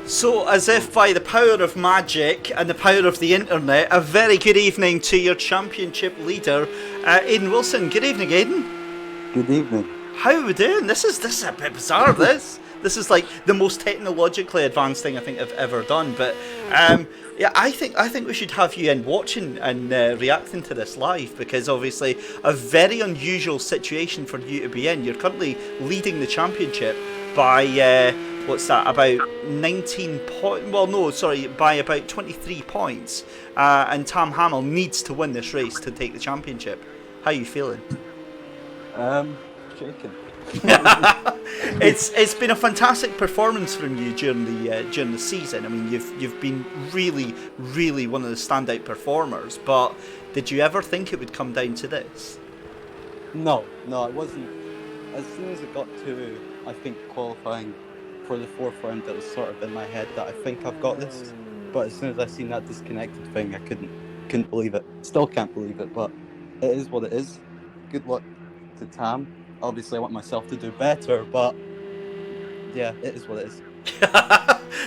So, as if by the power of magic and the power of the internet, a very good evening to your championship leader, Aidan Wilson. Good evening, Aidan. Good evening. How are we doing? This is a bit bizarre. This is like the most technologically advanced thing I think I've ever done. But yeah, I think we should have you in watching and reacting to this live, because obviously a very unusual situation for you to be in. You're currently leading the championship by what's that? About 19 points. Well, no, sorry, by about 23 points. And Tam Hamill needs to win this race to take the championship. How are you feeling? Shaking. It's been a fantastic performance from you during the season. I mean, you've been really one of the standout performers. But did you ever think it would come down to this? No, it wasn't. As soon as it got to, I think, qualifying for the fourth round, that was sort of in my head that I think I've got this. But as soon as I seen that disconnected thing, I couldn't believe it. Still can't believe it, but it is what it is. Good luck to Tam. Obviously, I want myself to do better, but yeah, it is what it is.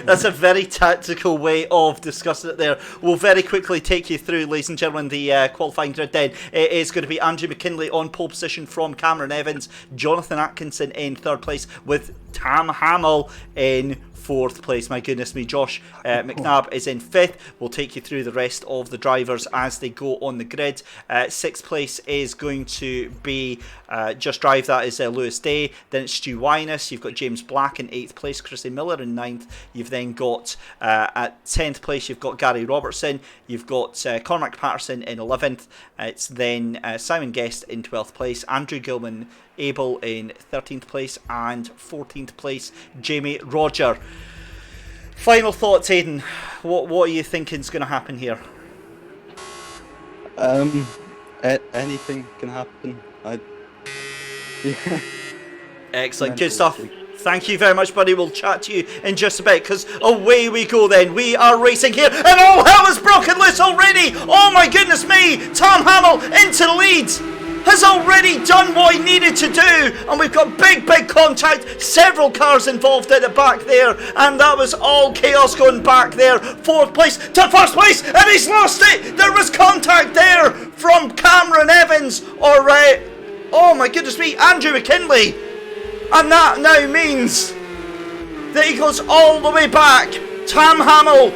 That's a very tactical way of discussing it there. We'll very quickly take you through, ladies and gentlemen, the qualifying grid then. It is going to be Andrew McKinley on pole position from Cameron Evans, Jonathan Atkinson in third place with Tam Hamill in fourth place. My goodness me, Josh McNabb is in fifth. We'll take you through the rest of the drivers as they go on the grid. Sixth place is going to be Just Drive, that is Lewis Day. Then it's Stu Wyness. You've got James Black in 8th place, Chrissy Miller in 9th. You've then got at 10th place, you've got Gary Robertson. You've got Cormac Patterson in 11th. It's then Simon Guest in 12th place, Andrew Gilman Abel in 13th place, and 14th place Jamie Roger. Final thoughts, Aidan. What are you thinking is going to happen here? Anything can happen. Excellent, good stuff. Thank you very much, buddy. We'll chat to you in just a bit, because away we go then. We are racing here, and all hell is broken loose already. Oh my goodness me. Tam Hamill into the lead. Has already done what he needed to do, and we've got big contact, several cars involved at the back there, and that was all chaos going back there. Fourth place to first place, and he's lost it. There was contact there from Cameron Evans, or oh my goodness me, Andrew McKinley, and that now means that he goes all the way back. Tam Hamill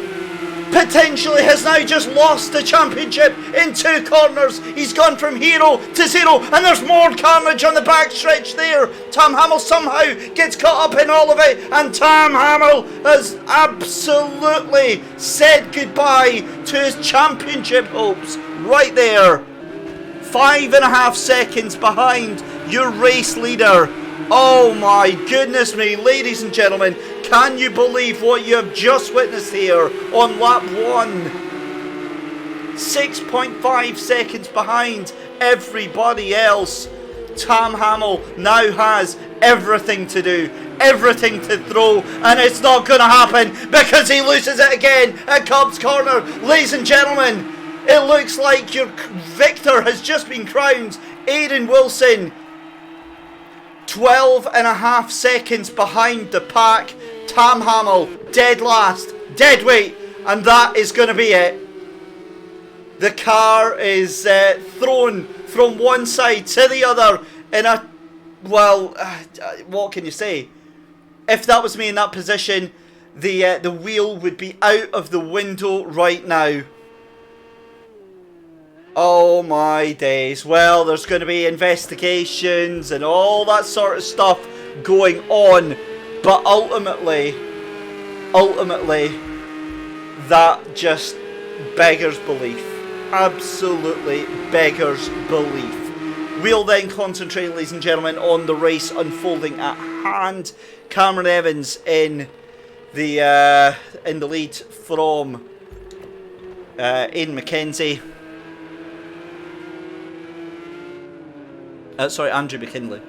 potentially has now just lost the championship in 2 corners. He's gone from hero to zero, and there's more carnage on the backstretch there. Tam Hamill somehow gets caught up in all of it, and Tam Hamill has absolutely said goodbye to his championship hopes right there. 5.5 seconds behind your race leader. Oh my goodness me, ladies and gentlemen, can you believe what you have just witnessed here on lap 1? 6.5 seconds behind everybody else. Tam Hamill now has everything to do, everything to throw, and it's not going to happen because he loses it again at Cobb's Corner. Ladies and gentlemen, it looks like your victor has just been crowned. Aidan Wilson, 12.5 seconds behind the pack. Tam Hamill dead last, dead weight, and that is going to be it. The car is thrown from one side to the other in a, well, what can you say? If that was me in that position, the wheel would be out of the window right now. Oh my days. Well, there's going to be investigations and all that sort of stuff going on, but ultimately, that just beggars belief. Absolutely beggars belief. We'll then concentrate, ladies and gentlemen, on the race unfolding at hand. Cameron Evans in the lead from Aidan McKenzie. Andrew McKinley.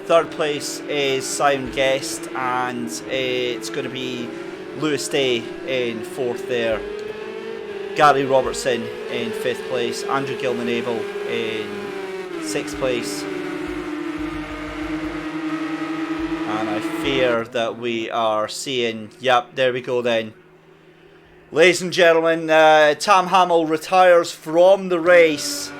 Third place is Simon Guest, and it's going to be Lewis Day in fourth there. Gary Robertson in fifth place. Andrew Gilman Abel in sixth place. And I atmosphere that we are seeing. Yep, there we go then. Ladies and gentlemen, Tam Hamill retires from the race.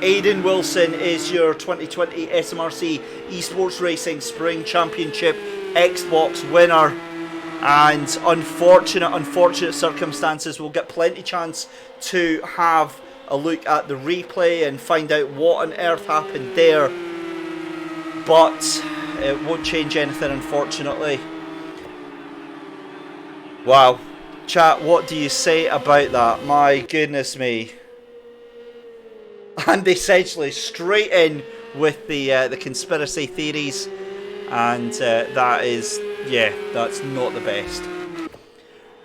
Aidan Wilson is your 2020 SMRC eSports Racing Spring Championship Xbox winner. And unfortunate circumstances, we'll get plenty chance to have a look at the replay and find out what on earth happened there. But it won't change anything, unfortunately. Wow. Chat, what do you say about that? My goodness me. And essentially straight in with the conspiracy theories. And that is, yeah, that's not the best.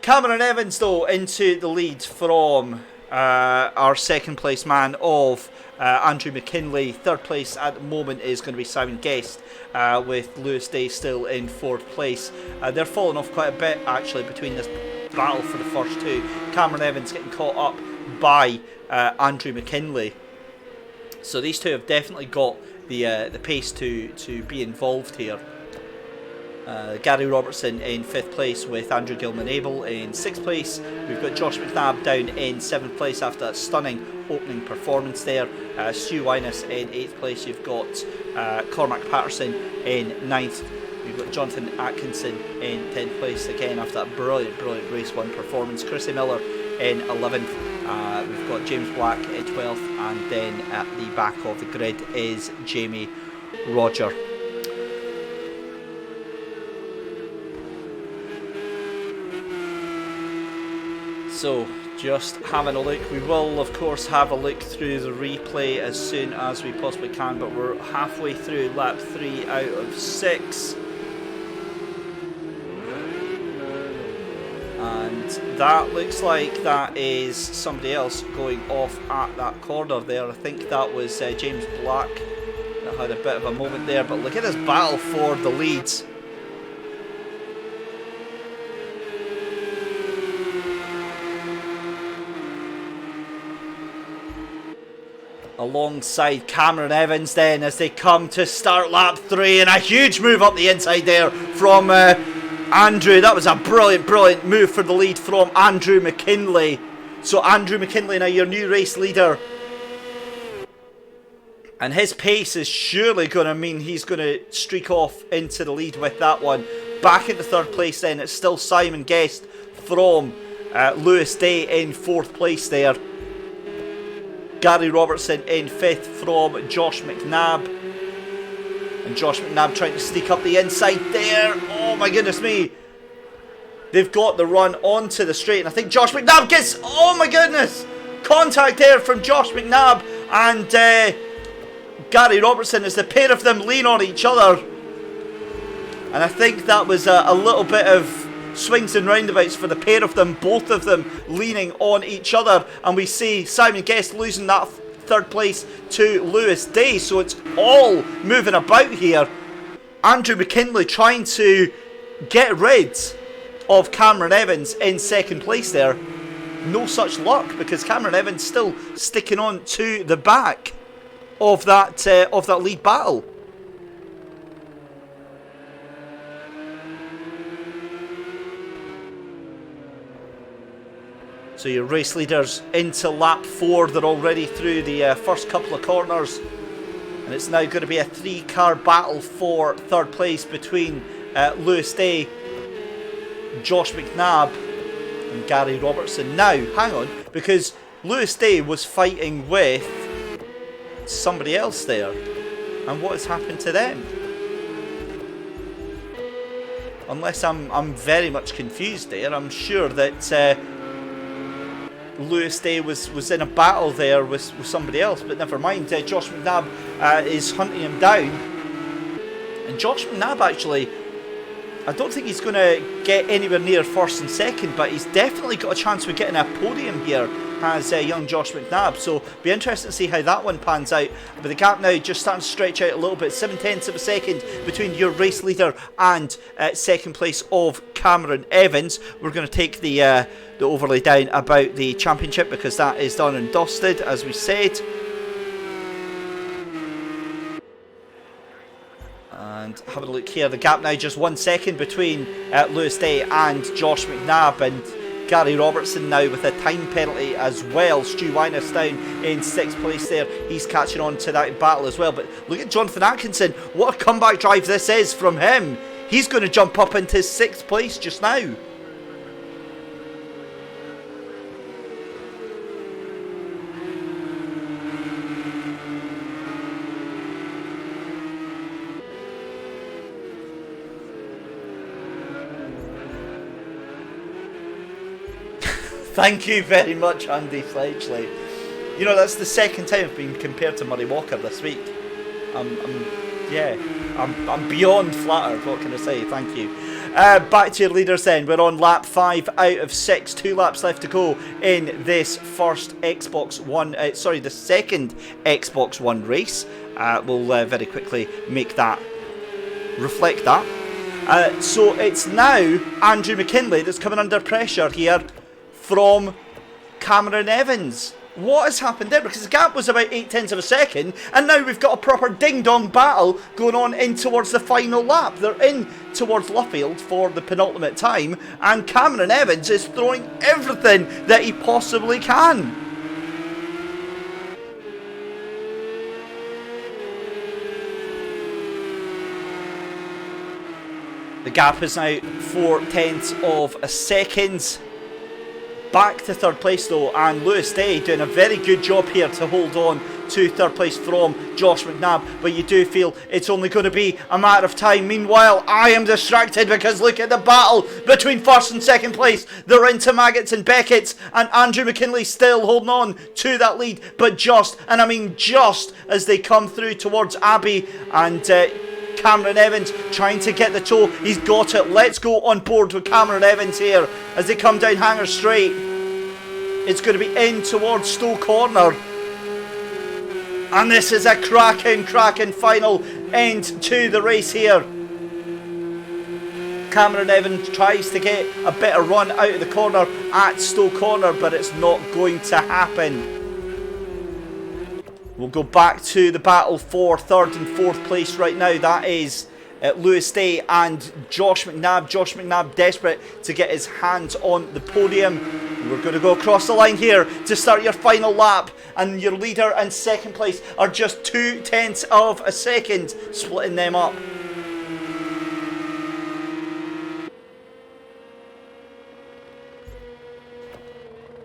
Cameron Evans, though, into the lead from our second place man of Andrew McKinley. Third place at the moment is going to be Simon Guest, with Lewis Day still in fourth place. They're falling off quite a bit, actually, between this battle for the first two. Cameron Evans getting caught up by Andrew McKinley. So these two have definitely got the pace to be involved here. Gary Robertson in 5th place with Andrew Gilman-Abel in 6th place. We've got Josh McNabb down in 7th place after that stunning opening performance there. Stu Winus in 8th place. You've got Cormac Patterson in 9th. We've got Jonathan Atkinson in 10th place again after that brilliant race 1 performance. Chrissy Miller in 11th. We've got James Black in 12th, and then at the back of the grid is Jamie Roger. So, just having a look. We will, of course, have a look through the replay as soon as we possibly can, but we're halfway through lap 3 out of 6. And that looks like that is somebody else going off at that corner there. I think that was James Black that had a bit of a moment there, but look at this battle for the leads. Alongside Cameron Evans then as they come to start lap 3, and a huge move up the inside there from Andrew. That was a brilliant move for the lead from Andrew McKinley. So Andrew McKinley now your new race leader, and his pace is surely going to mean he's going to streak off into the lead with that one. Back into 3rd place then, it's still Simon Guest from Lewis Day in 4th place there. Gary Robertson in 5th from Josh McNabb. And Josh McNabb trying to sneak up the inside there. Oh my goodness me. They've got the run onto the straight, and I think Josh McNabb gets, oh my goodness, contact there from Josh McNabb and Gary Robertson as the pair of them lean on each other. And I think that was a little bit of swings and roundabouts for the pair of them, both of them leaning on each other, and we see Simon Guest losing that 3rd place to Lewis Day. So it's all moving about here. Andrew McKinley trying to get rid of Cameron Evans in 2nd place there. No such luck, because Cameron Evans still sticking on to the back of that lead battle. So your race leaders into lap 4. They're already through the first couple of corners, and it's now going to be a 3-car battle for 3rd place between Lewis Day, Josh McNabb and Gary Robertson. Now, hang on, because Lewis Day was fighting with somebody else there, and what has happened to them? Unless I'm very much confused there. I'm sure that Lewis Day was in a battle there with somebody else, but never mind. Josh McNabb is hunting him down, and Josh McNabb actually, I don't think he's going to get anywhere near 1st and 2nd, but he's definitely got a chance of getting a podium here as young Josh McNabb. So be interesting to see how that one pans out. But the gap now just starting to stretch out a little bit, 0.7 of a second between your race leader and 2nd place of Cameron Evans. We're going to take the overlay down about the championship, because that is done and dusted, as we said. And having a look here, the gap now just 1 second between Lewis Day and Josh McNabb, and Gary Robertson now with a time penalty as well. Stu Wyness down in 6th place there. He's catching on to that battle as well. But look at Jonathan Atkinson. What a comeback drive this is from him. He's going to jump up into 6th place just now. Thank you very much, Andy Fledgley. You know, that's the second time I've been compared to Murray Walker this week. I'm beyond flattered. What can I say? Thank you. Back to your leaders then. We're on lap 5 out of 6. 2 laps left to go in this first Xbox One. The second Xbox One race. We'll very quickly make that reflect that. So it's now Andrew McKinley that's coming under pressure here from Cameron Evans. What has happened there? Because the gap was about 0.8 of a second, and now we've got a proper ding-dong battle going on in towards the final lap. They're in towards Luffield for the penultimate time, and Cameron Evans is throwing everything that he possibly can. The gap is now 0.4 of a second. Back to 3rd place though, and Lewis Day doing a very good job here to hold on to 3rd place from Josh McNabb, but you do feel it's only going to be a matter of time. Meanwhile, I am distracted because look at the battle between 1st and 2nd place. They're into Maggots and Beckett's, and Andrew McKinley still holding on to that lead, but just as they come through towards Abbey and Cameron Evans trying to get the toe. He's got it. Let's go on board with Cameron Evans here as they come down Hanger Straight. It's going to be in towards Stowe Corner. And this is a cracking final end to the race here. Cameron Evans tries to get a better run out of the corner at Stowe Corner, but it's not going to happen. We'll go back to the battle for 3rd and 4th place right now. That is Lewis Day and Josh McNabb. Josh McNabb desperate to get his hands on the podium. And we're going to go across the line here to start your final lap. And your leader and 2nd place are just 0.2 of a second, splitting them up.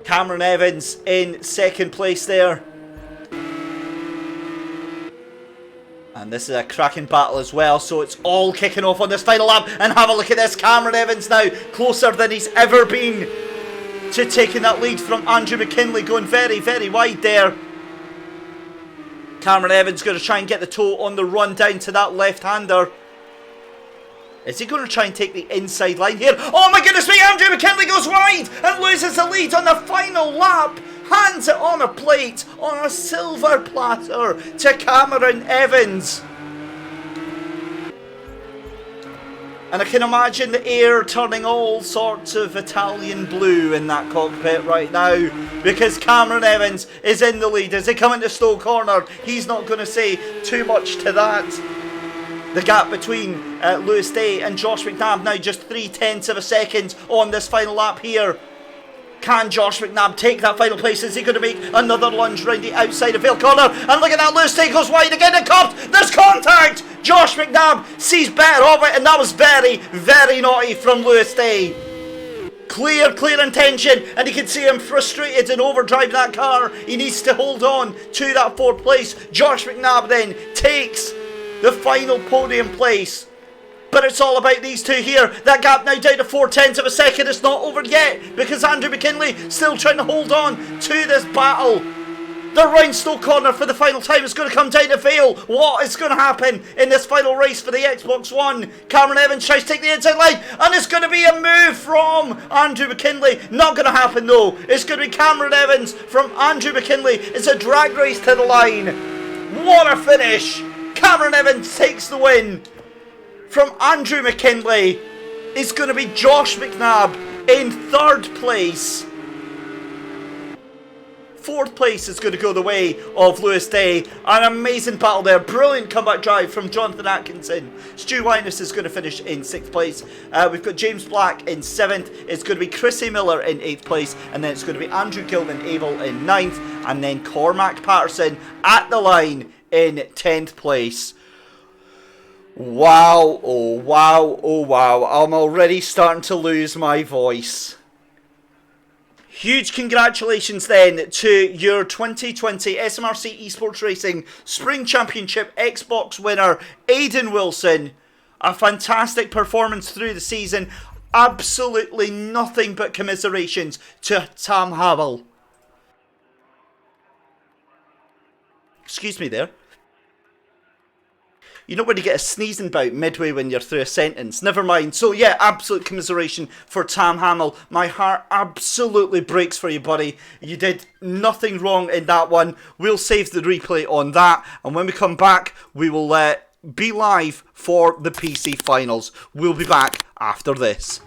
Cameron Evans in 2nd place there. And this is a cracking battle as well, so it's all kicking off on this final lap. And have a look at this, Cameron Evans now closer than he's ever been to taking that lead from Andrew McKinley, going very, very wide there. Cameron Evans going to try and get the toe on the run down to that left-hander. Is he going to try and take the inside line here? Oh my goodness me, Andrew McKinley goes wide and loses the lead on the final lap. Hands it on a plate, on a silver platter to Cameron Evans. And I can imagine the air turning all sorts of Italian blue in that cockpit right now, because Cameron Evans is in the lead. As they come into Stowe Corner, he's not going to say too much to that. The gap between Lewis Day and Josh McNabb now just 0.3 of a second on this final lap here. Can Josh McNabb take that final place? Is he going to make another lunge round the outside of Vale Corner? And look at that, Lewis Day goes wide again and copped. There's contact! Josh McNabb sees better of it, and that was very, very naughty from Lewis Day. Clear intention, and you can see him frustrated and overdriving that car. He needs to hold on to that 4th place. Josh McNabb then takes the final podium place. But it's all about these two here. That gap now down to 0.4 of a second. It's not over yet because Andrew McKinley still trying to hold on to this battle. The round Stowe Corner for the final time is going to come down to Vale. What is going to happen in this final race for the Xbox One? Cameron Evans tries to take the inside line, and it's going to be a move from Andrew McKinley. Not going to happen though. It's going to be Cameron Evans from Andrew McKinley. It's a drag race to the line. What a finish! Cameron Evans takes the win. From Andrew McKinley is going to be Josh McNabb in 3rd place. Fourth place is going to go the way of Lewis Day. An amazing battle there. Brilliant comeback drive from Jonathan Atkinson. Stu Winus is going to finish in 6th place. We've got James Black in 7th. It's going to be Chrissy Miller in 8th place. And then it's going to be Andrew Gilman Abel in 9th. And then Cormac Patterson at the line in 10th place. Wow, oh wow, oh wow. I'm already starting to lose my voice. Huge congratulations then to your 2020 SMRC Esports Racing Spring Championship Xbox winner, Aidan Wilson. A fantastic performance through the season. Absolutely nothing but commiserations to Tam Havel. Excuse me there. You know when you get a sneezing bout midway when you're through a sentence? Never mind. So yeah, absolute commiseration for Tam Hamill. My heart absolutely breaks for you, buddy. You did nothing wrong in that one. We'll save the replay on that. And when we come back, we will be live for the PC finals. We'll be back after this.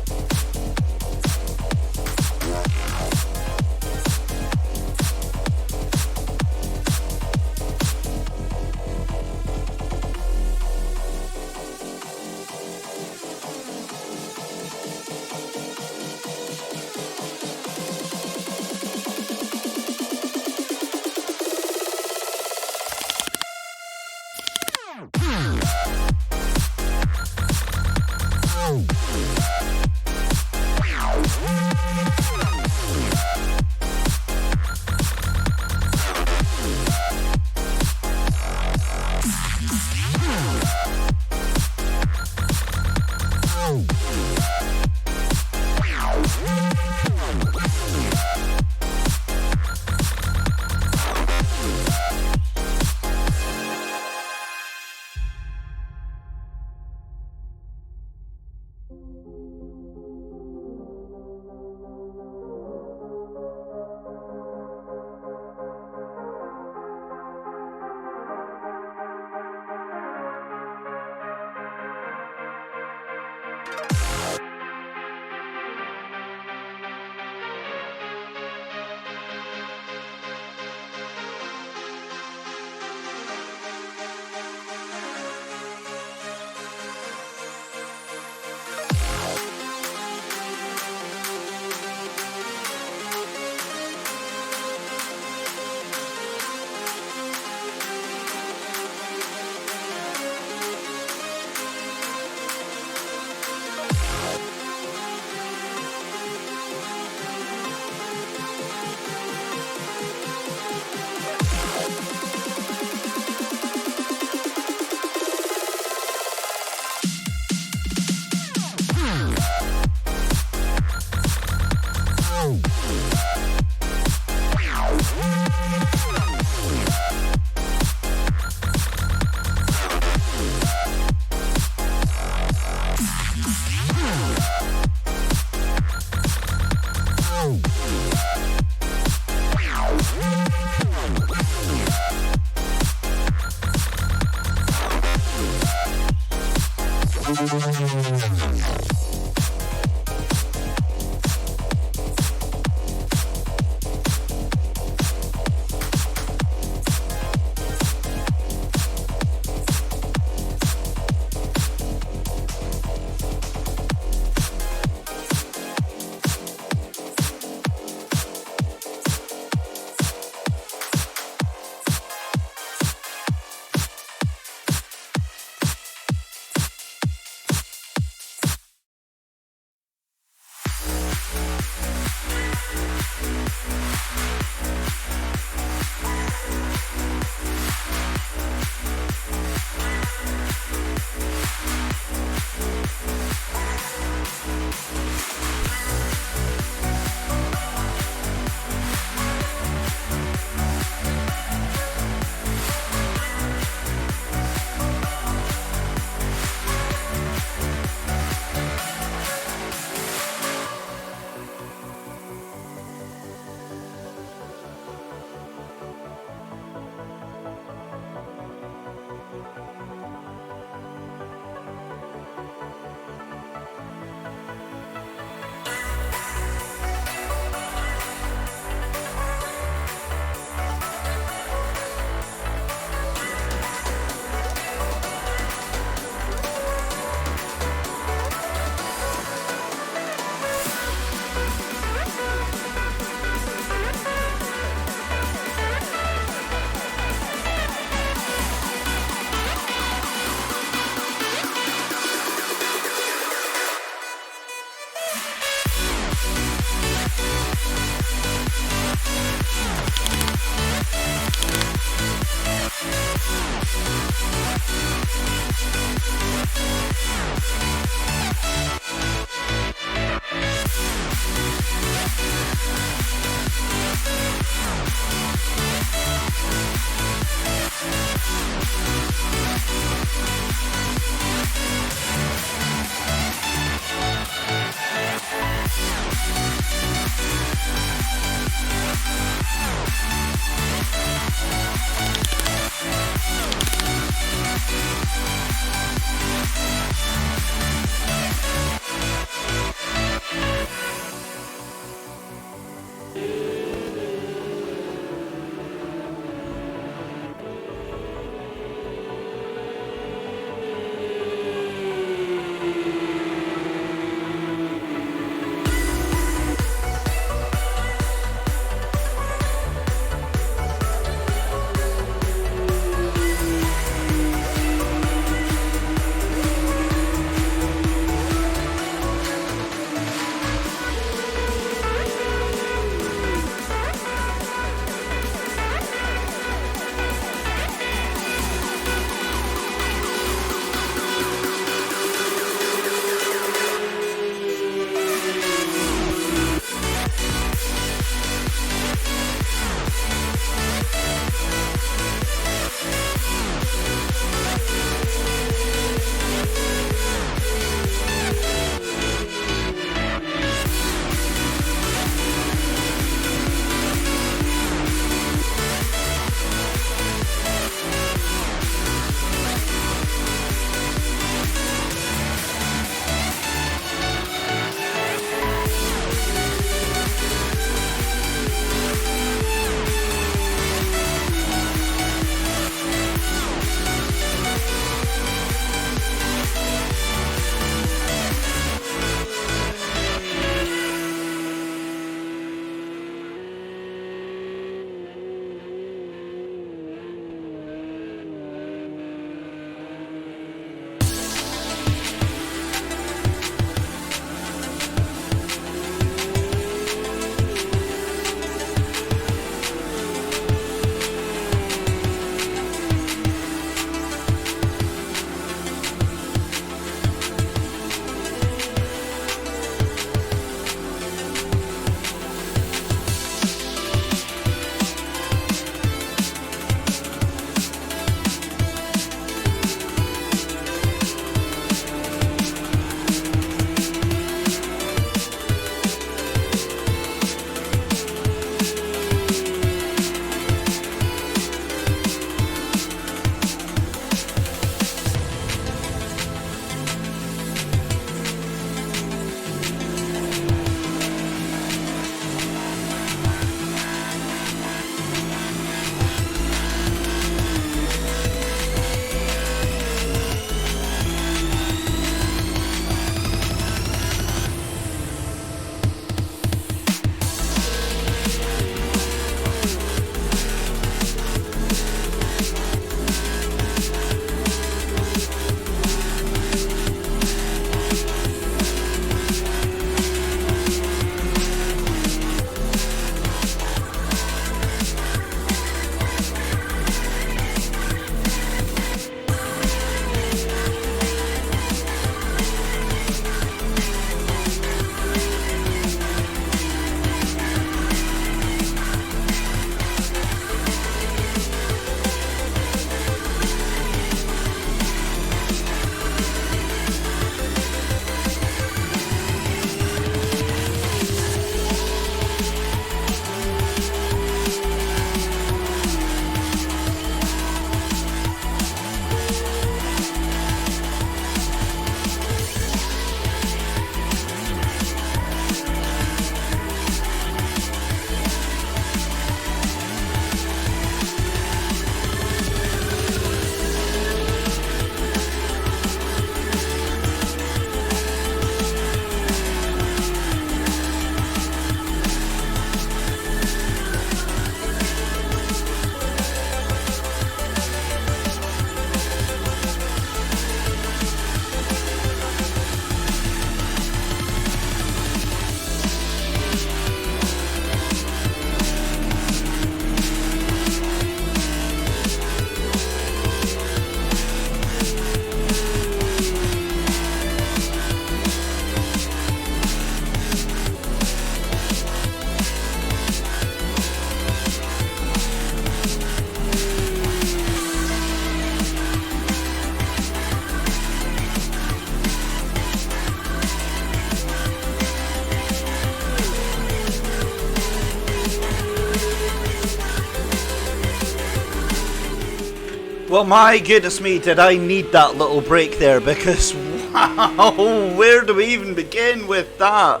Well, my goodness me, did I need that little break there, because wow, where do we even begin with that?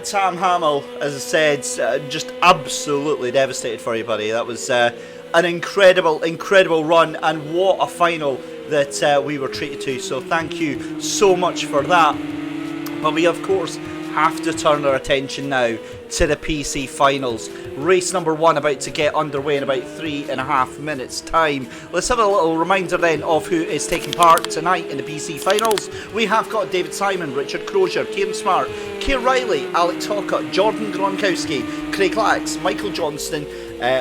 Tam Hamill, as I said, just absolutely devastated for you, buddy. That was an incredible run, and what a final that we were treated to, so thank you so much for that. But we, of course, have to turn our attention now to the PC finals. Race number 1 about to get underway in about 3.5 minutes time. Let's have a little reminder then of who is taking part tonight in the PC finals. We have got David Simon, Richard Crozier, Kieran Smart, Keir Riley, Alex Hawcott, Jordan Gronkowski, Craig Lax, Michael Johnston.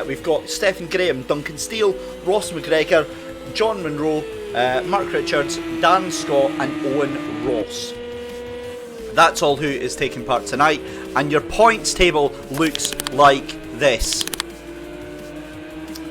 We've got Stephen Graham, Duncan Steele, Ross McGregor, John Monroe, Mark Richards, Dan Scott and Owen Ross. That's all who is taking part tonight, and your points table looks like this.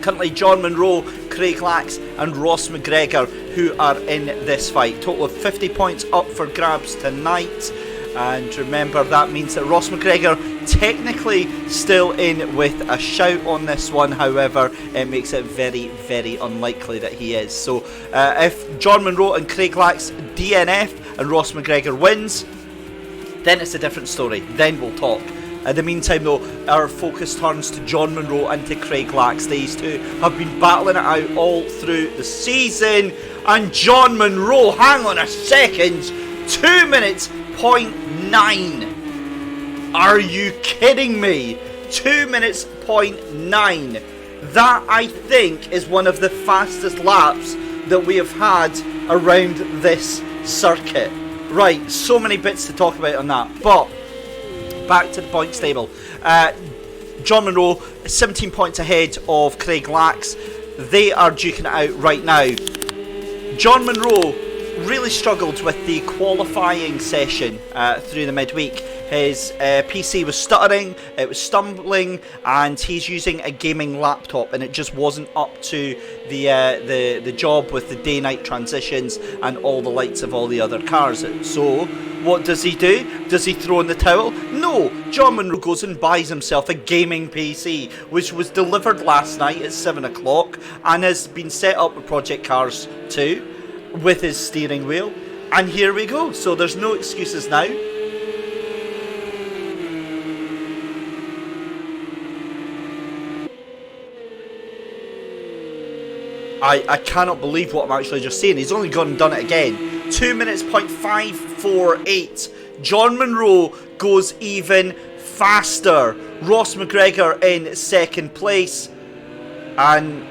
Currently John Monroe, Craig Lax and Ross McGregor who are in this fight. Total of 50 points up for grabs tonight, and remember that means that Ross McGregor technically still in with a shout on this one. However, it makes it very, very unlikely that he is. So if John Monroe and Craig Lax DNF and Ross McGregor wins, then it's a different story. Then we'll talk. In the meantime though, our focus turns to John Monroe and to Craig Lax. These two have been battling it out all through the season. And John Monroe, hang on a second, 2 minutes, 0.9. Are you kidding me? 2 minutes, 0.9. That, I think, is one of the fastest laps that we have had around this circuit. Right, so many bits to talk about on that, but back to the points table. John Monroe 17 points ahead of Craig Lax. They are duking it out right now. John Monroe really struggled with the qualifying session through the midweek. His PC was stuttering, it was stumbling, and he's using a gaming laptop, and it just wasn't up to the job with the day-night transitions and all the lights of all the other cars. So what does he do? Does he throw in the towel? No! John Monroe goes and buys himself a gaming PC, which was delivered last night at 7 o'clock and has been set up with Project Cars 2 with his steering wheel. And here we go. So there's no excuses now. I cannot believe what I'm actually just saying. He's only gone and done it again. 2 minutes, 0.548. John Monroe goes even faster. Ross McGregor in second place. And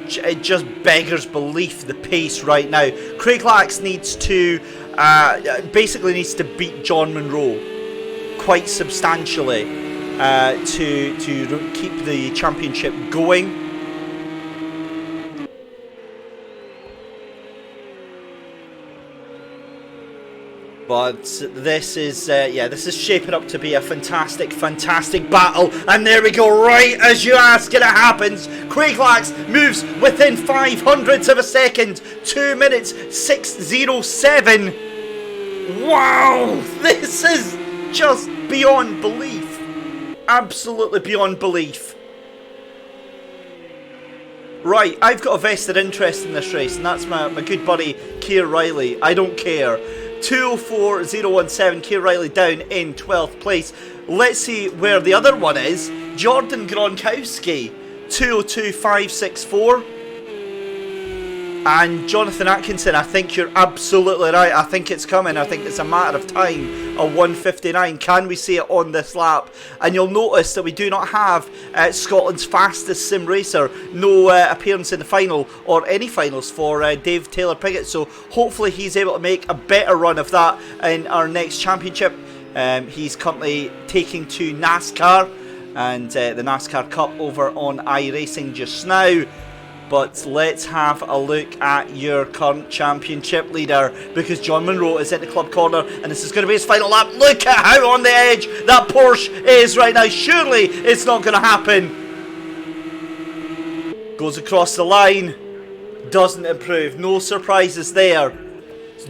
it just beggars belief, the pace right now. Craig Lax needs to, basically needs to beat John Monroe quite substantially to keep the championship going. But this is shaping up to be a fantastic battle. And there we go, right as you ask, and it happens. Craig Lax moves within 0.05 of a second. 2 minutes, 6:07. Wow, this is just beyond belief. Absolutely beyond belief. Right, I've got a vested interest in this race, and that's my good buddy Keir Riley. I don't care. 204.017, Keir Riley down in 12th place. Let's see where the other one is. Jordan Gronkowski, 202.564. And Jonathan Atkinson, I think you're absolutely right. I think it's coming. I think it's a matter of time. A 1:59. Can we see it on this lap? And you'll notice that we do not have Scotland's fastest sim racer. No appearance in the final or any finals for Dave Taylor Piggott. So hopefully he's able to make a better run of that in our next championship. He's currently taking to NASCAR and the NASCAR Cup over on iRacing just now. But let's have a look at your current championship leader, because John Monroe is in the club corner and this is going to be his final lap. Look at how on the edge that Porsche is right now. Surely it's not going to happen. Goes across the line. Doesn't improve. No surprises there.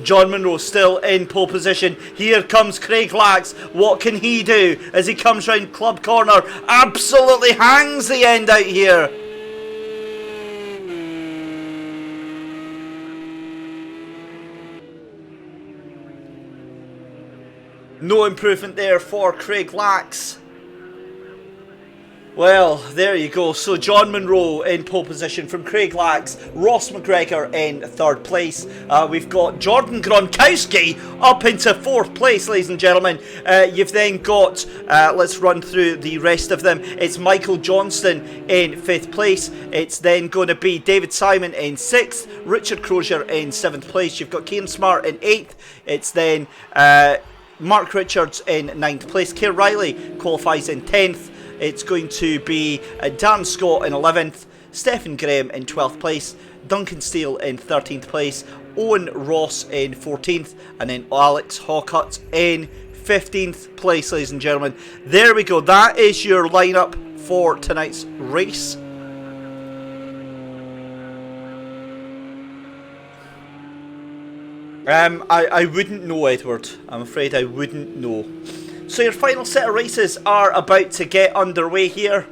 John Monroe still in pole position. Here comes Craig Lax. What can he do as he comes round club corner? Absolutely hangs the end out here. No improvement there for Craig Lax. Well, there you go. So John Munro in pole position from Craig Lax, Ross McGregor in 3rd place. We've got Jordan Gronkowski up into 4th place, ladies and gentlemen. You've then got, let's run through the rest of them. It's Michael Johnston in 5th place. It's then going to be David Simon in 6th, Richard Crozier in 7th place. You've got Kieran Smart in 8th. It's then Mark Richards in 9th place. Keir Riley qualifies in 10th. It's going to be Dan Scott in 11th, Stephen Graham in 12th place, Duncan Steele in 13th place, Owen Ross in 14th, and then Alex Hawcutt in 15th place, ladies and gentlemen. There we go. That is your lineup for tonight's race. I wouldn't know, Edward. I'm afraid I wouldn't know. So your final set of races are about to get underway here.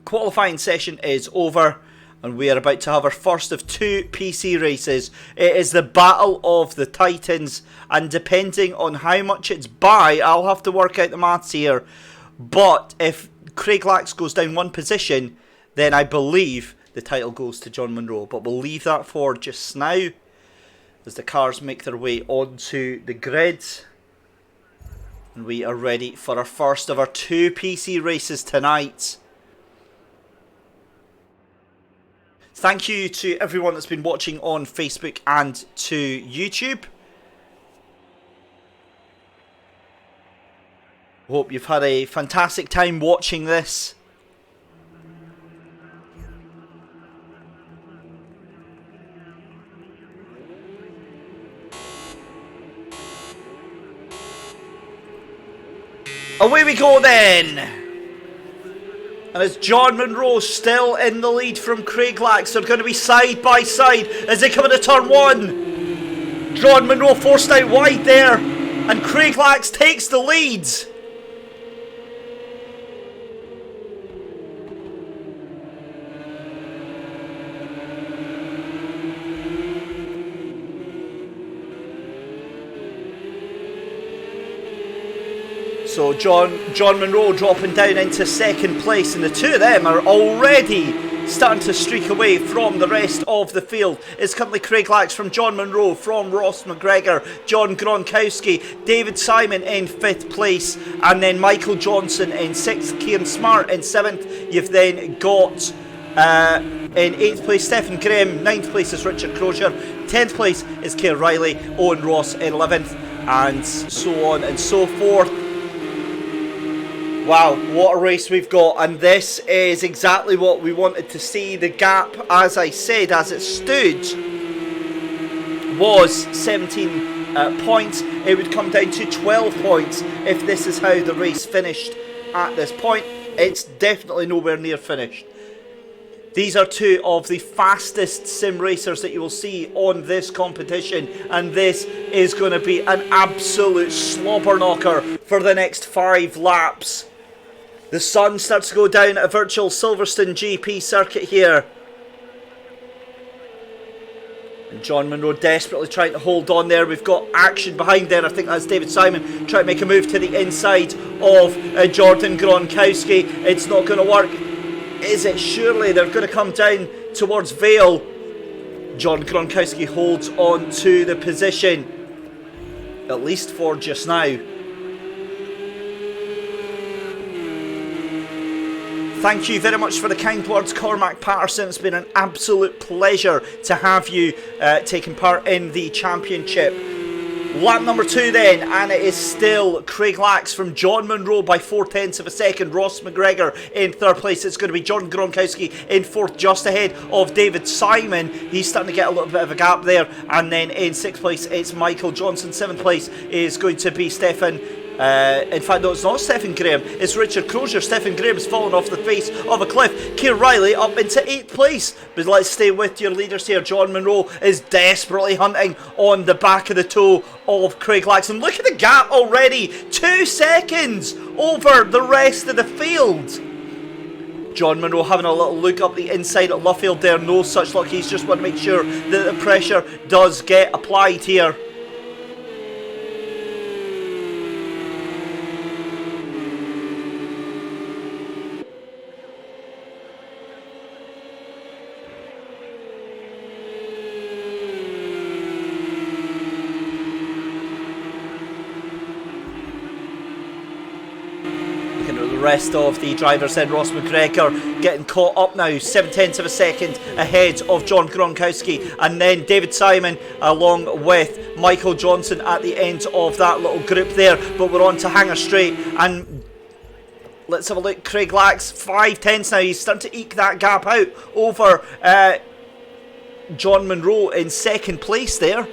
Qualifying session is over, and we are about to have our first of 2 PC races. It is the Battle of the Titans, and depending on how much it's by, I'll have to work out the maths here. But if Craig Lax goes down 1 position, then I believe the title goes to John Munro. But we'll leave that for just now, as the cars make their way onto the grid. And we are ready for our first of our 2 PC races tonight. Thank you to everyone that's been watching on Facebook and to YouTube. Hope you've had a fantastic time watching this. Away we go then! And it's John Munro still in the lead from Craig Lax. They're going to be side by side as they come into turn 1. John Munro forced out wide there, and Craig Lax takes the lead. So John Munro dropping down into 2nd place, and the 2 of them are already starting to streak away from the rest of the field. It's currently Craig Lax from John Munro, from Ross McGregor, John Gronkowski, David Simon in 5th place, and then Michael Johnson in 6th, Kieran Smart in 7th. You've then got in 8th place Stephen Graham, 9th place is Richard Crozier, 10th place is Keir Riley, Owen Ross in 11th, and so on and so forth. Wow, what a race we've got, and this is exactly what we wanted to see. The gap, as I said, as it stood, was 17 points. It would come down to 12 points if this is how the race finished at this point. It's definitely nowhere near finished. These are 2 of the fastest sim racers that you will see on this competition, and this is going to be an absolute slobber knocker for the next 5 laps. The sun starts to go down at a virtual Silverstone GP circuit here. And John Munro desperately trying to hold on there. We've got action behind there. I think that's David Simon trying to make a move to the inside of Jordan Gronkowski. It's not going to work, is it? Surely they're going to come down towards Vale. John Gronkowski holds on to the position, at least for just now. Thank you very much for the kind words, Cormac Patterson. It's been an absolute pleasure to have you taking part in the championship. Lap number 2 then, and it is still Craig Lax from John Munro by 0.4 of a second. Ross McGregor in 3rd place. It's going to be Jordan Gronkowski in 4th, just ahead of David Simon. He's starting to get a little bit of a gap there. And then in 6th place, it's Michael Johnson. 7th place is going to be Stefan. In fact, no, it's not Stephen Graham, it's Richard Crozier. Stephen Graham has fallen off the face of a cliff. Keir Riley up into 8th place. But let's stay with your leaders here. John Munro is desperately hunting on the back of the toe of Craig Lax. And look at the gap already, 2 seconds over the rest of the field. John Munro having a little look up the inside at Luffield there. No such luck. He's just want to make sure that the pressure does get applied here. rest of the drivers then. Ross McGregor getting caught up now, 0.7 of a second ahead of John Gronkowski, and then David Simon along with Michael Johnson at the end of that little group there. But we're on to Hanger Straight, and let's have a look. Craig Lax, 5/10 now. He's starting to eke that gap out over John Munro in second place there.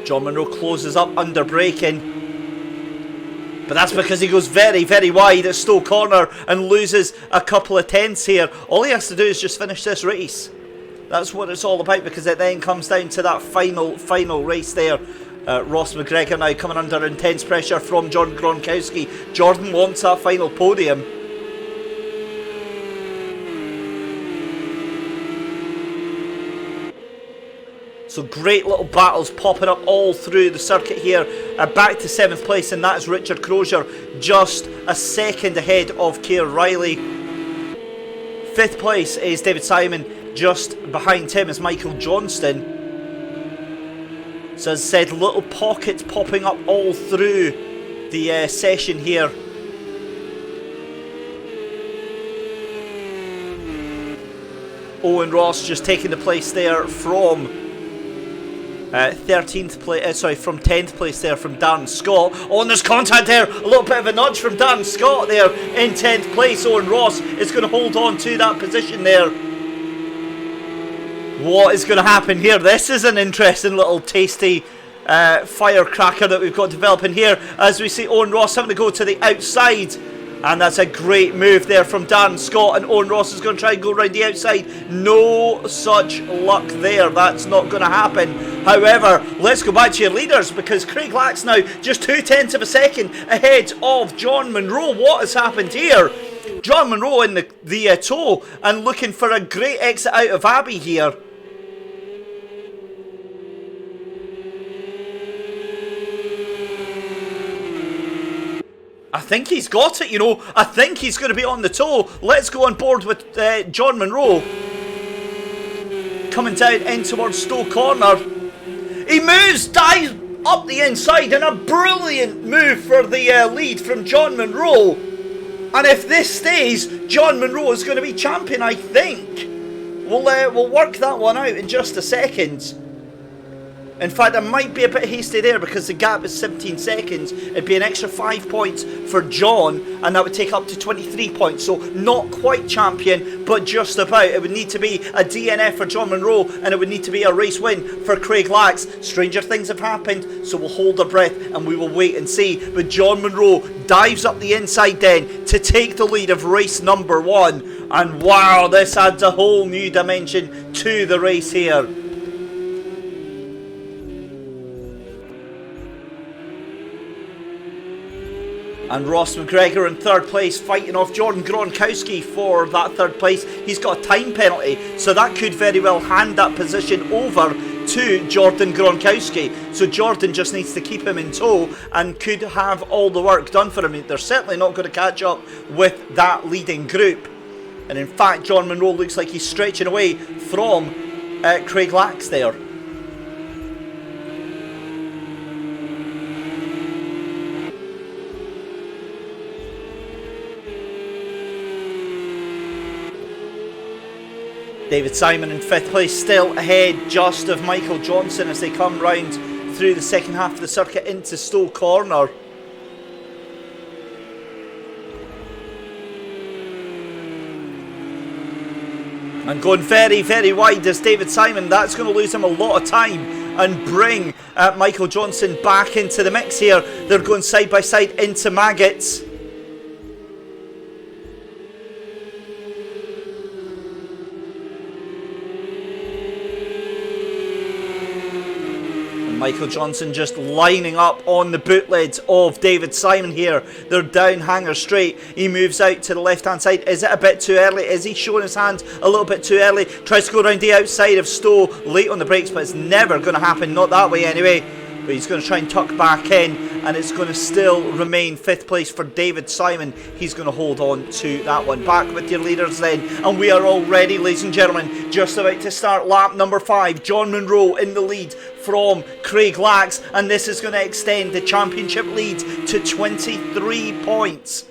John Munro closes up under braking, but that's because he goes very, very wide at Stowe Corner and loses a couple of tenths here. All he has to do is just finish this race. That's what it's all about, because it then comes down to that final race there. Ross McGregor now coming under intense pressure from John Gronkowski. Jordan wants that final podium. So great little battles popping up all through the circuit here. Back to 7th place, and that is Richard Crozier, just a second ahead of Keir Riley. 5th place is David Simon, just behind him is Michael Johnston. So as I said, little pockets popping up all through the session here. Owen Ross just taking the place there from 13th place, from 10th place there from Darren Scott. Oh, and there's contact there, a little bit of a nudge from Darren Scott there in 10th place. Owen Ross is going to hold on to that position there. What is going to happen here? This is an interesting little tasty firecracker that we've got developing here, as we see Owen Ross having to go to the outside. And that's a great move there from Darren Scott, and Owen Ross is going to try and go around the outside. No such luck there. That's not going to happen. However, let's go back to your leaders, because Craig Lax now just 0.2 of a second ahead of John Munro. What has happened here? John Munro in the tow and looking for a great exit out of Abbey here. I think he's got it, you know. I think he's going to be on the toe. Let's go on board with John Munro. Coming down in towards Stowe Corner. He moves, dives up the inside, and a brilliant move for the lead from John Munro. And if this stays, John Munro is going to be champion, I think. We'll work that one out in just a second. In fact, I might be a bit hasty there, because the gap is 17 seconds. It'd be an extra 5 points for John, and that would take up to 23 points. So not quite champion, but just about. It would need to be a DNF for John Munro, and it would need to be a race win for Craig Lax. Stranger things have happened, so we'll hold our breath and we will wait and see. But John Munro dives up the inside then to take the lead of race number 1. And wow, this adds a whole new dimension to the race here. And Ross McGregor in 3rd place, fighting off Jordan Gronkowski for that 3rd place. He's got a time penalty, so that could very well hand that position over to Jordan Gronkowski. So Jordan just needs to keep him in tow and could have all the work done for him. They're certainly not going to catch up with that leading group. And in fact, John Munro looks like he's stretching away from Craig Lax there. David Simon in 5th place, still ahead just of Michael Johnson as they come round through the second half of the circuit into Stowe Corner. And going very, very wide is David Simon. That's going to lose him a lot of time and bring Michael Johnson back into the mix here. They're going side by side into Maggots. Michael Johnson just lining up on the bootlids of David Simon here. They're down Hanger Straight. He moves out to the left hand side. Is it a bit too early? Is he showing his hand a little bit too early? Tries to go around the outside of Stowe, late on the brakes, but it's never going to happen. Not that way anyway. but he's going to try and tuck back in, and it's going to still remain 5th place for David Simon. He's going to hold on to that one. Back with your leaders then, and we are already, ladies and gentlemen, just about to start lap number 5. John Munro in the lead from Craig Lax, and this is going to extend the championship lead to 23 points.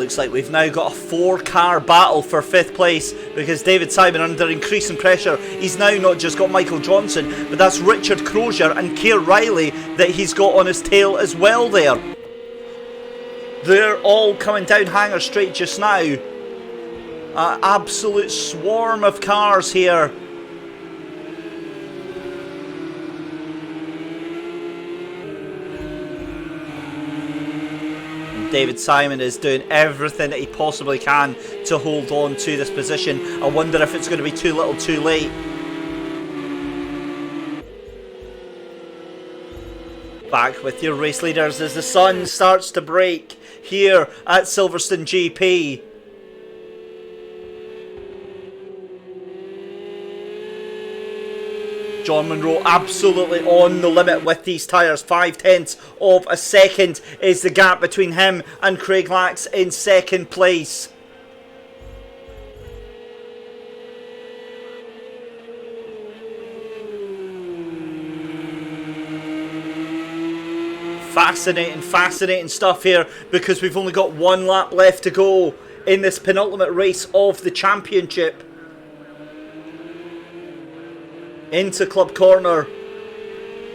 Looks like we've now got a 4-car battle for 5th place, because David Simon, under increasing pressure, he's now not just got Michael Johnson, but that's Richard Crozier and Keir Riley that he's got on his tail as well there. They're all coming down Hanger Straight just now. An absolute swarm of cars here. David Simon is doing everything that he possibly can to hold on to this position. I wonder if it's going to be too little too late. Back with your race leaders as the sun starts to break here at Silverstone GP. John Munro absolutely on the limit with these tyres. 0.5 of a second is the gap between him and Craig Lax in 2nd place. Fascinating stuff here, because we've only got 1 lap left to go in this penultimate race of the championship. Into Club Corner,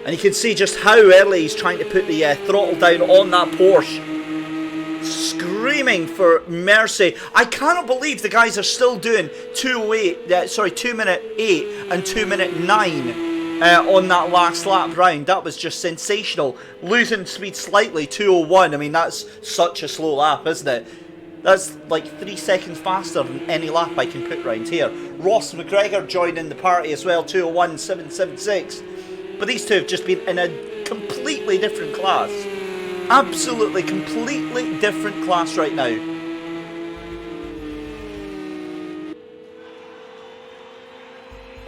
and you can see just how early he's trying to put the throttle down on that Porsche, screaming for mercy. I cannot believe the guys are still doing 2 minute 8 and 2 minute 9 on that last lap round. That was just sensational. Losing speed slightly, 2:01. I mean, that's such a slow lap, isn't it? That's like 3 seconds faster than any lap I can put round here. Ross McGregor joining the party as well, 2:01.776. But these two have just been in a completely different class. Absolutely, completely different class right now.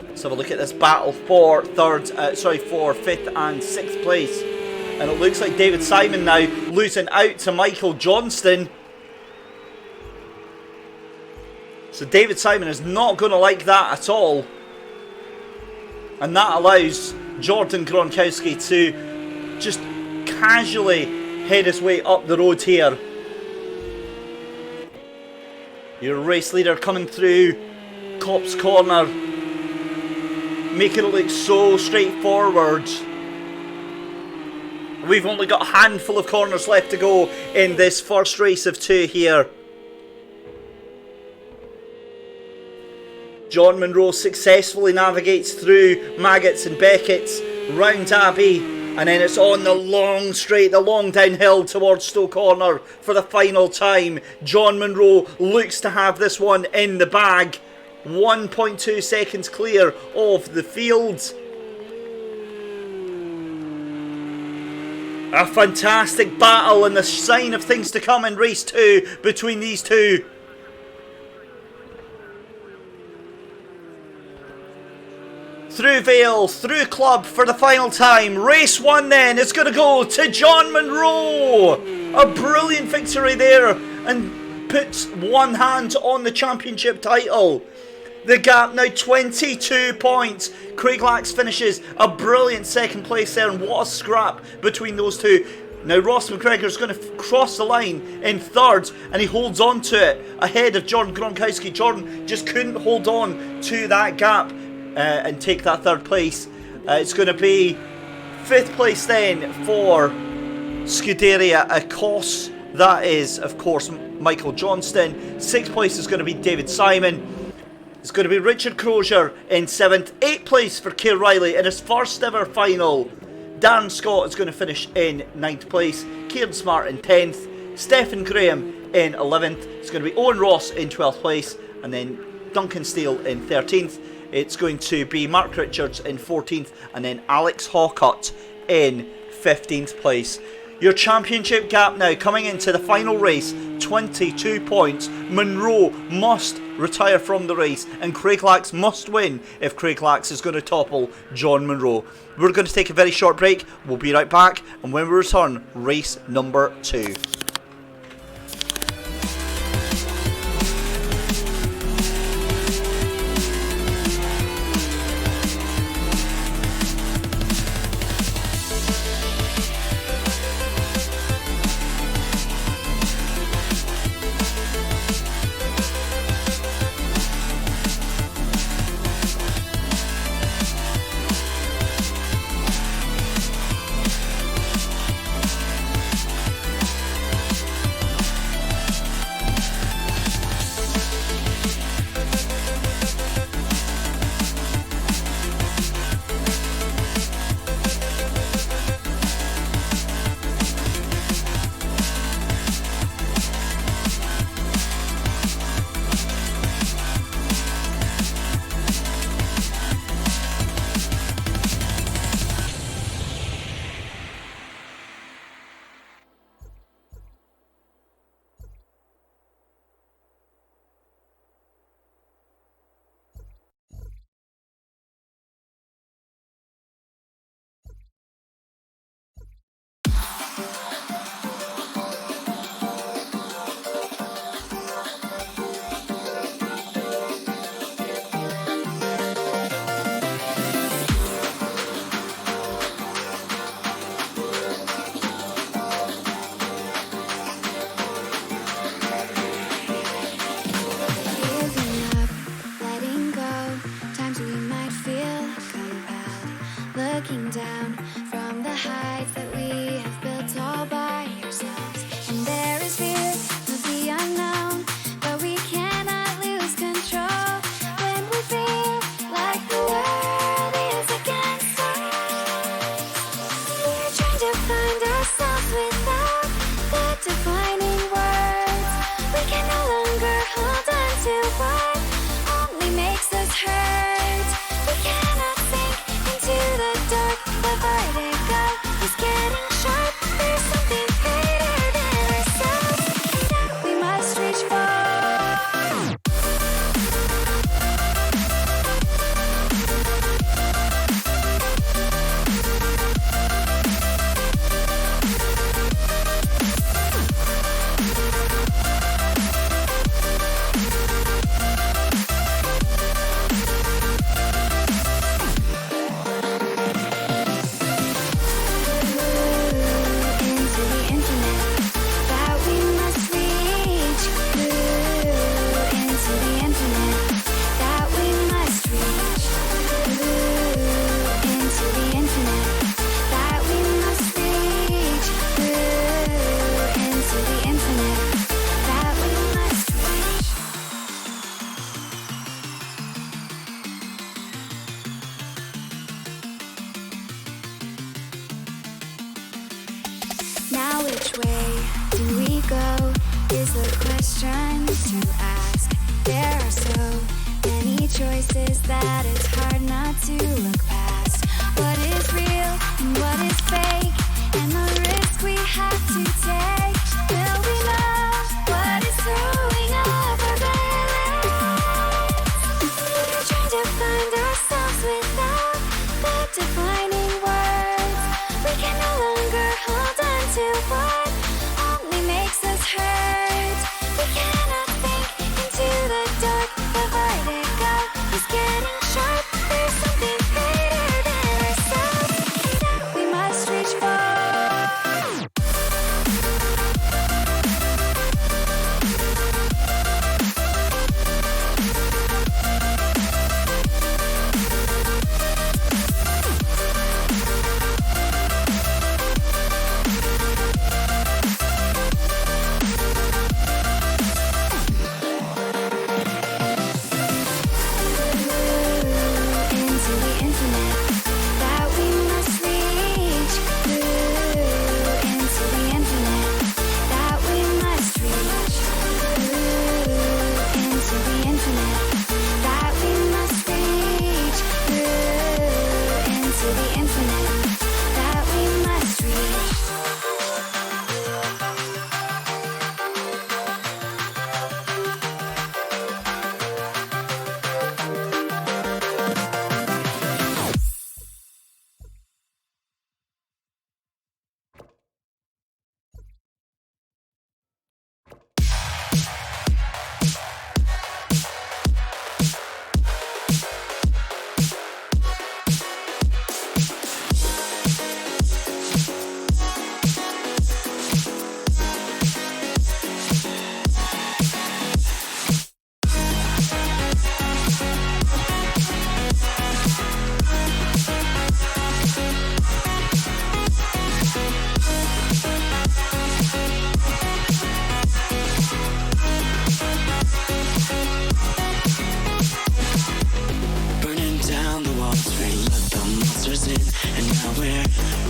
Let's have a look at this battle for 5th and 6th place. And it looks like David Simon now losing out to Michael Johnston. So David Simon is not going to like that at all. And that allows Jordan Gronkowski to just casually head his way up the road here. Your race leader coming through Copse Corner, making it look so straightforward. We've only got a handful of corners left to go in this first race of 2 here. John Munro successfully navigates through Maggots and Beckett's, round Abbey, and then it's on the long straight, the long downhill towards Stoke Corner for the final time. John Munro looks to have this one in the bag. 1.2 seconds clear of the field. A fantastic battle and the sign of things to come in race 2 between these two. Through Vale, through Club for the final time. Race 1 then is going to go to John Munro. A brilliant victory there and puts one hand on the championship title. The gap now 22 points. Craig Lax finishes a brilliant 2nd place there, and what a scrap between those two. Now Ross McGregor is going to cross the line in 3rd, and he holds on to it ahead of Jordan Gronkowski. Jordan just couldn't hold on to that gap and take that 3rd place. It's going to be 5th place then for Scuderia Akos. That is, of course, Michael Johnston. 6th place is going to be David Simon. It's going to be Richard Crozier in 7th. 8th place for Keir Riley in his first ever final. Darren Scott is going to finish in 9th place. Kieran Smart in 10th. Stephen Graham in 11th. It's going to be Owen Ross in 12th place. And then Duncan Steele in 13th. It's going to be Mark Richards in 14th, and then Alex Hawcott in 15th place. Your championship gap now coming into the final race, 22 points. Monroe must retire from the race, and Craig Lax must win if Craig Lax is going to topple John Monroe. We're going to take a very short break. We'll be right back, and when we return, race number 2. Looking down from the heights that we have built all by ourselves. And there is fear of the unknown, but we cannot lose control when we feel like the world is against us. We're trying to find ourselves without the defining words. We can no longer hold on to what only makes us hurt. We cannot sink into the dark. The vertigo is getting sharp. There's something greater than ourselves that we must reach for. Into the infinite that we must reach. Into the infinite that we must reach. Into the infinite that we must reach. Into the infinite that we must reach. Now which way do we go is the question to ask. There are so many choices that it's hard not to look past. What is real and what is fake, and the risk we have to take. Will we know what is throwing off our balance? We're trying to find ourselves without the defining words. We can no longer hold on to what only makes us hurt. We cannot think into the dark. The vertigo is getting sharp. There's something greater than ourselves that we must reach for. losing, and now we're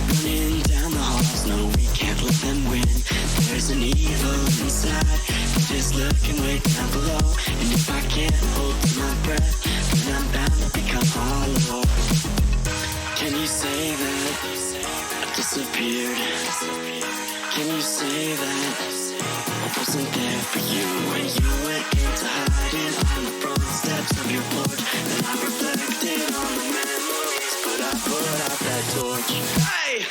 running down the halls. No, we can't let them win. There's an evil inside, just looking way down below. And if I can't hold my breath, then I'm bound to become hollow. Can you say that I disappeared? Can you say that I wasn't there for you when you went into hiding on the front steps of your porch? And I reflected on the memories, but I put out that torch. Hey!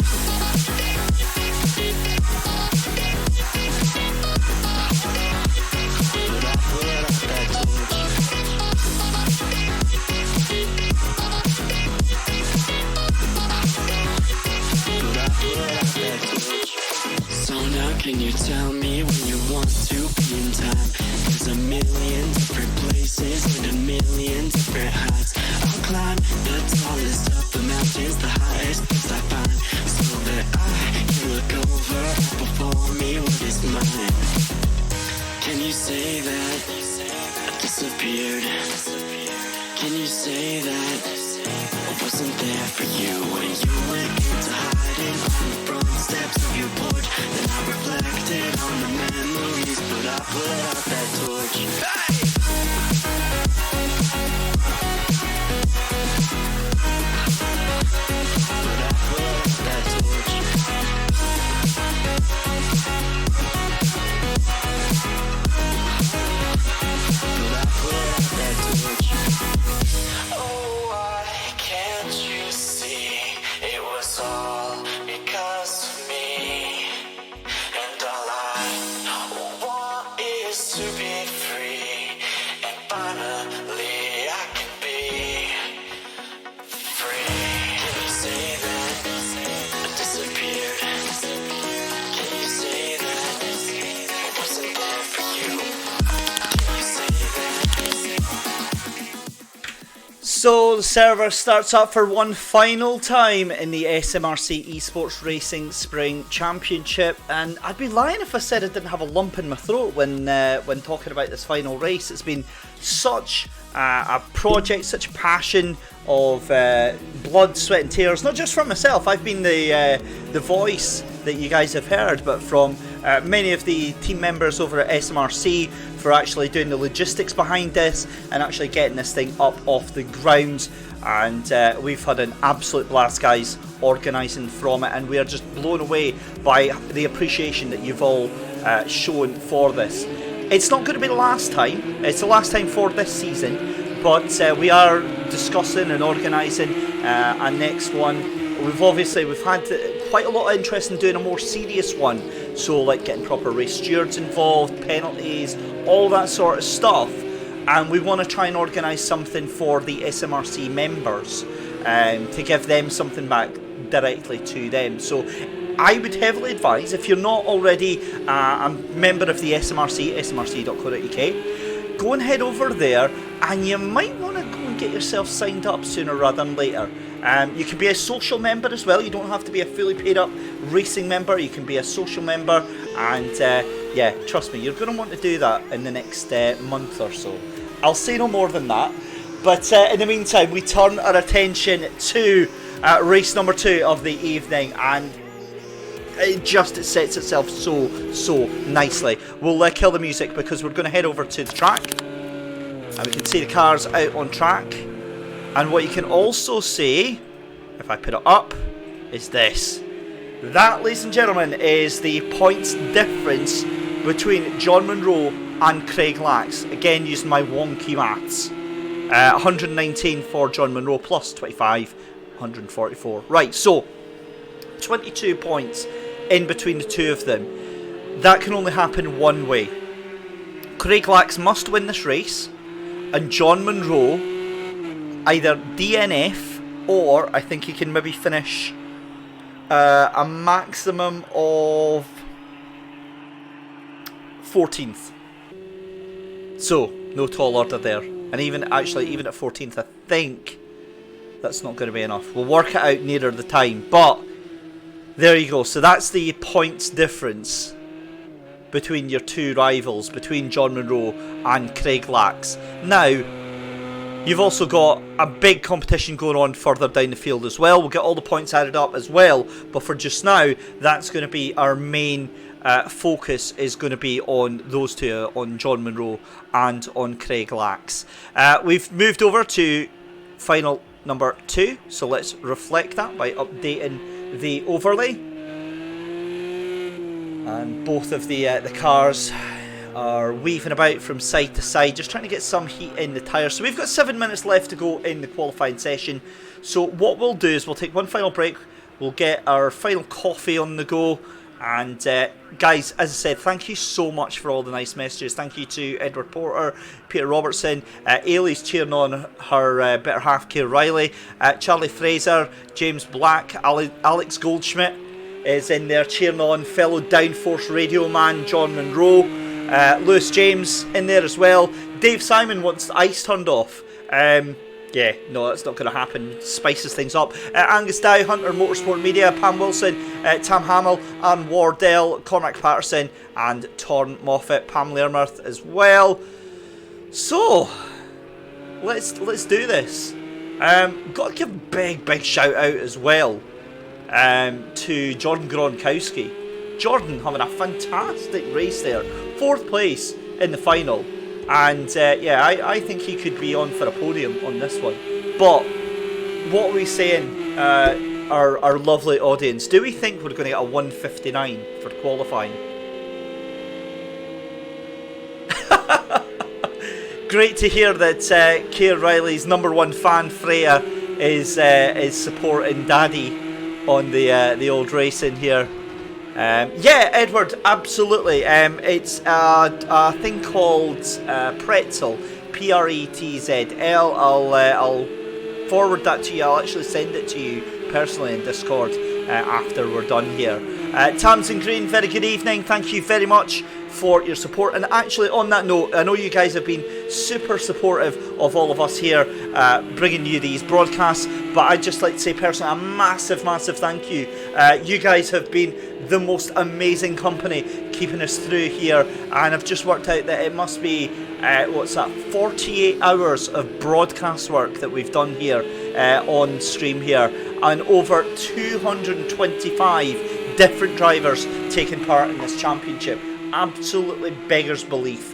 But I put out that torch. But I put out that torch. So now can you tell me when you want to be in time? There's a million different places and a million different heights. I'll climb the tallest of the mountains, the highest place I find, so that I can look over before me what is mine. Can you say that I disappeared? Can you say that I wasn't there for you when you went into hiding on the front steps of your porch? Then I reflected on the memories, but I put out that torch. Hey! But I put out that torch. But I put out that torch. Oh, why can't you see it was all because of me? And all I want is to be free, and finally I can be free. Can you say that I disappeared? Can you say that I wasn't there for you? Can you say that? So the server starts up for one final time in the SMRC eSports Racing Spring Championship, and I'd be lying if I said I didn't have a lump in my throat when talking about this final race. It's been such a project, such a passion of blood, sweat and tears, not just from myself. I've been the voice that you guys have heard, but from many of the team members over at SMRC for actually doing the logistics behind this and actually getting this thing up off the ground. And we've had an absolute blast, guys, organising from it, and we are just blown away by the appreciation that you've all shown for this. It's not going to be the last time, it's the last time for this season, but we are discussing and organising a next one. We've had quite a lot of interest in doing a more serious one, so like getting proper race stewards involved, penalties, all that sort of stuff. And we want to try and organise something for the SMRC members to give them something back directly to them. So I would heavily advise, if you're not already a member of the SMRC, smrc.co.uk, go and head over there, and you might want to go and get yourself signed up sooner rather than later. You can be a social member as well. You don't have to be a fully paid up racing member. You can be a social member, and yeah, trust me, you're going to want to do that in the next month or so. I'll say no more than that. But in the meantime, we turn our attention to race number 2 of the evening, and it just sets itself so nicely. We'll kill the music because we're going to head over to the track, and we can see the cars out on track. And what you can also see, if I put it up, is this. That, ladies and gentlemen, is the points difference between John Munro and Craig Lax. Again, using my wonky maths. 119 for John Munro plus 25, 144. Right, so 22 points in between the two of them. That can only happen one way. Craig Lax must win this race, and John Munro either DNF, or I think he can maybe finish a maximum of 14th. So, no tall order there. And even at 14th, I think that's not going to be enough. We'll work it out nearer the time. But, there you go. So that's the points difference between your two rivals, between John Munro and Craig Lax. Now, You've also got a big competition going on further down the field as well. We'll get all the points added up as well, but for just now, that's going to be our main focus, is going to be on those two, on John Munro and on Craig Lax. We've moved over to final number 2, so let's reflect that by updating the overlay. And both of the cars are weaving about from side to side, just trying to get some heat in the tyres. So we've got 7 minutes left to go in the qualifying session. So what we'll do is we'll take one final break, we'll get our final coffee on the go. And guys, as I said, thank you so much for all the nice messages. Thank you to Edward Porter, Peter Robertson, Ailey's cheering on her better half, Keir Riley, Charlie Fraser, James Black, Alex Goldschmidt is in there cheering on fellow Downforce radio man John Munro, Lewis James in there as well. Dave Simon wants the ice turned off. Yeah, no, that's not going to happen. Spices things up. Angus Dow, Hunter Motorsport Media, Pam Wilson, Tam Hamill, Anne Wardell, Cormac Patterson, and Torn Moffat, Pam Learmouth as well. So, let's do this. Got to give a big shout out as well to Jordan Gronkowski. Jordan having a fantastic race there, 4th place in the final, and yeah, I think he could be on for a podium on this one. But what are we saying, our lovely audience? Do we think we're going to get a 159 for qualifying? Great to hear that Keir Riley's #1 fan Freya is supporting Daddy on the old racing here. Yeah, Edward, absolutely. It's a thing called Pretzel, Pretzl. I'll forward that to you. I'll actually send it to you personally in Discord after we're done here. Tamsin Green, very good evening. Thank you very much for your support. And actually, on that note, I know you guys have been super supportive of all of us here, bringing you these broadcasts, but I'd just like to say personally a massive thank you. You guys have been the most amazing company keeping us through here, and I've just worked out that it must be 48 hours of broadcast work that we've done here on stream here, and over 225 different drivers taking part in this championship. Absolutely beggars belief.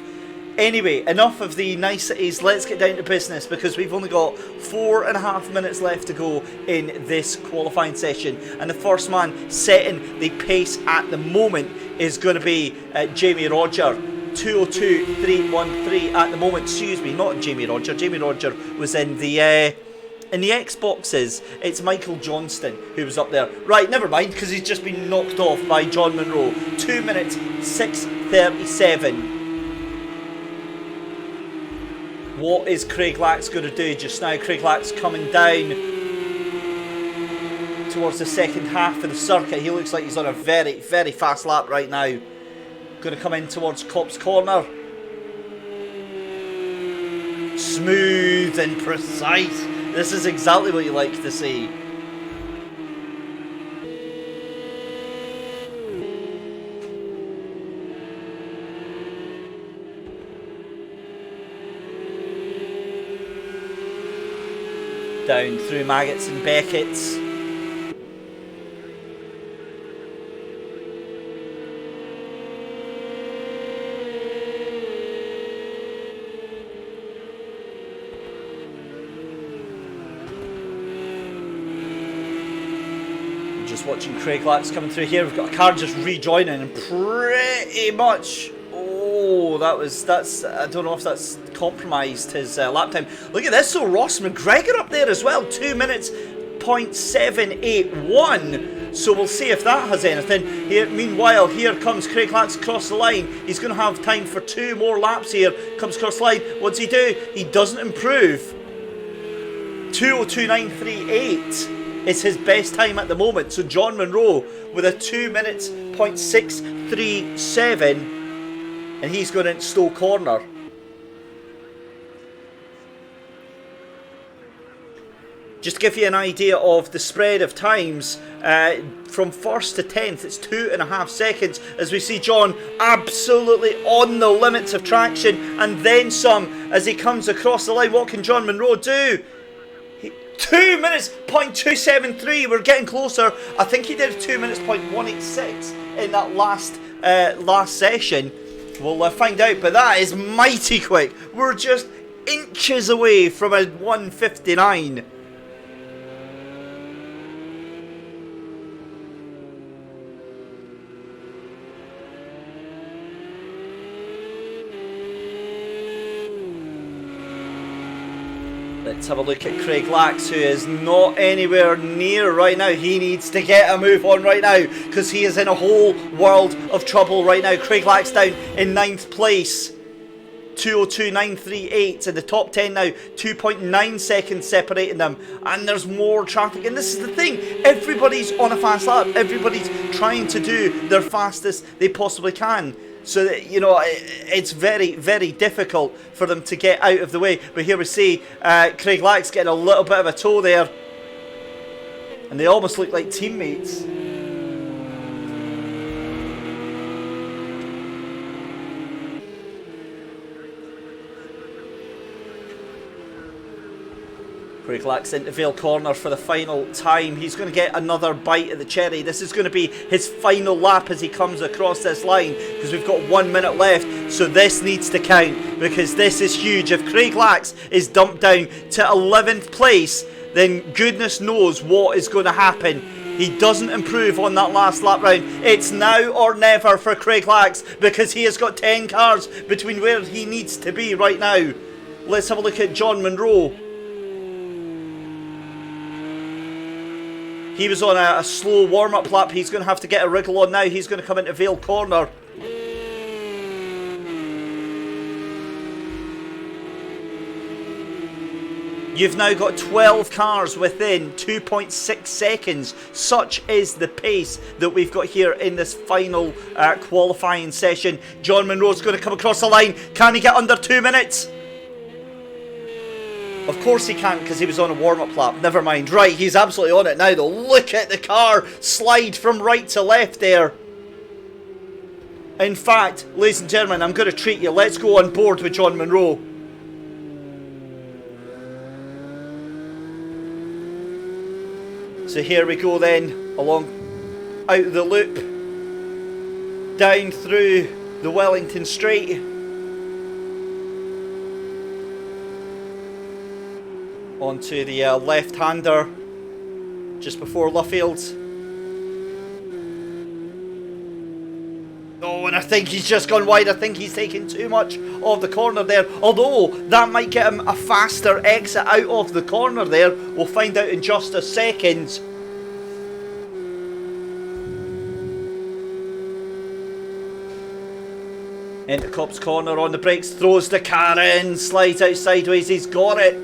Anyway, enough of the niceties, let's get down to business, because we've only got 4.5 minutes left to go in this qualifying session, and the first man setting the pace at the moment is going to be Jamie Roger. 2:02.313 at the moment. Excuse me, not Jamie Roger. Jamie Roger was in the Xboxes. It's Michael Johnston who was up there. Right, never mind, because he's just been knocked off by John Munro. 2 minutes 6:37. What is Craig Lax going to do just now? Craig Lax coming down towards the second half of the circuit. He looks like he's on a very fast lap right now. Going to come in towards Copse Corner. Smooth and precise. This is exactly what you like to see. Down through Maggots and Beckett's. Just watching Craig Lax coming through here. We've got a car just rejoining, and pretty much, that's I don't know if that's compromised his lap time. Look at this, so Ross McGregor up there as well, 2 minutes 0.781. So we'll see if that has anything. Here, meanwhile, here comes Craig Lax across the line. He's going to have time for 2 more laps here. Comes across the line. What's he do? He doesn't improve. 2:02.938 is his best time at the moment. So John Munro with a 2 minutes 0.637, and he's going into Stowe Corner. Just to give you an idea of the spread of times, from 1st to 10th, it's 2.5 seconds, as we see John absolutely on the limits of traction, and then some as he comes across the line. What can John Munro do? 2 minutes, .273, we're getting closer. I think he did 2 minutes, .186 in that last session. We'll find out, but that is mighty quick. We're just inches away from a 1:59. Let's have a look at Craig Lax, who is not anywhere near right now. He needs to get a move on right now, because he is in a whole world of trouble right now. Craig Lax down in 9th place. 2:02.938 in the top 10 now. 2.9 seconds separating them. And there's more traffic. And this is the thing. Everybody's on a fast lap. Everybody's trying to do their fastest they possibly can. So that, you know, it's very, very difficult for them to get out of the way. But here we see Craig Lax getting a little bit of a toe there. And they almost look like teammates. Craig Lax into Vale Corner for the final time. He's going to get another bite of the cherry. This is going to be his final lap as he comes across this line, because we've got 1 minute left. So this needs to count, because this is huge. If Craig Lax is dumped down to 11th place, then goodness knows what is going to happen. He doesn't improve on that last lap round. It's now or never for Craig Lax, because he has got 10 cars between where he needs to be right now. Let's have a look at John Munro. He was on a slow warm-up lap. He's going to have to get a wriggle on now. He's going to come into Vale Corner. You've now got 12 cars within 2.6 seconds. Such is the pace that we've got here in this final qualifying session. John Munro's going to come across the line. Can he get under 2 minutes? Of course he can't, because he was on a warm-up lap. Never mind. Right, he's absolutely on it now though. Look at the car slide from right to left there. In fact, ladies and gentlemen, I'm going to treat you. Let's go on board with John Munro. So here we go then, along out the loop, down through the Wellington Straight. Onto the left-hander just before Luffield. Oh, and I think he's just gone wide. I think he's taking too much of the corner there. Although that might get him a faster exit out of the corner there. We'll find out in just a second. Into Cop's corner on the brakes, throws the car in, slides out sideways. He's got it.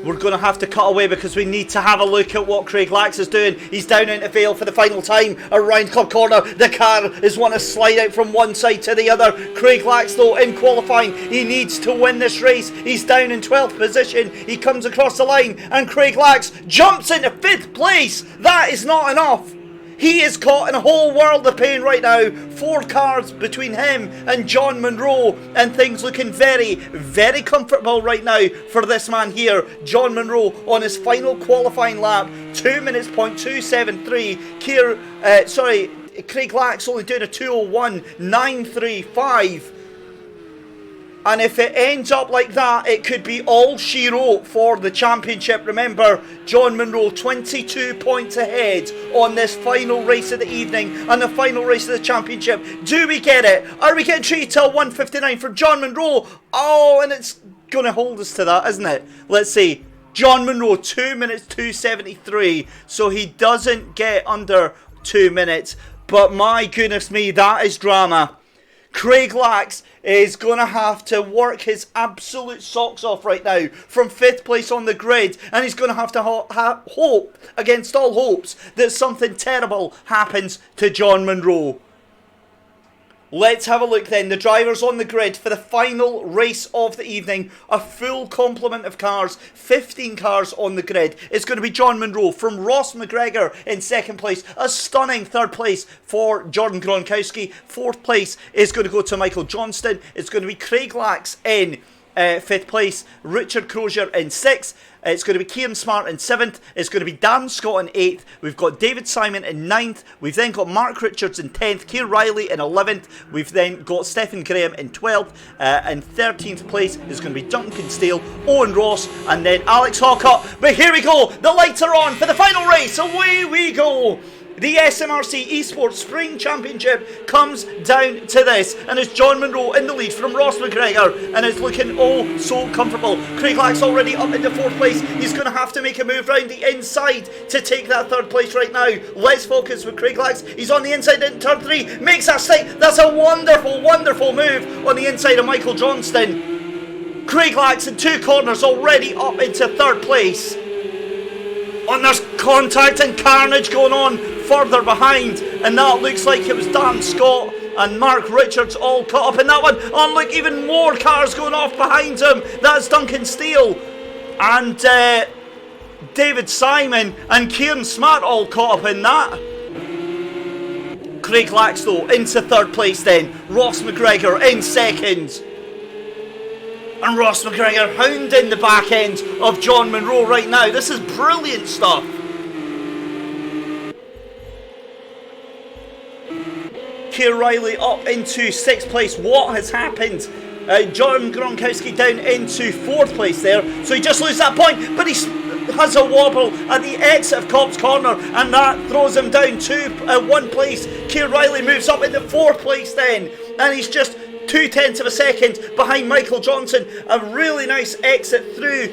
We're going to have to cut away, because we need to have a look at what Craig Lax is doing. He's down into Vale for the final time around Club Corner. The car is want to slide out from one side to the other. Craig Lax though in qualifying, he needs to win this race. He's down in 12th position. He comes across the line and Craig Lax jumps into 5th place. That is not enough. He is caught in a whole world of pain right now. 4 cars between him and John Munro, and things looking very, very comfortable right now for this man here. John Munro on his final qualifying lap, 2 minutes .273. Craig Lax only doing a 2:01.935. And if it ends up like that, it could be all she wrote for the championship. Remember, John Munro 22 points ahead on this final race of the evening and the final race of the championship. Do we get it? Are we getting treated to a 1:59 for John Munro? Oh, and it's going to hold us to that, isn't it? Let's see. John Munro, 2 minutes .273. So he doesn't get under 2 minutes. But my goodness me, that is drama. Craig Lax is going to have to work his absolute socks off right now from 5th place on the grid, and he's going to have to hope against all hopes that something terrible happens to John Munro. Let's have a look then. The drivers on the grid for the final race of the evening. A full complement of cars. 15 cars on the grid. It's going to be John Munro from Ross McGregor in second place. A stunning third place for Jordan Gronkowski. Fourth place is going to go to Michael Johnston. It's going to be Craig Lax in fifth place. Richard Crozier in sixth. It's going to be Kieran Smart in 7th. It's going to be Dan Scott in 8th. We've got David Simon in 9th. We've then got Mark Richards in 10th. Keir Riley in 11th. We've then got Stephen Graham in 12th. And 13th place is going to be Duncan Steele, Owen Ross, and then Alex Hawcott. But here we go. The lights are on for the final race. Away we go. The SMRC eSports Spring Championship comes down to this, and it's John Munro in the lead from Ross McGregor, and it's looking oh so comfortable. Craig Lax already up into 4th place. He's going to have to make a move round the inside to take that 3rd place right now. Let's focus with Craig Lax. He's on the inside in turn 3, makes that stick. That's a wonderful, wonderful move on the inside of Michael Johnston. Craig Lax in 2 corners already up into 3rd place. And there's contact and carnage going on further behind, and that looks like it was Dan Scott and Mark Richards all caught up in that one. And look, even more cars going off behind him. That's Duncan Steele and David Simon and Kieran Smart all caught up in that. Craig Lax though into 3rd place then. Ross McGregor in 2nd. And Ross McGregor hounding the back end of John Munro right now. This is brilliant stuff. Keir Riley up into 6th place. What has happened? John Gronkowski down into 4th place there. So he just loses that point, but he has a wobble at the exit of Cobb's Corner, and that throws him down to 1 place. Keir Riley moves up into 4th place then, and he's just 0.2 of a second behind Michael Johnson. A really nice exit through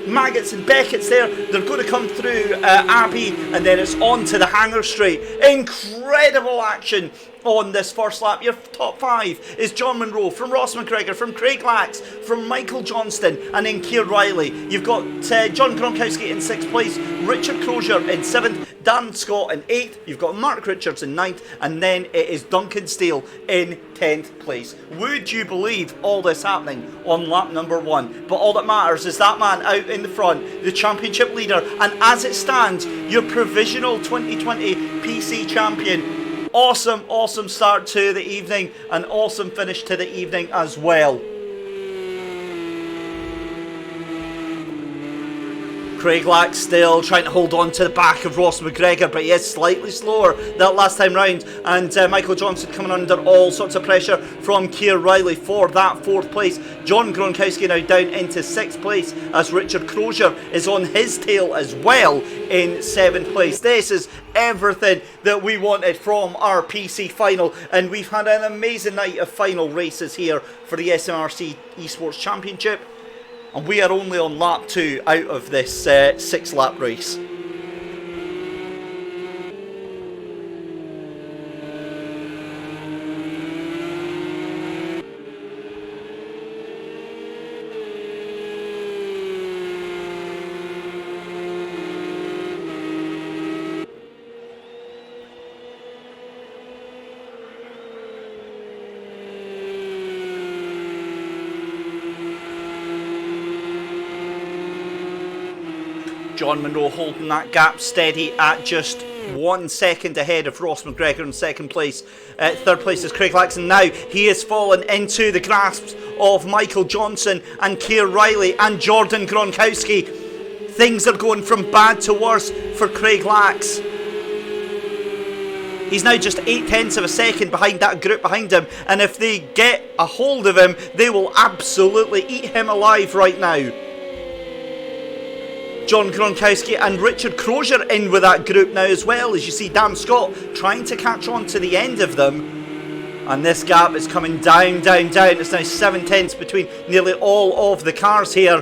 Maggots and Beckett's there. They're going to come through Abbey, and then it's on to the Hangar Straight. Incredible action on this first lap. Your top 5 is John Munro from Ross McGregor, from Craig Lax, from Michael Johnston, and then Keir Riley. You've got John Gronkowski in 6th place, Richard Crozier in 7th, Dan Scott in 8th, you've got Mark Richards in 9th, and then it is Duncan Steele in 10th place. Would you believe all this happening on lap number 1? But all that matters is that man out in the front, the championship leader, and as it stands, your provisional 2020 PC champion. Awesome, awesome start to the evening, an awesome finish to the evening as well. Craig Lax still trying to hold on to the back of Ross McGregor, but he is slightly slower that last time round. And Michael Johnson coming under all sorts of pressure from Keir Riley for that 4th place. John Gronkowski now down into 6th place as Richard Crozier is on his tail as well in 7th place. This is everything that we wanted from our PC final, and we've had an amazing night of final races here for the SMRC eSports Championship. And we are only on lap 2 out of this 6-lap race. John Munro holding that gap steady at just 1 second ahead of Ross McGregor in 2nd place. 3rd place is Craig Lax, and now he has fallen into the grasps of Michael Johnson and Keir Riley and Jordan Gronkowski. Things are going from bad to worse for Craig Lax. He's now just 0.8 of a second behind that group behind him, and if they get a hold of him, they will absolutely eat him alive right now. John Gronkowski and Richard Crozier in with that group now as well, as you see Dan Scott trying to catch on to the end of them. And this gap is coming down, down, down. It's now 0.7 between nearly all of the cars here.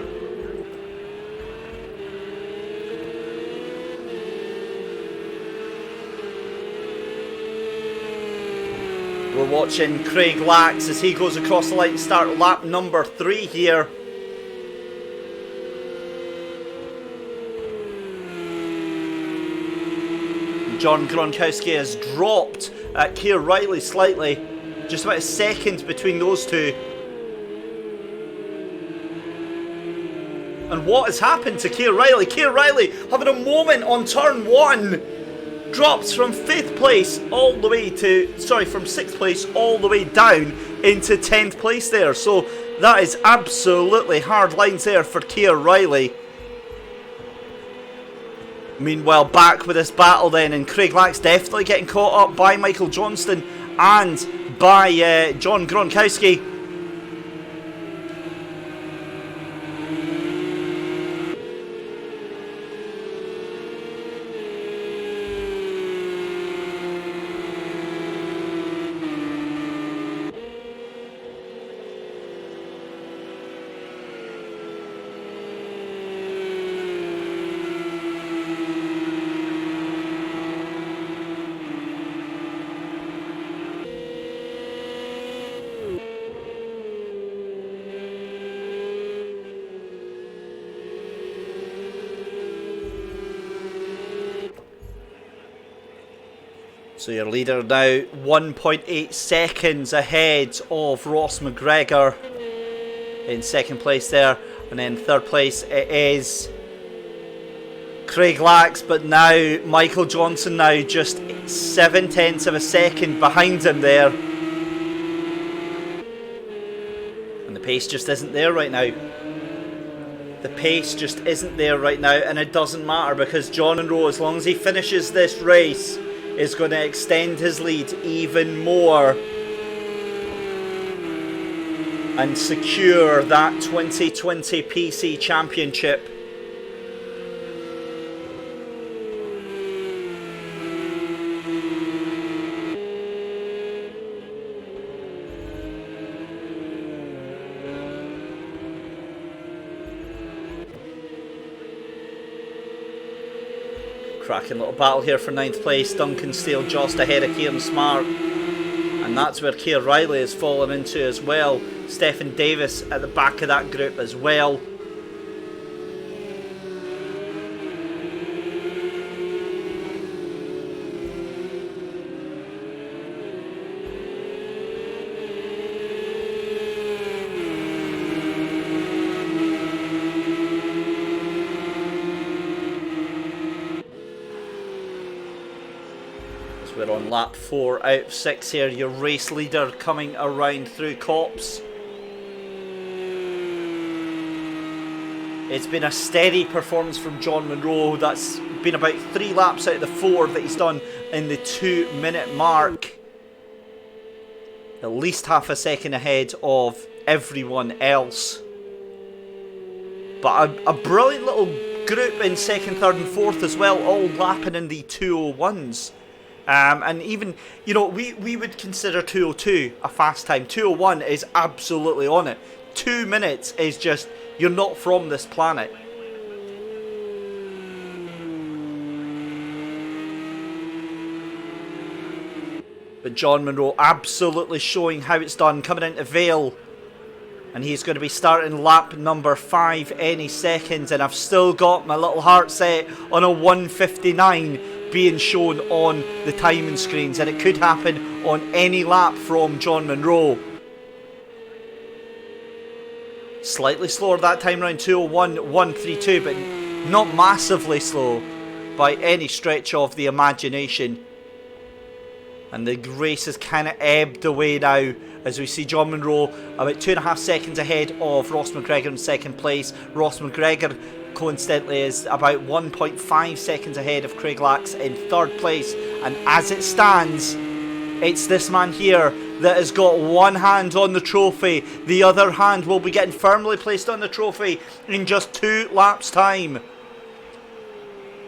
We're watching Craig Lax as he goes across the line to start lap number 3 here. John Gronkowski has dropped Keir Riley slightly. Just about a second between those two. And what has happened to Keir Riley? Keir Riley having a moment on turn 1. Drops from 5th place all the way to, sorry, from 6th place all the way down into 10th place there. So that is absolutely hard lines there for Keir Riley. Meanwhile, back with this battle then, and Craig Lack's definitely getting caught up by Michael Johnston and by John Gronkowski. So your leader now 1.8 seconds ahead of Ross McGregor in second place there. And then third place it is Craig Lax, but now Michael Johnson now just 0.7 of a second behind him there. And the pace just isn't there right now. The pace just isn't there right now, and it doesn't matter because John Munro, as long as he finishes this race, is going to extend his lead even more and secure that 2020 PC Championship. Cracking little battle here for 9th place. Duncan Steele just ahead of Kieran Smart. And that's where Keir Riley has fallen into as well. Stephen Davis at the back of that group as well. We're on lap 4 out of 6 here. Your race leader coming around through Copse. It's been a steady performance from John Munro. That's been about 3 laps out of the 4 that he's done in the 2-minute mark. At least half a second ahead of everyone else. But a brilliant little group in 2nd, 3rd and 4th as well, all lapping in the 201s. And even, you know, we would consider 202 a fast time. 201 is absolutely on it. 2 minutes is just, you're not from this planet. But John Munro absolutely showing how it's done, coming into Vale. And he's going to be starting lap number 5 any second. And I've still got my little heart set on a 1:59 being shown on the timing screens. And it could happen on any lap from John Munro. Slightly slower that time round, 2:01.132, but not massively slow by any stretch of the imagination. And the race has kind of ebbed away now as we see John Munro about 2.5 seconds ahead of Ross McGregor in second place. Ross McGregor, coincidentally, is about 1.5 seconds ahead of Craig Lax in third place. And as it stands, it's this man here that has got one hand on the trophy. The other hand will be getting firmly placed on the trophy in just 2 laps' time.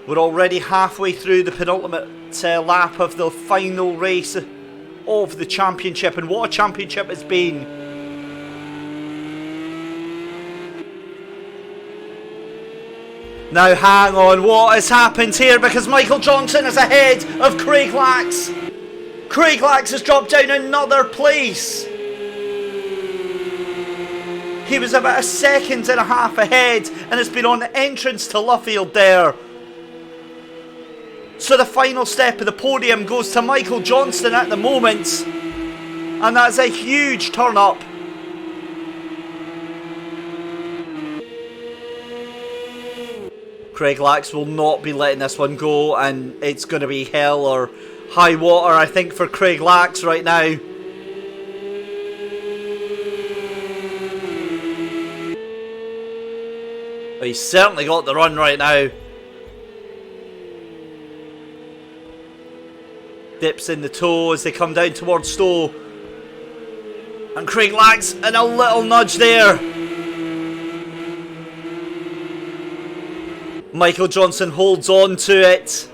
We're already halfway through the penultimate lap of the final race of the championship, and what a championship it's been. Now hang on, what has happened here? Because Michael Johnson is ahead of Craig Lax. Craig Lax has dropped down another place. He was about 1.5 seconds ahead, and it's been on the entrance to Luffield there. So the final step of the podium goes to Michael Johnston at the moment. And that's a huge turn up. Craig Lax will not be letting this one go, and it's going to be hell or high water, I think, for Craig Lax right now. But he's certainly got the run right now. Dips in the toe as they come down towards Stowe. And Craig Lax and a little nudge there. Michael Johnson holds on to it.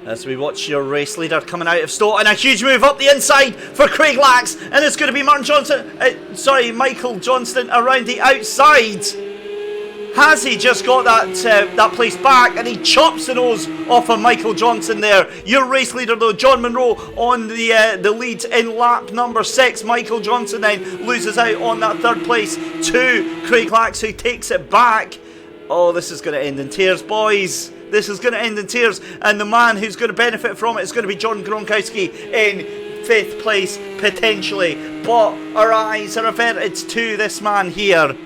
As we watch your race leader coming out of Stowe. And a huge move up the inside for Craig Lax. And it's going to be Michael Johnston around the outside. Has he just got that place back, and he chops the nose off of Michael Johnson there. Your race leader though, John Munro, on the lead in lap number 6. Michael Johnson then loses out on that third place to Craig Lax, who takes it back. Oh, this is going to end in tears, boys. This is going to end in tears, and the man who's going to benefit from it is going to be John Gronkowski in 5th place, potentially. But our eyes are averted to this man here.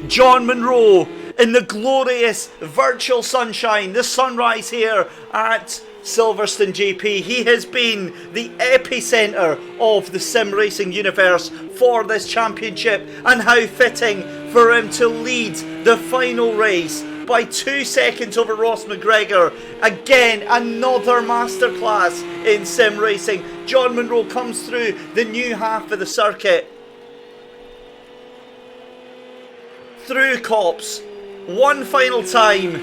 John Munro in the glorious virtual sunshine, the sunrise here at Silverstone GP. He has been the epicentre of the sim racing universe for this championship, and how fitting for him to lead the final race by 2 seconds over Ross McGregor. Again, another masterclass in sim racing. John Munro comes through the new half of the circuit. Through Cops, one final time,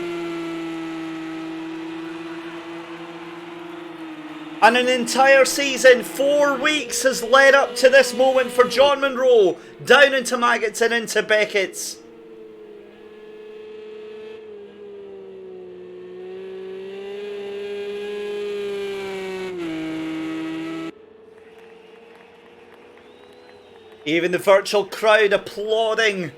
and an entire season, 4 weeks has led up to this moment for John Munro, down into Maggots and into Beckett's. Even the virtual crowd applauding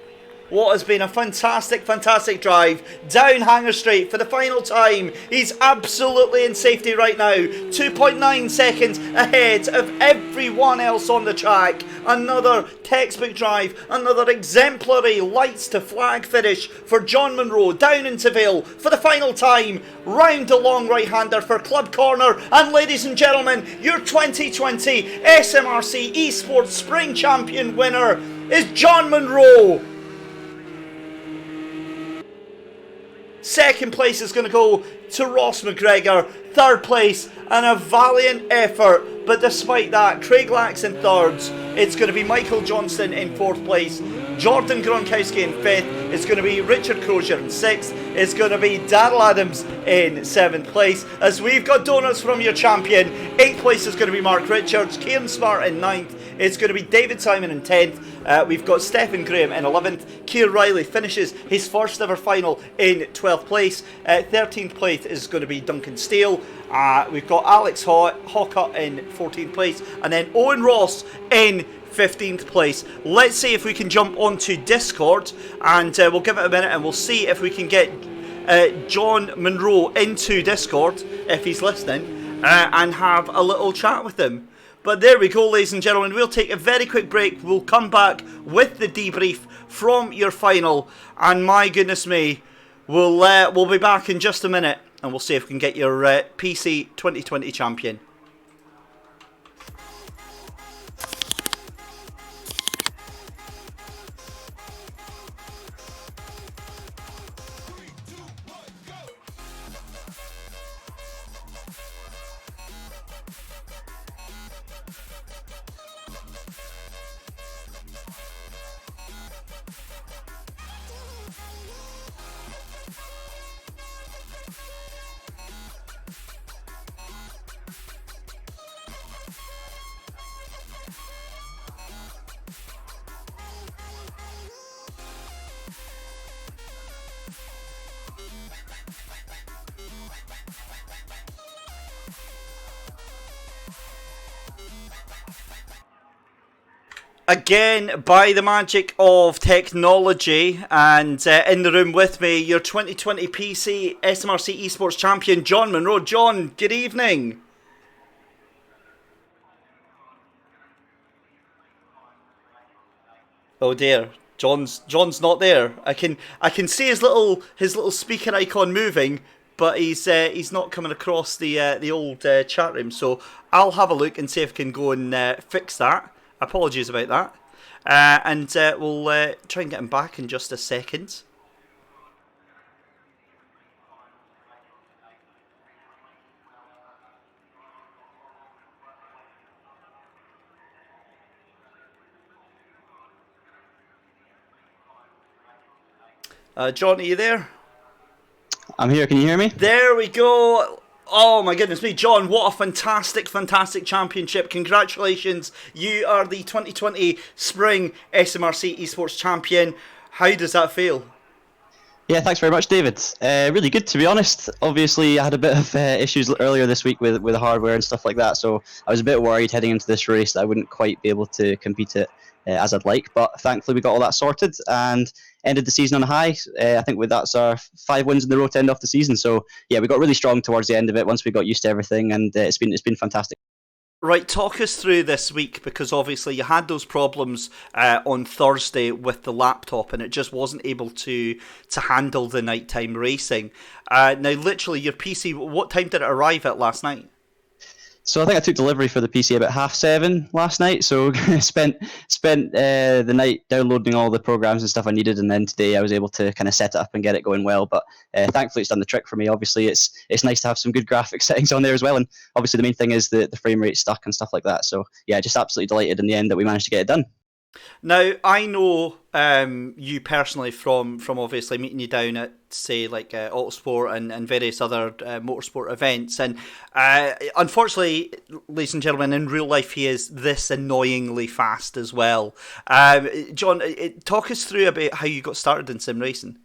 what has been a fantastic, fantastic drive down Hanger Straight for the final time. He's absolutely in safety right now. 2.9 seconds ahead of everyone else on the track. Another textbook drive, another exemplary lights to flag finish for John Munro down into Vale for the final time. Round the long right-hander for Club Corner. And ladies and gentlemen, your 2020 SMRC eSports Spring Champion winner is John Munro. Second place is going to go to Ross McGregor. Third place, and a valiant effort. But despite that, Craig Lax in thirds. It's going to be Michael Johnston in 4th place. Jordan Gronkowski in 5th. It's going to be Richard Crozier in 6th. It's going to be Daryl Adams in 7th place. As we've got donuts from your champion. 8th place is going to be Mark Richards. Kieran Smart in 9th. It's going to be David Simon in 10th. We've got Stephen Graham in 11th. Keir Riley finishes his first ever final in 12th place. 13th place is going to be Duncan Steele. We've got Alex Hawker in 14th place. And then Owen Ross in 15th place. Let's see if we can jump onto Discord, and we'll give it a minute and we'll see if we can get John Munro into Discord, if he's listening, and have a little chat with him. But there we go, ladies and gentlemen. We'll take a very quick break. We'll come back with the debrief from your final. And my goodness me, we'll be back in just a minute, and we'll see if we can get your PC 2020 champion. Again, by the magic of technology, and in the room with me, your 2020 PC SMRC eSports champion, John Monroe. John, good evening. Oh dear, John's not there. I can see his little speaker icon moving, but he's not coming across the old chat room. So I'll have a look and see if I can go and fix that. Apologies about that. And we'll try and get him back in just a second. John, are you there? I'm here. Can you hear me? There we go. Oh my goodness me, John, what a fantastic championship. Congratulations. You are the 2020 Spring SMRC Esports Champion. How does that feel? Yeah, thanks very much, David. Really good, to be honest. Obviously, I had a bit of issues earlier this week with the hardware and stuff like that, so I was a bit worried heading into this race that I wouldn't quite be able to compete it as I'd like. But thankfully, we got all that sorted and ended the season on a high. I think that's our 5 wins in the row to end off the season. So yeah, we got really strong towards the end of it once we got used to everything, and it's been fantastic. Right, talk us through this week, because obviously you had those problems on Thursday with the laptop, and it just wasn't able to handle the nighttime racing. Now, literally, your PC, what time did it arrive at last night? So I think I took delivery for the PC about 7:30 last night. So spent the night downloading all the programs and stuff I needed, and then today I was able to kind of set it up and get it going well. But thankfully, it's done the trick for me. Obviously, it's nice to have some good graphics settings on there as well, and obviously the main thing is the frame rate stuck and stuff like that. So yeah, just absolutely delighted in the end that we managed to get it done. Now, I know you personally from obviously meeting you down at, say, like Autosport and various other motorsport events, and unfortunately, ladies and gentlemen, in real life he is this annoyingly fast as well. John, talk us through about how you got started in sim racing.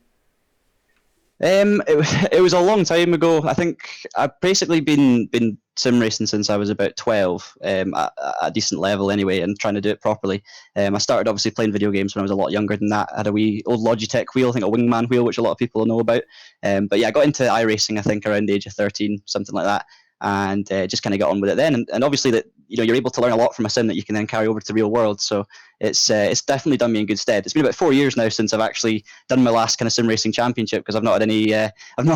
It was a long time ago. I think I've basically been sim racing since I was about 12, at a decent level anyway, and trying to do it properly. I started obviously playing video games when I was a lot younger than that. I had a wee old Logitech wheel, I think a Wingman wheel, which a lot of people know about. But yeah, I got into iRacing, I think around the age of 13, something like that, and just kind of got on with it then. And obviously that you're able to learn a lot from a sim that you can then carry over to the real world. So it's definitely done me in good stead. It's been about 4 years now since I've actually done my last kind of sim racing championship, because I've not had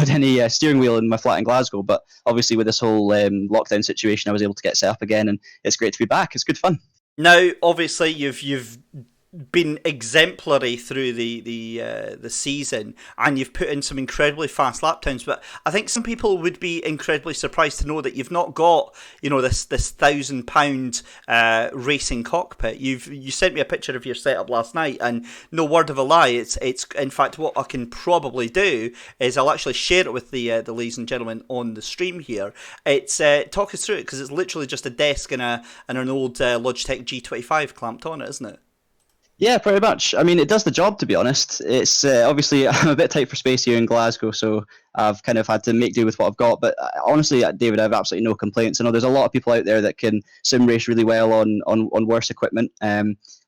any steering wheel in my flat in Glasgow. But obviously with this whole lockdown situation, I was able to get set up again, and it's great to be back. It's good fun. Now, obviously, you've been exemplary through the season, and you've put in some incredibly fast lap times, but I think some people would be incredibly surprised to know that you've not got this £1,000 racing cockpit. You sent me a picture of your setup last night, and no word of a lie, it's in fact what I can probably do is I'll actually share it with the ladies and gentlemen on the stream here. It's talk us through it, because it's literally just a desk and an old Logitech G25 clamped on it, isn't it? Yeah, pretty much. I mean, it does the job, to be honest. It's obviously I'm a bit tight for space here in Glasgow, so I've kind of had to make do with what I've got. But honestly, David, I have absolutely no complaints. I know there's a lot of people out there that can sim race really well on worse equipment.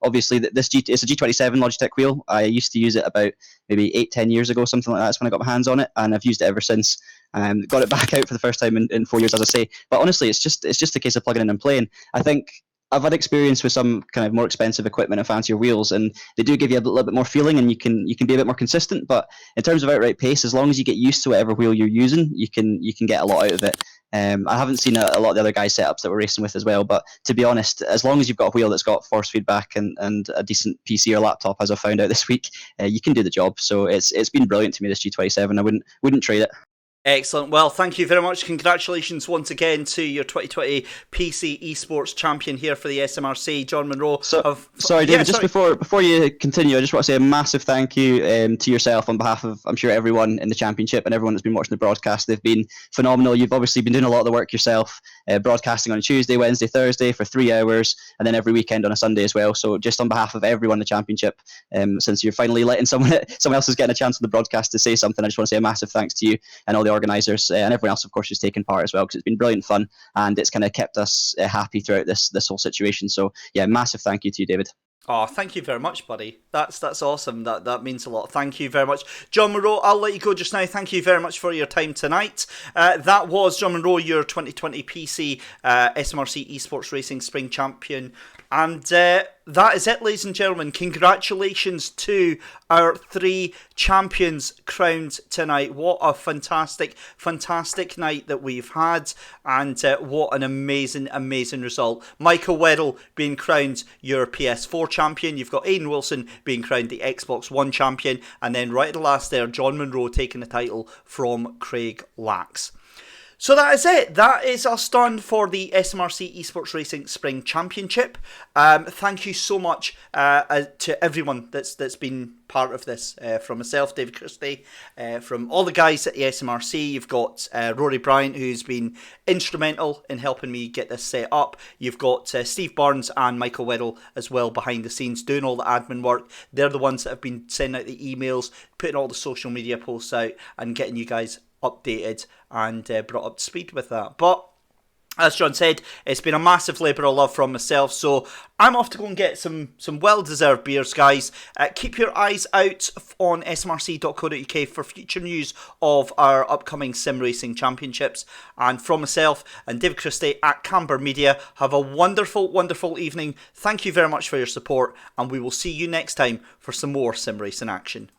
Obviously, it's a G27 Logitech wheel. I used to use it about maybe 8-10 years ago, something like that. That's when I got my hands on it, and I've used it ever since. Got it back out for the first time in 4 years, as I say. But honestly, it's just a case of plugging in and playing. I think I've had experience with some kind of more expensive equipment and fancier wheels, and they do give you a little bit more feeling, and you can be a bit more consistent. But in terms of outright pace, as long as you get used to whatever wheel you're using, you can get a lot out of it. I haven't seen a lot of the other guys' setups that we're racing with as well, but to be honest, as long as you've got a wheel that's got force feedback and a decent PC or laptop, as I found out this week, you can do the job. So it's been brilliant to me, this G27. I wouldn't trade it. Excellent. Well, thank you very much. Congratulations once again to your 2020 PC eSports champion here for the SMRC, John Monroe. Sorry, David, just before you continue, I just want to say a massive thank you to yourself on behalf of, I'm sure, everyone in the championship and everyone that's been watching the broadcast. They've been phenomenal. You've obviously been doing a lot of the work yourself, broadcasting on Tuesday, Wednesday, Thursday for 3 hours, and then every weekend on a Sunday as well. So just on behalf of everyone in the championship, since you're finally letting someone else is getting a chance on the broadcast to say something, I just want to say a massive thanks to you and all the organisers and everyone else, of course, who's taken part as well, because it's been brilliant fun and it's kind of kept us happy throughout this whole situation. So yeah, massive thank you to you, David. Oh, thank you very much, buddy. That's awesome. That means a lot. Thank you very much. John Monroe, I'll let you go just now. Thank you very much for your time tonight. That was John Monroe, your 2020 PC SMRC Esports Racing Spring Champion. And that is it, ladies and gentlemen. Congratulations to our 3 champions crowned tonight. What a fantastic, fantastic night that we've had. And what an amazing, amazing result. Michael Weddle being crowned your PS4 champion. You've got Aidan Wilson being crowned the Xbox One champion. And then right at the last there, John Monroe taking the title from Craig Lax. So that is it. That is us done for the SMRC Esports Racing Spring Championship. Thank you so much to everyone that's been part of this. From myself, David Christie, from all the guys at the SMRC. You've got Rory Bryant, who's been instrumental in helping me get this set up. You've got Steve Burns and Michael Weddle as well behind the scenes doing all the admin work. They're the ones that have been sending out the emails, putting all the social media posts out and getting you guys updated and brought up to speed with that. But as John said, it's been a massive labour of love from myself, so I'm off to go and get some well-deserved beers, guys. Keep your eyes out on smrc.co.uk for future news of our upcoming Sim Racing Championships. And from myself and David Christie at Camber Media, have a wonderful, wonderful evening. Thank you very much for your support, and we will see you next time for some more Sim Racing action.